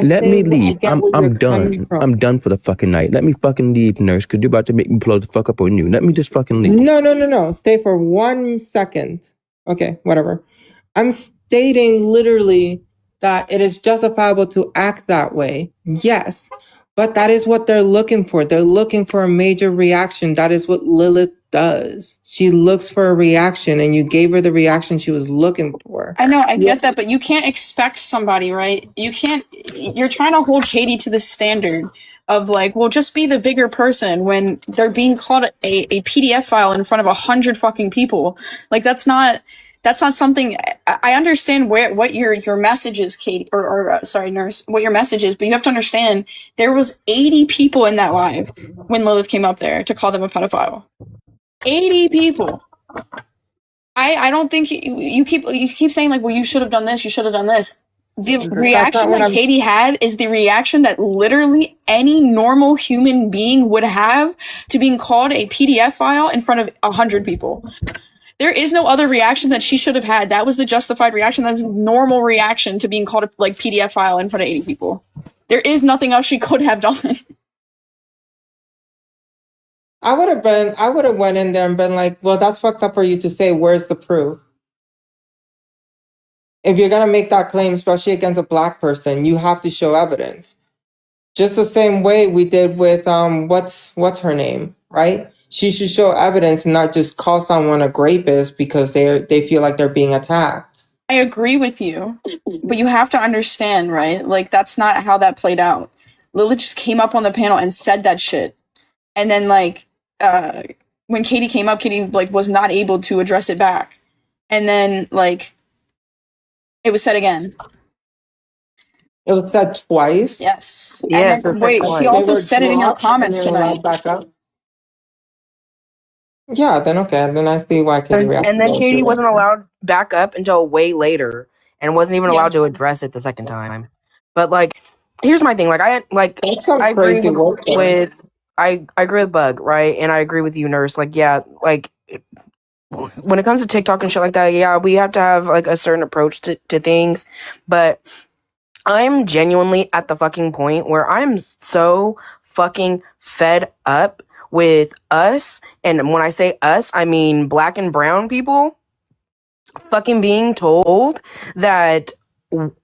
[SPEAKER 2] Let me leave. I'm done. I'm done for the fucking night. Let me fucking leave, nurse, because you're about to make me blow the fuck up on you. Let me just fucking leave.
[SPEAKER 10] No. Stay for 1 second. Okay, whatever. I'm stating literally that it is justifiable to act that way. Yes. But that is what they're looking for. They're looking for a major reaction. That is what Lilith does. She looks for a reaction, and you gave her the reaction she was looking for.
[SPEAKER 5] I know, I get that, but you can't expect somebody, right? You're trying to hold Katie to the standard of like, well, just be the bigger person when they're being called a PDF file in front of 100 fucking people. Like, that's not something. I understand what your message is, Katie, or sorry, nurse, what your message is, but you have to understand there was 80 people in that live when Lilith came up there to call them a pedophile. 80 people. I don't think you keep saying like, well, you should have done this, you should have done this. The reaction that Katie had is the reaction that literally any normal human being would have to being called a PDF file in front of 100 people. There is no other reaction that she should have had. That was the justified reaction. That was the normal reaction to being called a like PDF file in front of 80 people. There is nothing else she could have done.
[SPEAKER 10] I would have went in there and been like, well, that's fucked up for you to say. Where's the proof? If you're going to make that claim, especially against a Black person, you have to show evidence. Just the same way we did with, what's her name, right? She should show evidence and not just call someone a rapist because they feel like they're being attacked.
[SPEAKER 5] I agree with you, but you have to understand, right? Like, that's not how that played out. Lilith just came up on the panel and said that shit. And then, like, when Katie came up, Katie, like, was not able to address it back. And then, like, it was said again.
[SPEAKER 10] It was said twice?
[SPEAKER 5] Yes.
[SPEAKER 13] Yeah,
[SPEAKER 5] and then, wait, he also said it in your comments tonight.
[SPEAKER 10] Back up? Yeah, then okay. Then I see why Katie reacted.
[SPEAKER 13] And then Katie wasn't allowed back up until way later and wasn't even allowed to address it the second time. But like, here's my thing. Like I agree with I agree with Bug, right? And I agree with you, Nurse. Like, yeah, like when it comes to TikTok and shit like that, yeah, we have to have like a certain approach to things. But I'm genuinely at the fucking point where I'm so fucking fed up with us, and when I say us, I mean Black and brown people, fucking being told that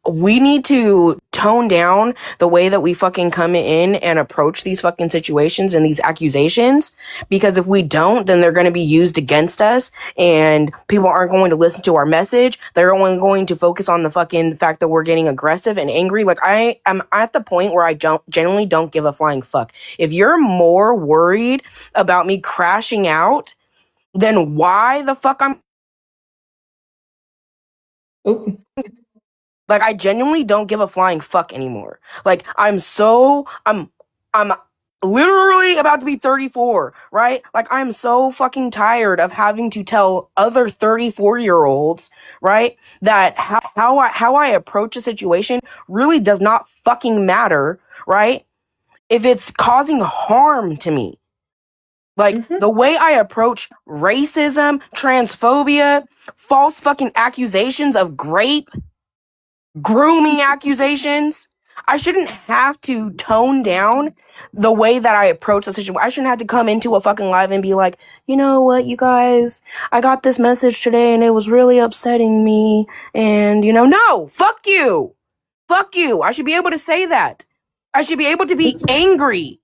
[SPEAKER 13] we need to tone down the way that we fucking come in and approach these fucking situations and these accusations, because if we don't, then they're going to be used against us and people aren't going to listen to our message. They're only going to focus on the fucking fact that we're getting aggressive and angry. Like, I am at the point where I genuinely don't give a flying fuck. If you're more worried about me crashing out, then why the fuck
[SPEAKER 10] Oop.
[SPEAKER 13] Like, I genuinely don't give a flying fuck anymore. Like, I'm literally about to be 34, right? Like, I'm so fucking tired of having to tell other 34-year-olds, right, that how I approach a situation really does not fucking matter, right? If it's causing harm to me. Like, the way I approach racism, transphobia, false fucking accusations of rape, grooming accusations, I shouldn't have to tone down the way that I approach the situation. I shouldn't have to come into a fucking live and be like, you know what, you guys, I got this message today and it was really upsetting me. And, no, fuck you. Fuck you. I should be able to say that. I should be able to be angry.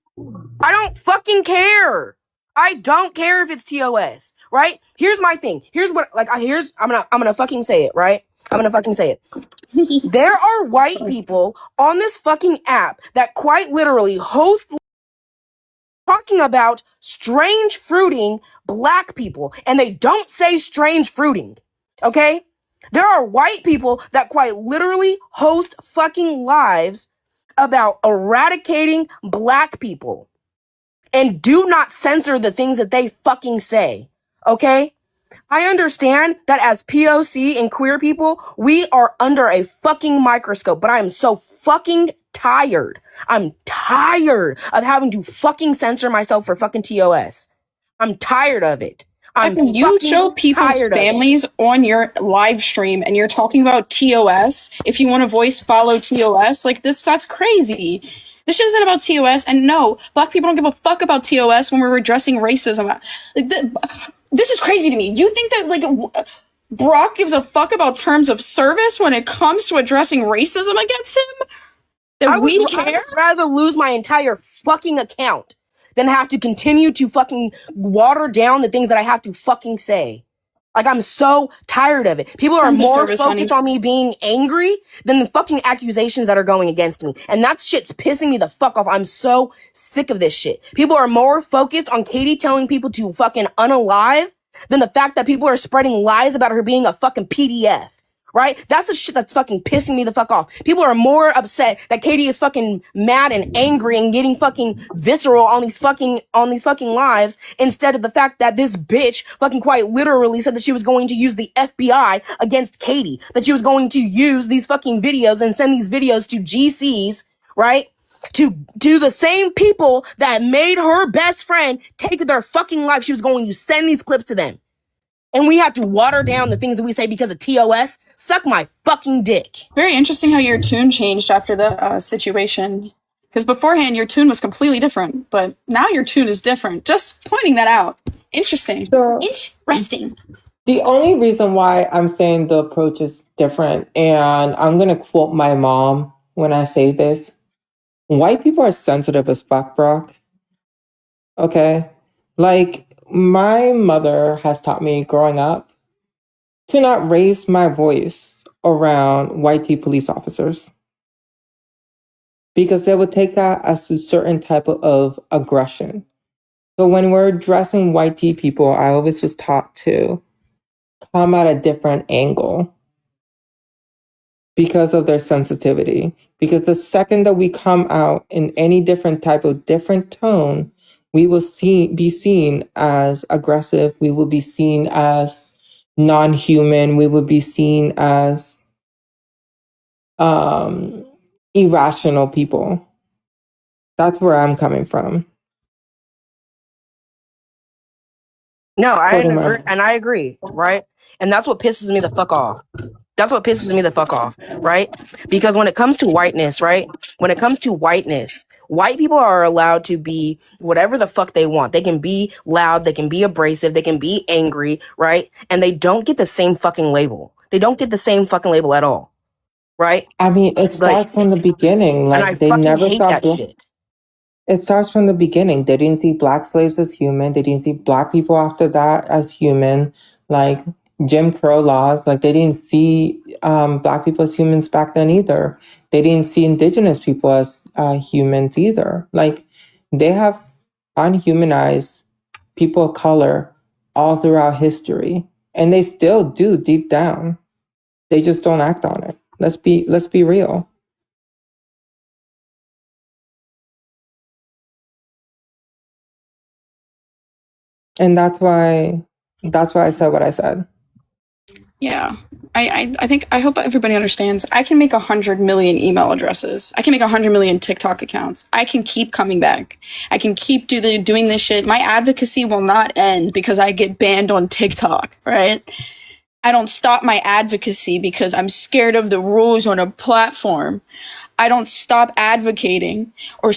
[SPEAKER 13] I don't fucking care. I don't care if it's TOS, right? Here's my thing. Here's what, like, I'm gonna fucking say it, right? I'm gonna fucking say it. There are white people on this fucking app that quite literally host talking about strange fruiting Black people, and they don't say strange fruiting, okay? There are white people that quite literally host fucking lives about eradicating Black people and do not censor the things that they fucking say, okay? I understand that as POC and queer people, we are under a fucking microscope, but I am so fucking tired. I'm tired of having to fucking censor myself for fucking TOS. I'm tired of it.
[SPEAKER 5] You show people's families on your live stream and you're talking about TOS. If you want to voice follow TOS, like that's crazy. This shit isn't about TOS. And no, Black people don't give a fuck about TOS when we're addressing racism. Like, this is crazy to me. You think that, like, Brock gives a fuck about terms of service when it comes to addressing racism against him? That we care?
[SPEAKER 13] I would rather lose my entire fucking account than have to continue to fucking water down the things that I have to fucking say. Like, I'm so tired of it. People are more focused on me being angry than the fucking accusations that are going against me. And that shit's pissing me the fuck off. I'm so sick of this shit. People are more focused on Katie telling people to fucking unalive than the fact that people are spreading lies about her being a fucking PDF. Right? That's the shit that's fucking pissing me the fuck off. People are more upset that Katie is fucking mad and angry and getting fucking visceral on these fucking lives instead of the fact that this bitch fucking quite literally said that she was going to use the FBI against Katie. That she was going to use these fucking videos and send these videos to GCs, right? To the same people that made her best friend take their fucking life. She was going to send these clips to them. And we have to water down the things that we say because of TOS. Suck my fucking dick.
[SPEAKER 5] Very interesting how your tune changed after the situation. Because beforehand, your tune was completely different. But now your tune is different. Just pointing that out. Interesting. Interesting.
[SPEAKER 10] The only reason why I'm saying the approach is different, and I'm going to quote my mom when I say this. White people are sensitive as fuck, Brock. Okay? Like, my mother has taught me growing up to not raise my voice around white tea police officers because they would take that as a certain type of aggression. So when we're addressing white tea people, I always was taught to come at a different angle because of their sensitivity. Because the second that we come out in any different type of different tone, we will be seen as aggressive. We will be seen as non-human. We will be seen as irrational people. That's where I'm coming from.
[SPEAKER 13] No, I agree, right? And that's what pisses me the fuck off. That's what pisses me the fuck off, right? Because when it comes to whiteness, right? When it comes to whiteness, white people are allowed to be whatever the fuck they want. They can be loud, they can be abrasive, they can be angry, right? And they don't get the same fucking label. They don't get the same fucking label at all, right?
[SPEAKER 10] I mean, it starts from the beginning. Like, they never thought shit. It starts from the beginning. They didn't see black slaves as human. They didn't see black people after that as human. Like, Jim Crow laws, like, they didn't see black people as humans back then either. They didn't see indigenous people as humans either. Like, they have unhumanized people of color all throughout history. And they still do deep down. They just don't act on it. Let's be real. And that's why I said what I said.
[SPEAKER 5] Yeah. I hope everybody understands. I can make 100 million email addresses. I can make 100 million TikTok accounts. I can keep coming back. I can keep doing this shit. My advocacy will not end because I get banned on TikTok, right? I don't stop my advocacy because I'm scared of the rules on a platform. I don't stop advocating or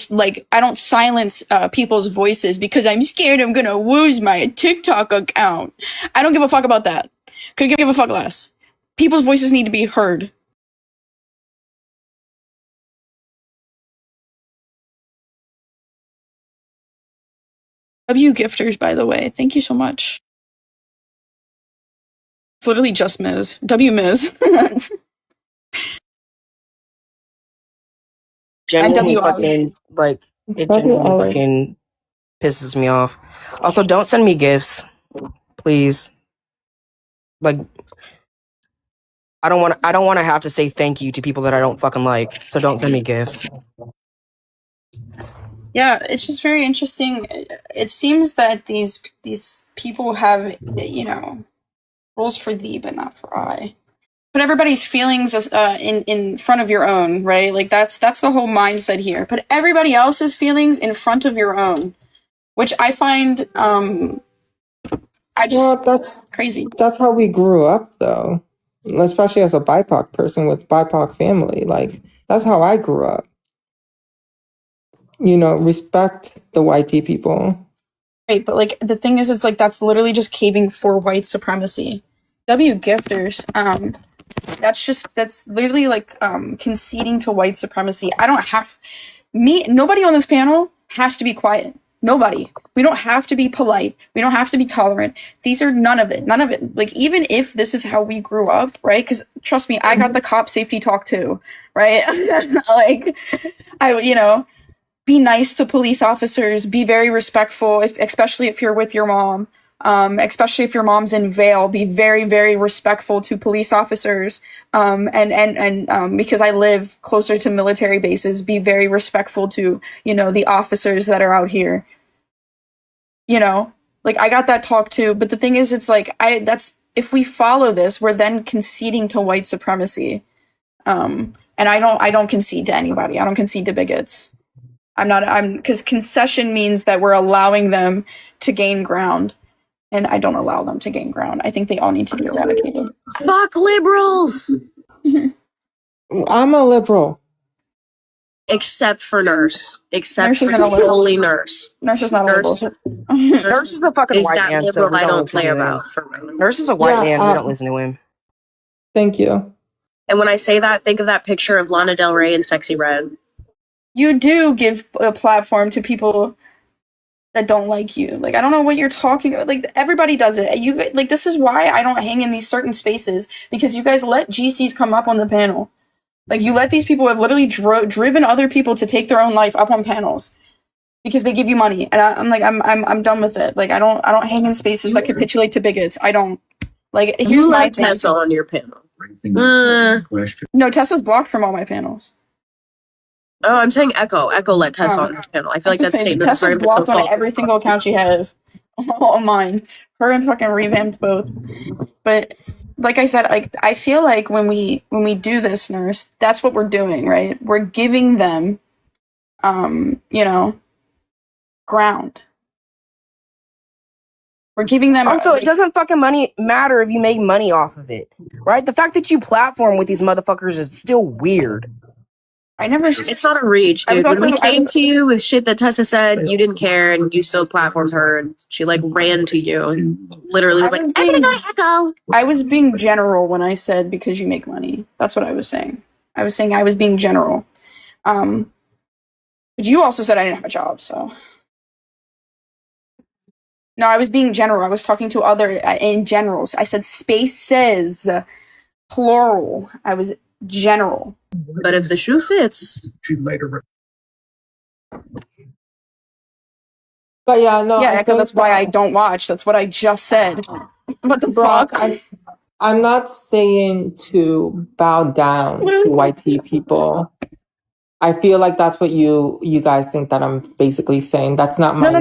[SPEAKER 5] I don't silence people's voices because I'm scared I'm gonna lose my TikTok account. I don't give a fuck about that. Could give a fuck less. People's voices need to be heard. W gifters, by the way. Thank you so much. It's literally just Ms. W Ms.
[SPEAKER 13] Genuinely fucking, like, it genuinely fucking pisses me off. Also, don't send me gifts, please. Like, I don't want to have to say thank you to people that I don't fucking like. So don't send me gifts.
[SPEAKER 5] Yeah, it's just very interesting. It seems that these people have, rules for thee, but not for I. Put everybody's feelings in front of your own, right? Like that's the whole mindset here. Put everybody else's feelings in front of your own, which I find that's crazy.
[SPEAKER 10] That's how we grew up, though, especially as a BIPOC person with BIPOC family. Like, that's how I grew up. Respect the white tea people.
[SPEAKER 5] Right, but like the thing is, it's like that's literally just caving for white supremacy. gifters. That's literally like conceding to white supremacy. Nobody on this panel has to be quiet. Nobody. We don't have to be polite. We don't have to be tolerant. These are none of it. Like, even if this is how we grew up, right? Because trust me, I got the cop safety talk too, right? Like, be nice to police officers, be very respectful, especially if you're with your mom. Especially if your mom's in Vail, be very, very respectful to police officers. And because I live closer to military bases, be very respectful to, the officers that are out here. Like, I got that talk too, but the thing is, it's like, if we follow this, we're then conceding to white supremacy. And I don't concede to anybody. I don't concede to bigots. Because concession means that we're allowing them to gain ground. And I don't allow them to gain ground. I think they all need to be eradicated.
[SPEAKER 13] Fuck liberals!
[SPEAKER 10] I'm a liberal.
[SPEAKER 13] Except for nurse. Except
[SPEAKER 5] Nurse
[SPEAKER 13] for
[SPEAKER 5] isn't a liberal.
[SPEAKER 13] only nurse.
[SPEAKER 5] Nurse is not a liberal.
[SPEAKER 13] Nurse is a fucking white man. Is that liberal I don't play about. Nurse is a white man. We don't listen to him.
[SPEAKER 10] Thank you.
[SPEAKER 13] And when I say that, think of that picture of Lana Del Rey in Sexy Red.
[SPEAKER 5] You do give a platform to people that don't like you. Like, I don't know what you're talking about. Like, everybody does it. This is why I don't hang in these certain spaces, because you guys let GCs come up on the panel. Like, you let these people who have literally driven other people to take their own life up on panels because they give you money. And I'm done with it. Like, I don't hang in spaces that capitulate to bigots. I don't. Like, here's my
[SPEAKER 13] Tessa on your panel.
[SPEAKER 5] No, Tessa's blocked from all my panels.
[SPEAKER 13] Oh, I'm saying Echo. Echo let Tessa on her panel. I feel like that statement is very
[SPEAKER 5] blocked on every single account she has. All mine. Her and fucking revamped both. But like I said, I feel like when we do this, nurse, that's what we're doing, right? We're giving them ground. We're giving them
[SPEAKER 13] also, it doesn't fucking matter if you make money off of it. Right? The fact that you platform with these motherfuckers is still weird. It's not a reach, dude. When we came to you with shit that Tessa said, you didn't care, and you still platformed her, and she ran to you and literally was like, I'm gonna go to Echo.
[SPEAKER 5] I was being general when I said because you make money. That's what I was saying. I was saying I was being general. But you also said I didn't have a job, so. No, I was being general. I was talking to other in generals. I said spaces, plural. I was general.
[SPEAKER 13] But if the shoe fits.
[SPEAKER 10] But yeah, no.
[SPEAKER 5] Yeah, that's why I don't watch. That's what I just said. What the fuck?
[SPEAKER 10] I'm not saying to bow down to white people. I feel like that's what you guys think that I'm basically saying. That's not my
[SPEAKER 13] No,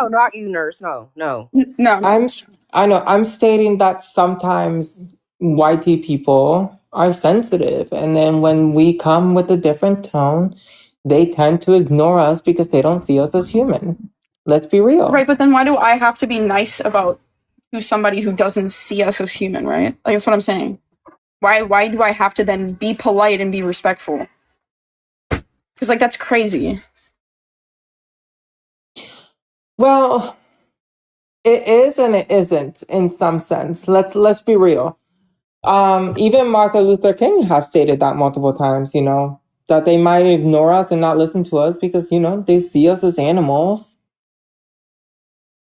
[SPEAKER 13] not you, nurse. No.
[SPEAKER 10] I know. I'm stating that sometimes white people are sensitive, and then when we come with a different tone, they tend to ignore us because they don't see us as human. Let's be real.
[SPEAKER 5] Right, but then why do I have to be nice to somebody who doesn't see us as human, right? Like, that's what I'm saying. Why do I have to then be polite and be respectful? Because, that's crazy.
[SPEAKER 10] Well, it is and it isn't in some sense. Let's be real. Even Martin Luther King has stated that multiple times, that they might ignore us and not listen to us because, they see us as animals.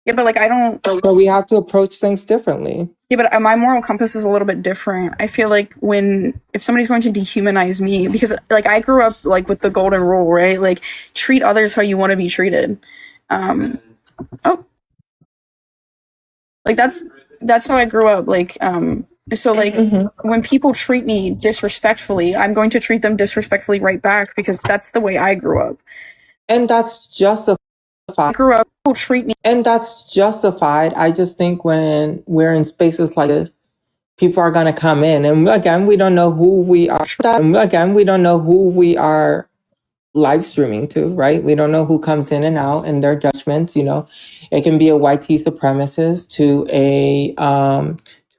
[SPEAKER 5] Yeah, but I don't.
[SPEAKER 10] But we have to approach things differently.
[SPEAKER 5] Yeah, but my moral compass is a little bit different. I feel like if somebody's going to dehumanize me, because I grew up with the golden rule, right? Treat others how you want to be treated. That's how I grew up. When people treat me disrespectfully, I'm going to treat them disrespectfully right back because that's the way I grew up.
[SPEAKER 10] And that's justified.
[SPEAKER 5] People treat me.
[SPEAKER 10] And that's justified. I just think when we're in spaces like this, people are going to come in. And again, we don't know who we are. Live streaming to, right? We don't know who comes in and out and their judgments, It can be a white supremacist to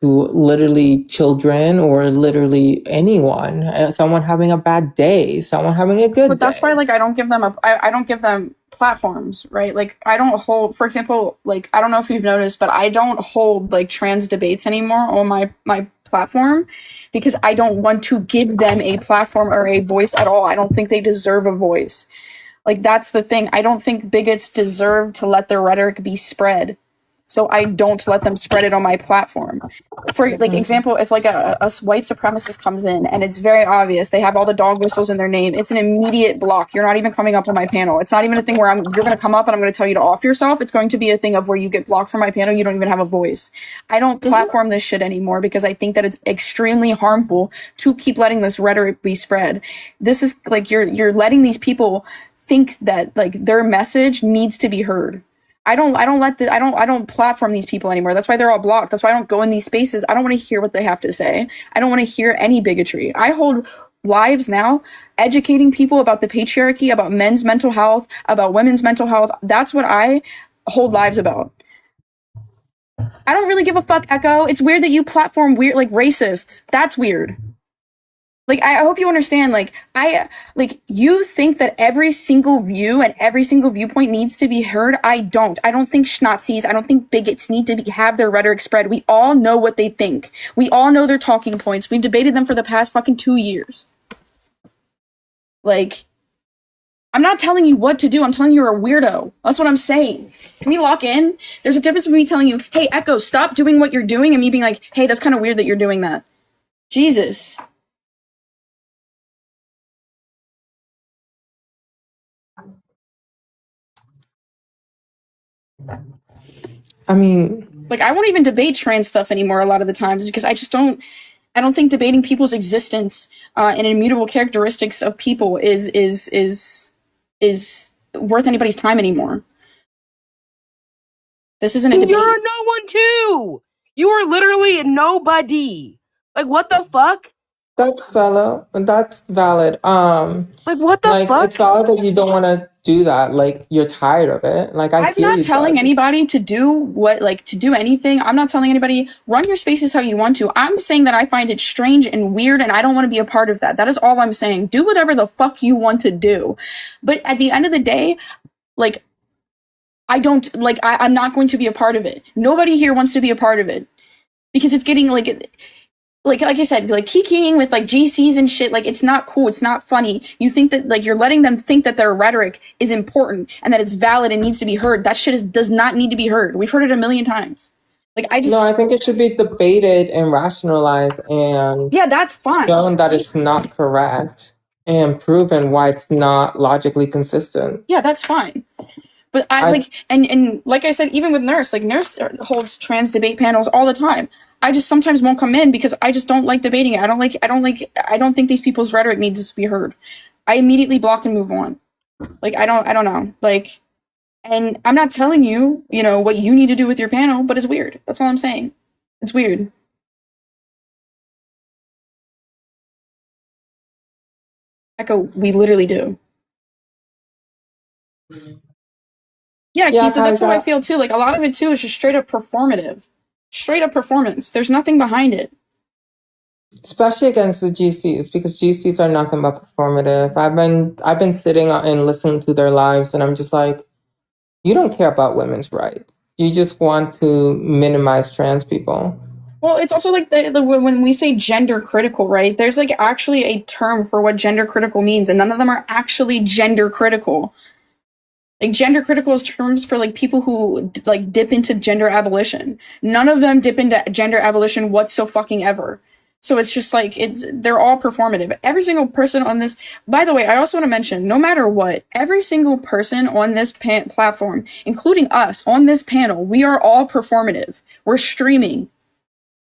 [SPEAKER 10] to literally children or literally anyone. Someone having a bad day, someone having a good
[SPEAKER 5] But that's
[SPEAKER 10] day.
[SPEAKER 5] why, like, I don't give them platforms, right? Like, I don't hold, for example, like, I don't know if you've noticed, but I don't hold, like, trans debates anymore on my platform because I don't want to give them a platform or a voice at all. I don't think they deserve a voice. Like, that's the thing. I don't think bigots deserve to let their rhetoric be spread. So I don't let them spread it on my platform. For like example, if like a white supremacist comes in and it's very obvious, they have all the dog whistles in their name, it's an immediate block. You're not even coming up on my panel. It's not even a thing where you're going to come up and I'm going to tell you to off yourself. It's going to be a thing of where you get blocked from my panel. You don't even have a voice. I don't platform this shit anymore because I think that it's extremely harmful to keep letting this rhetoric be spread. This is like you're letting these people think that like their message needs to be heard. I don't platform these people anymore. That's why they're all blocked. That's why I don't go in these spaces. I don't want to hear what they have to say. I don't want to hear any bigotry. I hold lives now educating people about the patriarchy, about men's mental health, about women's mental health. That's what I hold lives about. I don't really give a fuck, Echo. It's weird that you platform weird like racists. That's weird. Like, I hope you understand, you think that every single view and every single viewpoint needs to be heard. I don't think Schnazis, I don't think bigots need to have their rhetoric spread. We all know what they think. We all know their talking points. We've debated them for the past fucking 2 years. Like, I'm not telling you what to do. I'm telling you you're a weirdo. That's what I'm saying. Can we lock in? There's a difference between me telling you, hey, Echo, stop doing what you're doing, and me being like, hey, that's kind of weird that you're doing that. Jesus.
[SPEAKER 10] I mean,
[SPEAKER 5] like, I won't even debate trans stuff anymore a lot of the times because I don't think debating people's existence and immutable characteristics of people is worth anybody's time anymore. This isn't a debate.
[SPEAKER 14] You're a no one too. You are literally nobody. Like, what the fuck?
[SPEAKER 10] that's valid.
[SPEAKER 14] Like, what the
[SPEAKER 10] Like,
[SPEAKER 14] fuck?
[SPEAKER 10] it's valid that you don't want to do that. Like, you're tired of it. Like,
[SPEAKER 5] I'm not telling anybody to do anything. I'm not telling anybody run your spaces how you want to. I'm saying that I find it strange and weird and I don't want to be a part of that. That is all I'm saying. Do whatever the fuck you want to do. But at the end of the day, like, I'm not going to be a part of it. Nobody here wants to be a part of it because it's getting like I said, like kikiing with like GCs and shit, like it's not cool, it's not funny. You think that like you're letting them think that their rhetoric is important and that it's valid and needs to be heard. That shit does not need to be heard. We've heard it a million times. Like No,
[SPEAKER 10] I think it should be debated and rationalized and
[SPEAKER 5] that's fine.
[SPEAKER 10] Shown that it's not correct and proven why it's not logically consistent.
[SPEAKER 5] Yeah, that's fine. But I like and like I said, even with Nurse, like Nurse holds trans debate panels all the time. I just sometimes won't come in because I just don't like debating it. I don't think these people's rhetoric needs to be heard. I immediately block and move on. Like I don't know. Like, and I'm not telling you, what you need to do with your panel, but it's weird. That's all I'm saying. It's weird. Echo, we literally do. Yeah, Kisa, that's how I feel too. Like a lot of it too is just straight up performative. Straight up performance. There's nothing behind it.
[SPEAKER 10] Especially against the GCs, because GCs are nothing but performative. I've been sitting and listening to their lives, and I'm just like, you don't care about women's rights. You just want to minimize trans people.
[SPEAKER 5] Well, it's also like when we say gender critical, right? There's like actually a term for what gender critical means, and none of them are actually gender critical. Like gender critical is terms for like people who like dip into gender abolition. None of them dip into gender abolition whatsoever. So it's just like they're all performative. Every single person on this, by the way, I also want to mention, no matter what, every single person on this platform, including us on this panel, we are all performative. We're streaming.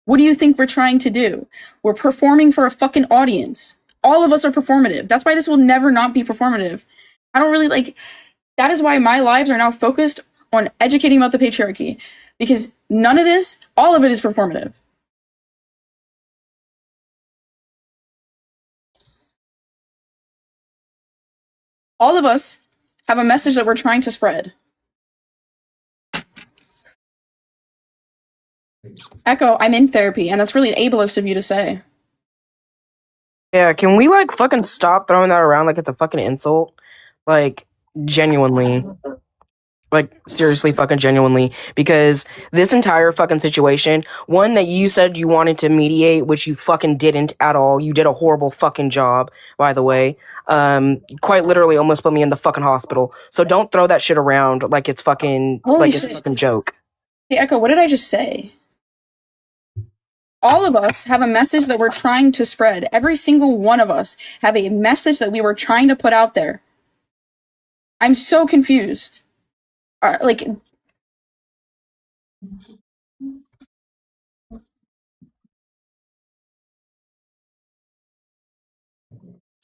[SPEAKER 5] What do you think we're trying to do? We're performing for a fucking audience. All of us are performative. That's why this will never not be performative. I don't really like... That is why my lives are now focused on educating about the patriarchy. Because none of this, all of it is performative. All of us have a message that we're trying to spread. Echo, I'm in therapy, and that's really ableist of you to say.
[SPEAKER 14] Yeah, can we like fucking stop throwing that around like it's a fucking insult? Like, genuinely. Like, seriously, fucking genuinely. Because this entire fucking situation, one that you said you wanted to mediate, which you fucking didn't at all. You did a horrible fucking job, by the way. Quite literally almost put me in the fucking hospital. So don't throw that shit around like it's fucking,
[SPEAKER 5] Holy
[SPEAKER 14] like it's
[SPEAKER 5] shit.
[SPEAKER 14] a fucking joke.
[SPEAKER 5] Hey, Echo, what did I just say? All of us have a message that we're trying to spread. Every single one of us have a message that we were trying to put out there. I'm so confused. Like,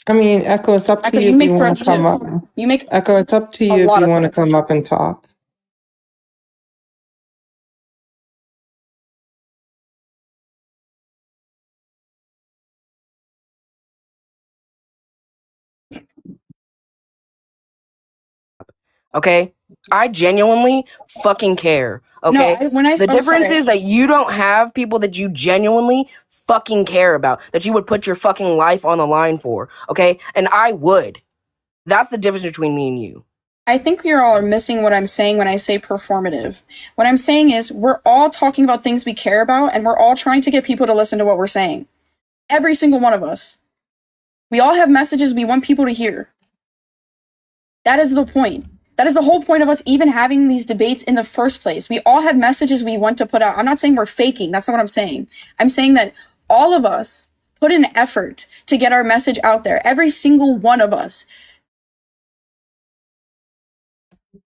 [SPEAKER 10] I mean, Echo, it's up to
[SPEAKER 5] Echo,
[SPEAKER 10] you
[SPEAKER 5] you
[SPEAKER 10] if
[SPEAKER 5] make
[SPEAKER 10] you want
[SPEAKER 5] threats
[SPEAKER 10] to come
[SPEAKER 5] too.
[SPEAKER 10] up.
[SPEAKER 5] You make
[SPEAKER 10] Echo, it's up to
[SPEAKER 5] a
[SPEAKER 10] you if
[SPEAKER 5] lot
[SPEAKER 10] you
[SPEAKER 5] of
[SPEAKER 10] want to
[SPEAKER 5] threats.
[SPEAKER 10] come up and talk.
[SPEAKER 14] Okay? I genuinely fucking care. Okay? The difference is that you don't have people that you genuinely fucking care about, that you would put your fucking life on the line for. Okay? And I would. That's the difference between me and you.
[SPEAKER 5] I think you all are missing what I'm saying when I say performative. What I'm saying is we're all talking about things we care about, and we're all trying to get people to listen to what we're saying. Every single one of us. We all have messages we want people to hear. That is the point. That is the whole point of us even having these debates in the first place. We all have messages we want to put out. I'm not saying we're faking. That's not what I'm saying. I'm saying that all of us put in effort to get our message out there. Every single one of us.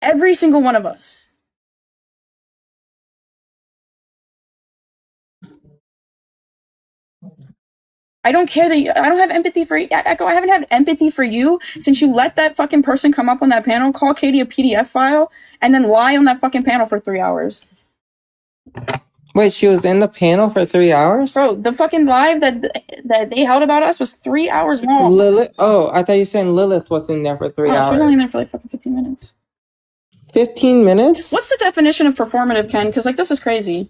[SPEAKER 5] Every single one of us. I don't care that I don't have empathy for Echo. I haven't had empathy for you since you let that fucking person come up on that panel, call Katie a PDF file, and then lie on that fucking panel for 3 hours.
[SPEAKER 10] Wait, she was in the panel for 3 hours?
[SPEAKER 5] Bro, the fucking live that they held about us was 3 hours long.
[SPEAKER 10] Lilith? Oh, I thought you were saying Lilith was in there for 3 hours.
[SPEAKER 5] She was only in there for like fucking 15 minutes.
[SPEAKER 10] 15 minutes?
[SPEAKER 5] What's the definition of performative, Ken? Because like this is crazy.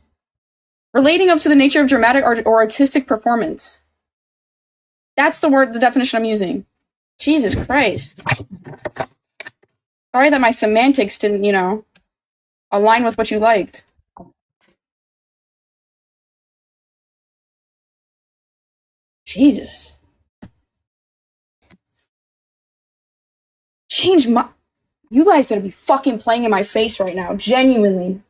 [SPEAKER 5] Relating up to the nature of dramatic or artistic performance. That's the definition I'm using. Jesus Christ. Sorry that my semantics didn't, align with what you liked. Jesus. Change my... You guys gotta be fucking playing in my face right now. Genuinely.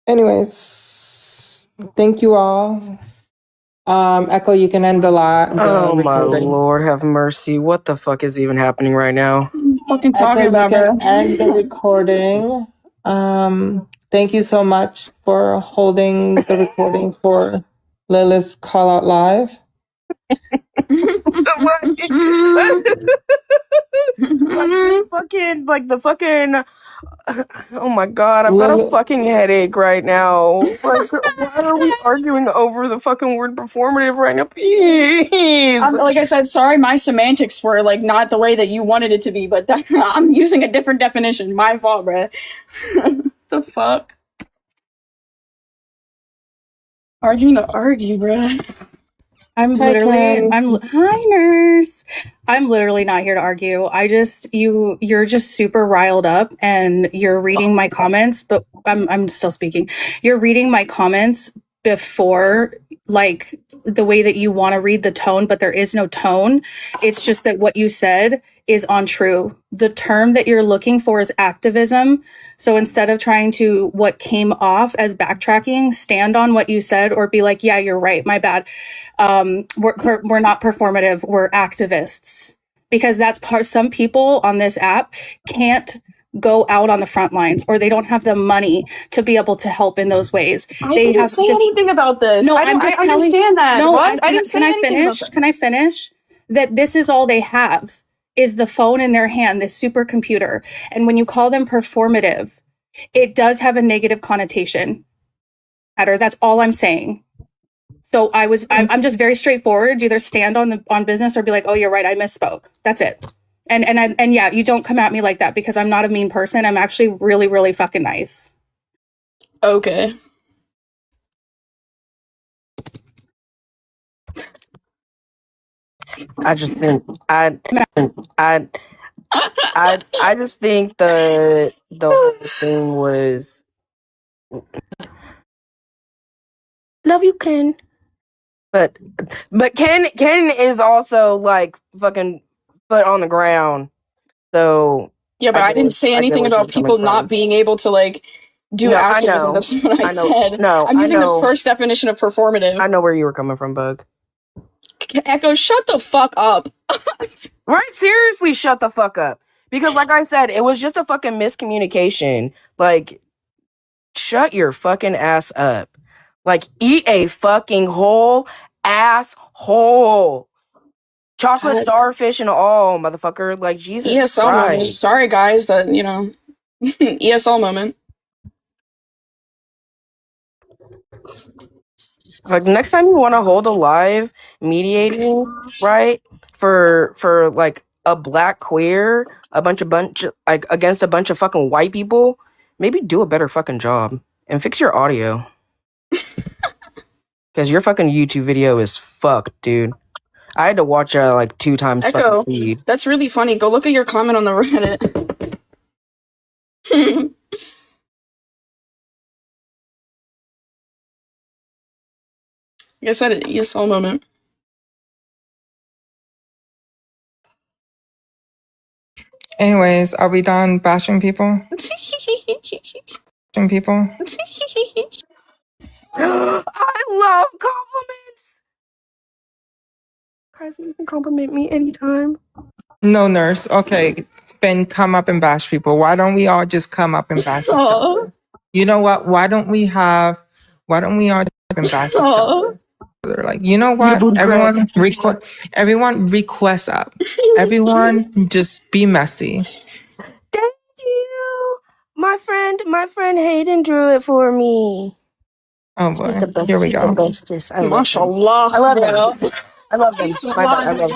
[SPEAKER 10] Anyways, thank you all. Echo, you can end the
[SPEAKER 14] Oh my
[SPEAKER 10] recording.
[SPEAKER 14] Lord, have mercy. What the fuck is even happening right now?
[SPEAKER 5] Fucking talking about, bro.
[SPEAKER 10] End the recording. Thank you so much for holding the recording for Lilith's Callout Live.
[SPEAKER 14] Oh my god, I've got a fucking headache right now. Like, why are we arguing over the fucking word performative right now? Please.
[SPEAKER 5] Like I said, sorry, my semantics were like not the way that you wanted it to be, but I'm using a different definition. My fault, bruh. The fuck? Arguing to argue, bruh.
[SPEAKER 15] I'm literally, hi nurse. I'm literally not here to argue. You're just super riled up and you're reading my comments, but I'm still speaking. You're reading my comments before, like, the way that you want to read the tone, but there is no tone. It's just that what you said is untrue. The term that you're looking for is activism. So instead of trying to, what came off as backtracking, stand on what you said or be like, yeah, you're right, my bad. We're not performative, we're activists. Because that's some people on this app can't go out on the front lines, or they don't have the money to be able to help in those ways.
[SPEAKER 5] I didn't say anything about this.
[SPEAKER 15] No,
[SPEAKER 5] I understand that.
[SPEAKER 15] No,
[SPEAKER 5] what? I didn't say
[SPEAKER 15] can I
[SPEAKER 5] anything
[SPEAKER 15] finish?
[SPEAKER 5] about that.
[SPEAKER 15] Can I finish? That this is all they have is the phone in their hand, this supercomputer. And when you call them performative, it does have a negative connotation. That's all I'm saying. So I'm just very straightforward. You either stand on business or be like, oh, you're right, I misspoke. That's it. And yeah, you don't come at me like that because I'm not a mean person. I'm actually really, really fucking nice.
[SPEAKER 5] Okay.
[SPEAKER 14] I just think I just think the whole thing was love you, Ken. But Ken is also like fucking foot on the ground. So
[SPEAKER 5] yeah, but I didn't say anything about people not being able to like do activism. That's what I said.
[SPEAKER 14] No,
[SPEAKER 5] I'm using the first definition of performative.
[SPEAKER 14] I know where you were coming from, Bug.
[SPEAKER 5] Echo, shut the fuck up.
[SPEAKER 14] Right? Seriously, shut the fuck up. Because like I said, it was just a fucking miscommunication. Like, shut your fucking ass up. Like, eat a fucking whole asshole. Chocolate starfish and all, motherfucker. Like, Jesus
[SPEAKER 5] ESL
[SPEAKER 14] Christ.
[SPEAKER 5] moment. Sorry, guys, that, you know. ESL moment.
[SPEAKER 14] Like, next time you want to hold a live mediating, right, for like a black queer, like against a bunch of fucking white people, maybe do a better fucking job and fix your audio. Because your fucking YouTube video is fucked, dude. I had to watch it like 2 times
[SPEAKER 5] Echo,
[SPEAKER 14] fucking speed.
[SPEAKER 5] that's really funny. Go look at your comment on the Reddit. Like I said, an ESL moment.
[SPEAKER 10] Anyways, are we done bashing people? Bashing people?
[SPEAKER 14] I love compliments! Guys, you can compliment me anytime.
[SPEAKER 10] No, nurse. Okay, then come up and bash people. Why don't we all just come up and bash each other? You know what? Why don't we all just come and bash each other? Like, you know what? Everyone request up. Everyone just be messy.
[SPEAKER 14] Thank you. My friend Hayden drew it for me.
[SPEAKER 10] Oh boy. Here we go.
[SPEAKER 14] She's the bestest. I love
[SPEAKER 5] Mashallah.
[SPEAKER 14] I love them. I love them. I love them.